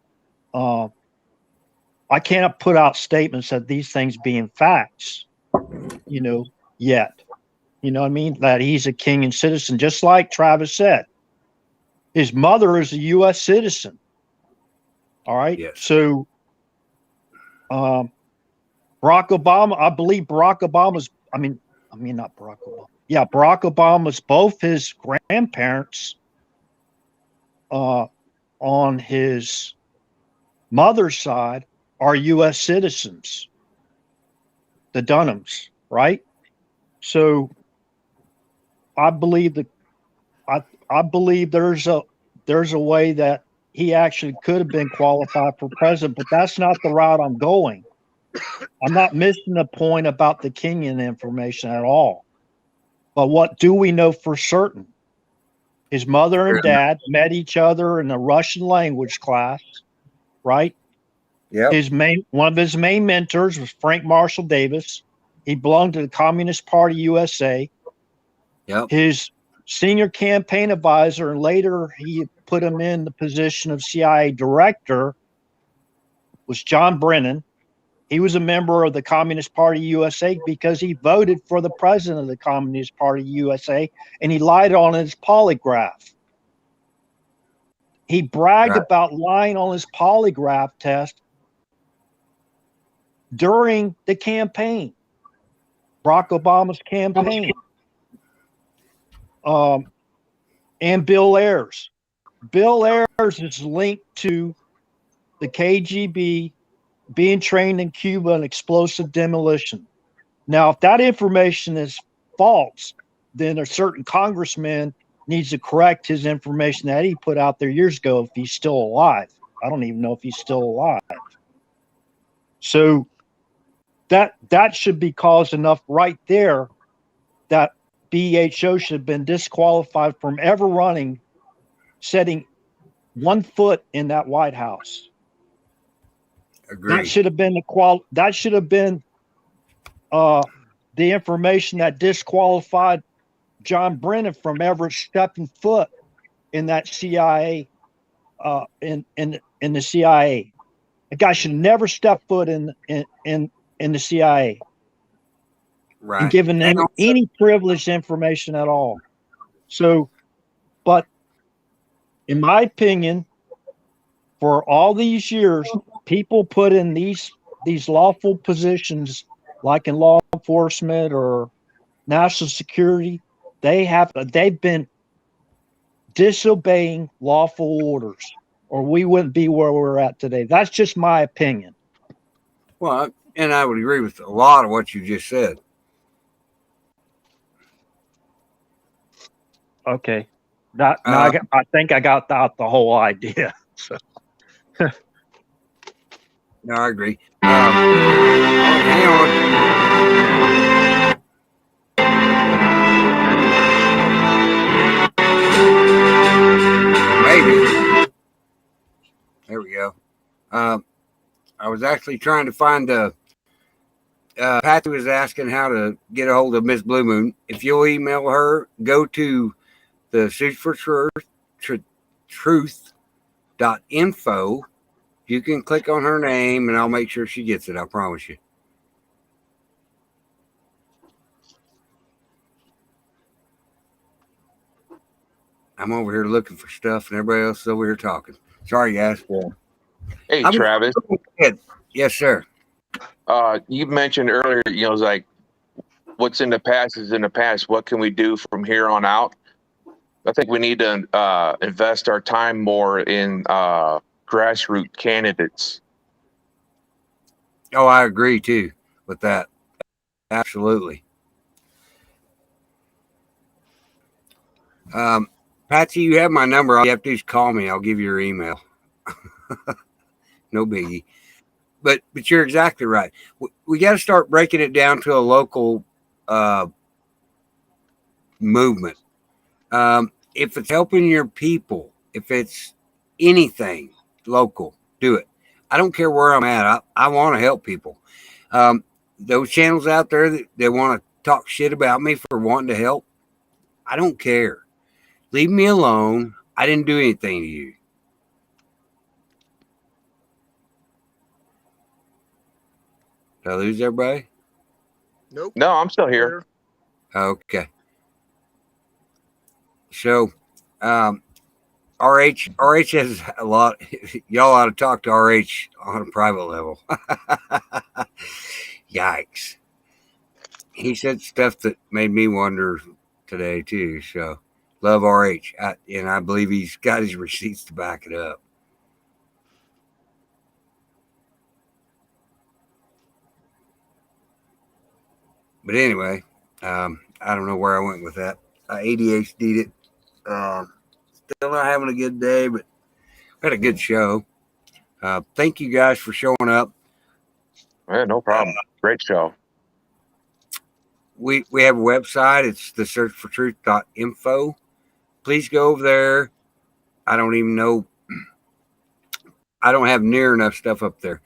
I can't put out statements that these things being facts. Yet. You know what I mean? That he's a Kenyan citizen, just like Travis said. His mother is a U.S. citizen. All right. Yes. So, Barack Obama, I believe Barack Obama's, not Barack Obama. Yeah, Barack Obama's, both his grandparents on his mother's side are U.S. citizens, the Dunhams, right? So I believe I believe there's a way that he actually could have been qualified for president, but that's not the route I'm going. I'm not missing the point about the Kenyan information at all. But what do we know for certain? His mother and dad met each other in a Russian language class, right? Yep. One of his main mentors was Frank Marshall Davis. He belonged to the Communist Party USA. Yep. His senior campaign advisor, and later he put him in the position of CIA director, was John Brennan. He was a member of the Communist Party USA because he voted for the president of the Communist Party USA, and he lied on his polygraph. He bragged about lying on his polygraph test during the campaign, Barack Obama's campaign. And Bill Ayers. Bill Ayers is linked to the KGB being trained in Cuba in explosive demolition. Now, if that information is false, then a certain congressman needs to correct his information that he put out there years ago if he's still alive. I don't even know if he's still alive. So that should be cause enough right there that BHO should have been disqualified from ever setting 1 foot in that White House. Agreed. That should have been the information that disqualified John Brennan from ever stepping foot in that CIA, in the CIA. The guy should never step foot in the CIA. Right. And given them any privileged information at all. So, but in my opinion, for all these years, people put in these lawful positions, like in law enforcement or national security, they've been disobeying lawful orders, or we wouldn't be where we're at today. That's just my opinion. Well, and I would agree with a lot of what you just said. Okay. I think I got out the whole idea. So. No, I agree. Hang on. Maybe. There we go. I was actually trying to find Patsy was asking how to get a hold of Miss Blue Moon. If you'll email her, go to the Search for Truth.info. You can click on her name, and I'll make sure she gets it. I promise you. I'm over here looking for stuff, and everybody else is over here talking. Sorry, guys. Hey, Travis. Yes, sir. You mentioned earlier, it's like what's in the past is in the past. What can we do from here on out? I think we need to invest our time more in grassroots candidates. Oh, I agree too with that. Absolutely. Patsy, you have my number. All you have to do is call me. I'll give you your email. No biggie. But you're exactly right. We got to start breaking it down to a local movement. If it's helping your people, if it's anything local, do it. I don't care where I'm at. I want to help people. Those channels out there that want to talk shit about me for wanting to help, I don't care. Leave me alone. I didn't do anything to you. Did I lose everybody? Nope. No, I'm still here. Okay. So, RH has a lot. Y'all ought to talk to RH on a private level. Yikes. He said stuff that made me wonder today too. So, love RH. And I believe he's got his receipts to back it up. But anyway, I don't know where I went with that. I ADHD'd it. Still not having a good day, but we had a good show. Thank you guys for showing up. Yeah, no problem. Great show. We have a website. It's thesearchfortruth.info. Please go over there. I don't even know. I don't have near enough stuff up there.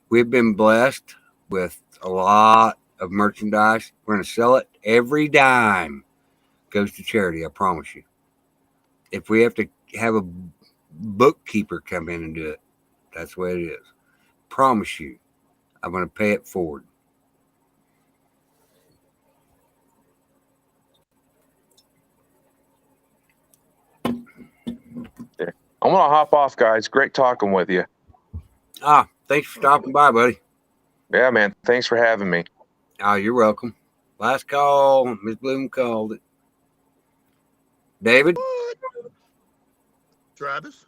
We've been blessed with a lot of merchandise. We're going to sell it. Every dime goes to charity. I promise you. If we have to have a bookkeeper come in and do it, that's the way it is. Promise you, I'm going to pay it forward. I'm gonna hop off, guys. Great talking with you. Thanks for stopping by, buddy. Yeah, man. Thanks for having me. You're welcome. Last call. Ms. Bloom called it. David? What? Travis?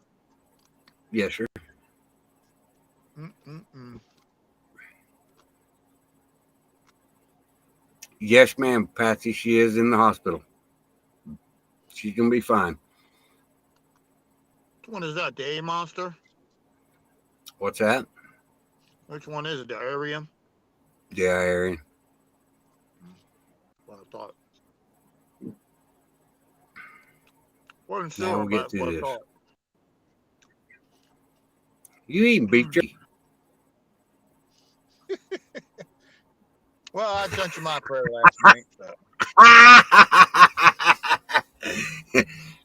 Yes, sir. Yes, ma'am, Patsy. She is in the hospital. She's going to be fine. Which one is that? The A monster? What's that? Which one is it? The Arium? Yeah, Aaron. What I thought. Wasn't Now sure we'll get about through what I this. thought. You eating beef jerky? Well, I sent you my prayer last night. So.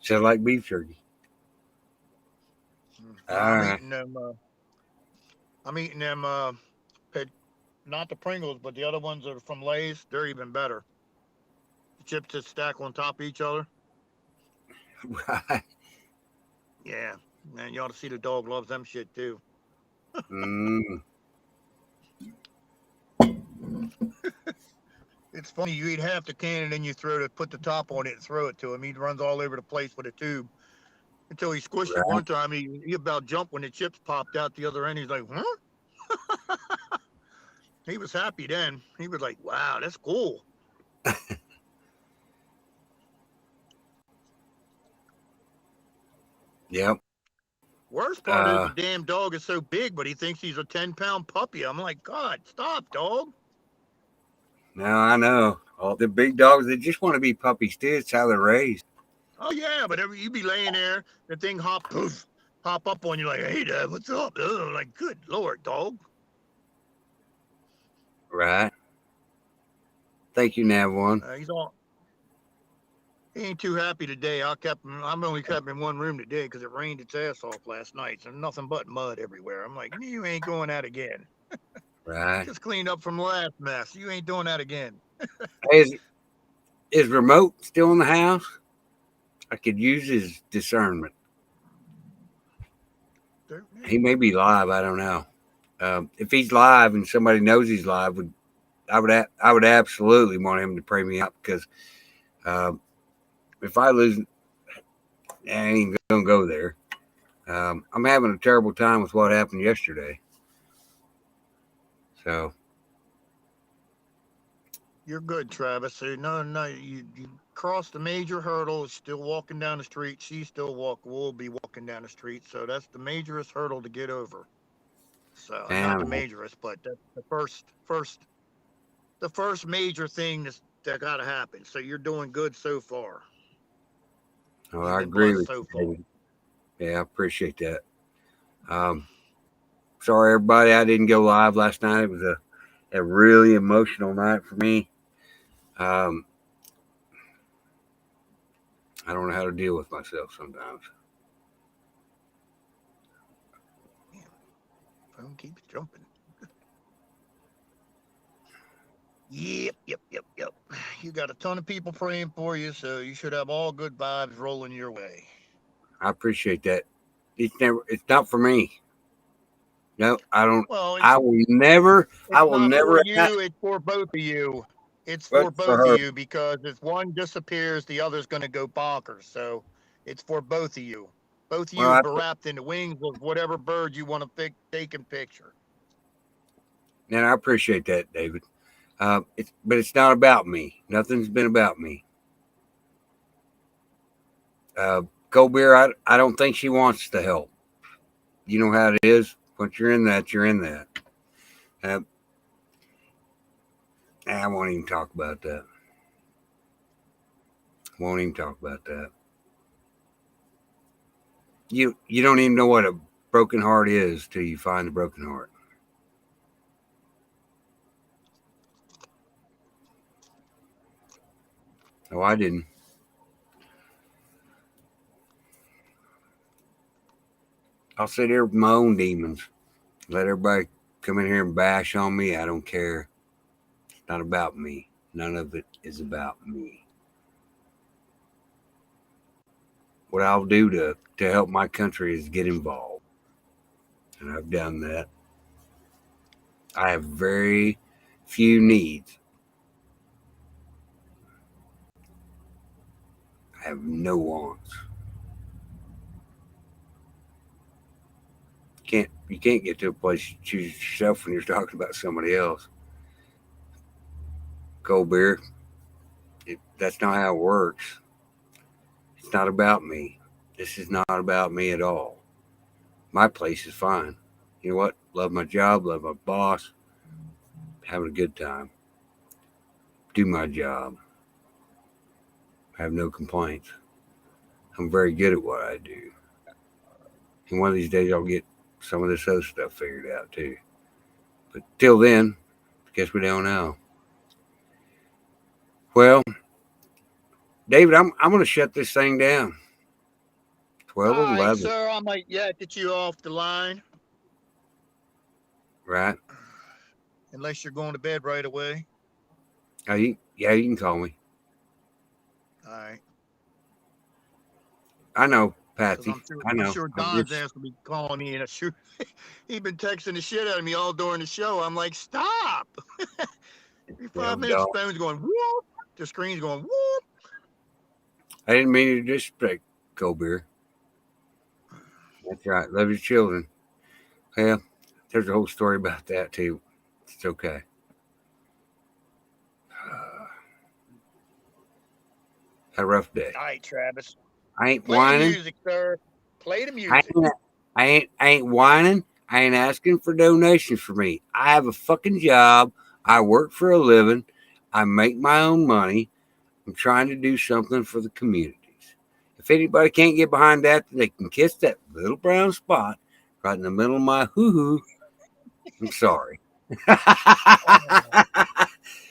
Sound like beef jerky. I'm eating them. Not the Pringles, but the other ones that are from Lay's. They're even better. The chips that stack on top of each other. Right. Yeah, man, you ought to see the dog loves them shit too. It's funny. You eat half the can and then you put the top on it and throw it to him. He runs all over the place with a tube until he squished it one time. He about jumped when the chips popped out the other end. He's like, huh? He was happy then. He was like, wow, that's cool. Yep. Worst part is the damn dog is so big, but he thinks he's a 10-pound puppy. I'm like, God, stop, dog. No, I know. All the big dogs, they just want to be puppies too. It's how they're raised. Oh, yeah, but you be laying there, the thing hop up on you like, hey, Dad, what's up? Like, good Lord, dog. Right. Thank you, Nav1. He ain't too happy today. I'm only kept in one room today because it rained its ass off last night. So nothing but mud everywhere. I'm like, you ain't going out again. Right. Just cleaned up from last mess. You ain't doing that again. Hey, is remote still in the house? I could use his discernment. He may be live. I don't know. If he's live and somebody knows he's live, I would absolutely want him to pray me out because if I lose, I ain't gonna go there. I'm having a terrible time with what happened yesterday. So you're good, Travis. So no, you crossed the major hurdle. Still walking down the street. She still will be walking down the street. So that's the majorest hurdle to get over. So not the majorest, but that's the first major thing that got to happen. So you're doing good so far. Oh, I agree with you. Yeah, I appreciate that. Sorry, everybody, I didn't go live last night. It was a really emotional night for me. I don't know how to deal with myself sometimes. Man, phone keeps jumping. Yep. You got a ton of people praying for you, so you should have all good vibes rolling your way. I appreciate that. It's not for me. No, I don't. Well, I will never. For you, it's for both of you. It's for both of you because if one disappears, the other's going to go bonkers. So it's for both of you. Both of you are wrapped in the wings of whatever bird you want to take and picture. And I appreciate that, David. But it's not about me. Nothing's been about me. Cold Beer, I don't think she wants the help. You know how it is. Once you're in that, you're in that. I won't even talk about that. Won't even talk about that. You don't even know what a broken heart is till you find a broken heart. Oh, I didn't. I'll sit here with my own demons. Let everybody come in here and bash on me. I don't care. It's not about me. None of it is about me. What I'll do to help my country is get involved. And I've done that. I have very few needs. I have no wants. You can't get to a place you choose yourself when you're talking about somebody else. Cold Beer, that's not how it works. It's not about me. This is not about me at all. My place is fine. You know what? Love my job, love my boss, having a good time. Do my job. I have no complaints. I'm very good at what I do. And one of these days I'll get some of this other stuff figured out too. But till then, I guess we don't know. Well, David, I'm going to shut this thing down. 12 All right, 11. sir. I might get you off the line. Right? Unless you're going to bed right away. Oh, you can call me. All right. I know, Patsy. I'm sure Don's ass will be calling me, and sure he's been texting the shit out of me all during the show. I'm like, stop. Every 5 minutes, the phone's going whoop. The screen's going whoop. I didn't mean to disrespect Cold Beer. That's right. Love your children. Well, there's a whole story about that too. It's okay. A rough day. All right, Travis. I ain't Play whining. the music, sir. Play the music. I ain't whining. I ain't asking for donations for me. I have a fucking job. I work for a living. I make my own money. I'm trying to do something for the communities. If anybody can't get behind that, they can kiss that little brown spot right in the middle of my hoo-hoo. I'm sorry.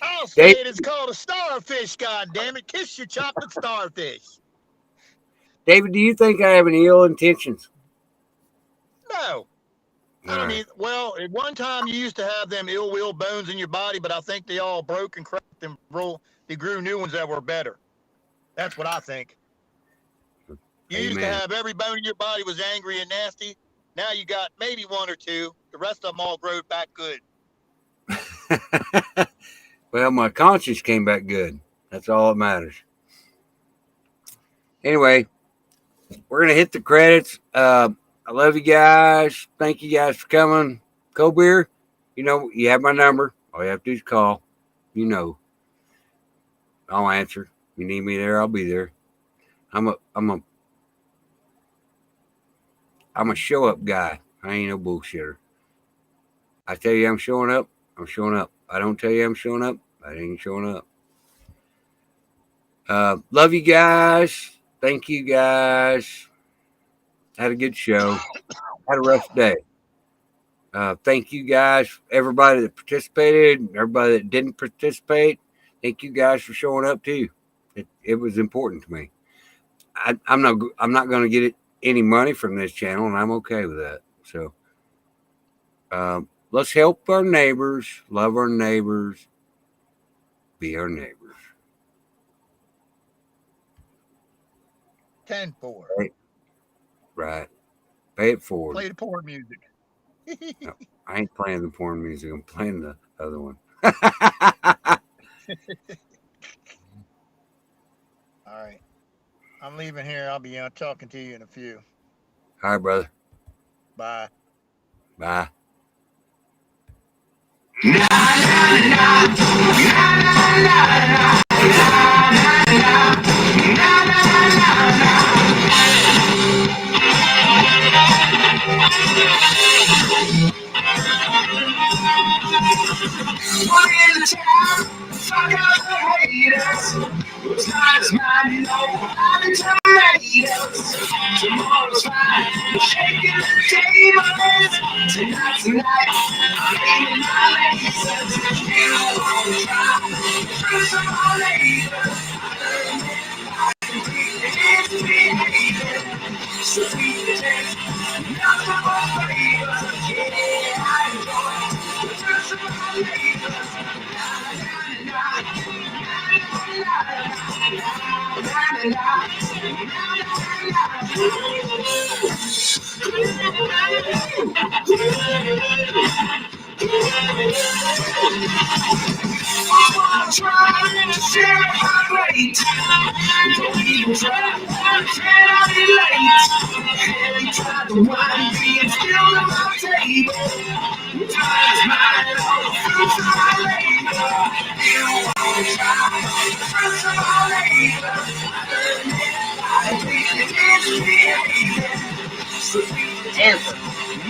I'll say it is called a starfish, goddammit. Kiss your chocolate starfish. David, do you think I have any ill intentions? No. I mean, well, at one time you used to have them ill will bones in your body, but I think they all broke and cracked and they grew new ones that were better. That's what I think. You used to have every bone in your body was angry and nasty. Now you got maybe one or two. The rest of them all growed back good. Well, my conscience came back good. That's all that matters. Anyway, we're going to hit the credits. I love you guys. Thank you guys for coming. Cold Beer, you know, you have my number. All you have to do is call. You know. I'll answer. If you need me there, I'll be there. I'm a show up guy. I ain't no bullshitter. I tell you I'm showing up, I'm showing up. I don't tell you I'm showing up, I ain't showing up. Love you guys. Thank you guys. Had a good show. Had a rough day. Thank you guys, everybody that participated, everybody that didn't participate. Thank you guys for showing up too. It was important to me. I'm not going to get any money from this channel, and I'm okay with that. So let's help our neighbors, love our neighbors, be our neighbors. 10-4. Right. Pay it forward. Play the porn music. No, I ain't playing the porn music. I'm playing the other one. All right. I'm leaving here. I'll be talking to you in a few. All right, brother. Bye. Bye. Tomorrow's fine. Shaking the table. Tonight, I'm aiming my lasers. You won't try. First of all, later. It's behaving. So we can take nothing but favors. Yeah, I enjoy it. First of all, later. I'm trying to celebrate. Don't even try. Cannot be late. Every time the wine being spilled on my table. Time is mine. All the fruits of my labor. You won't try. Fruits of my labor. I think it is behaving. So we can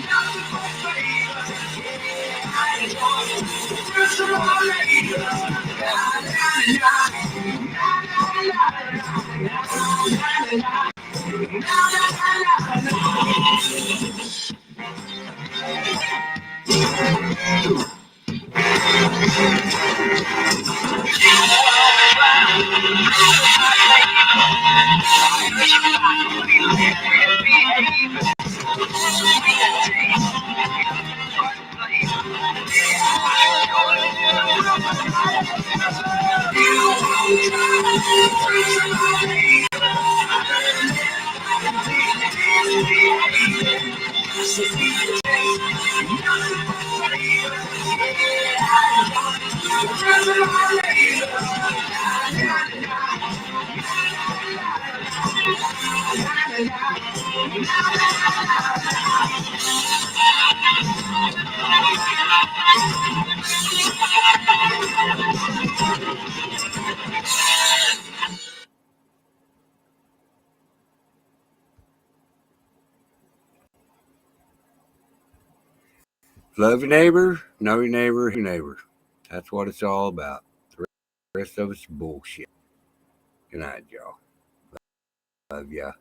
nothing but favor. Yeah, I enjoy it. Fruits of my labor. Love your neighbor, know your neighbor, your neighbor. That's what it's all about. The rest of it's bullshit. Good night, y'all. Love ya.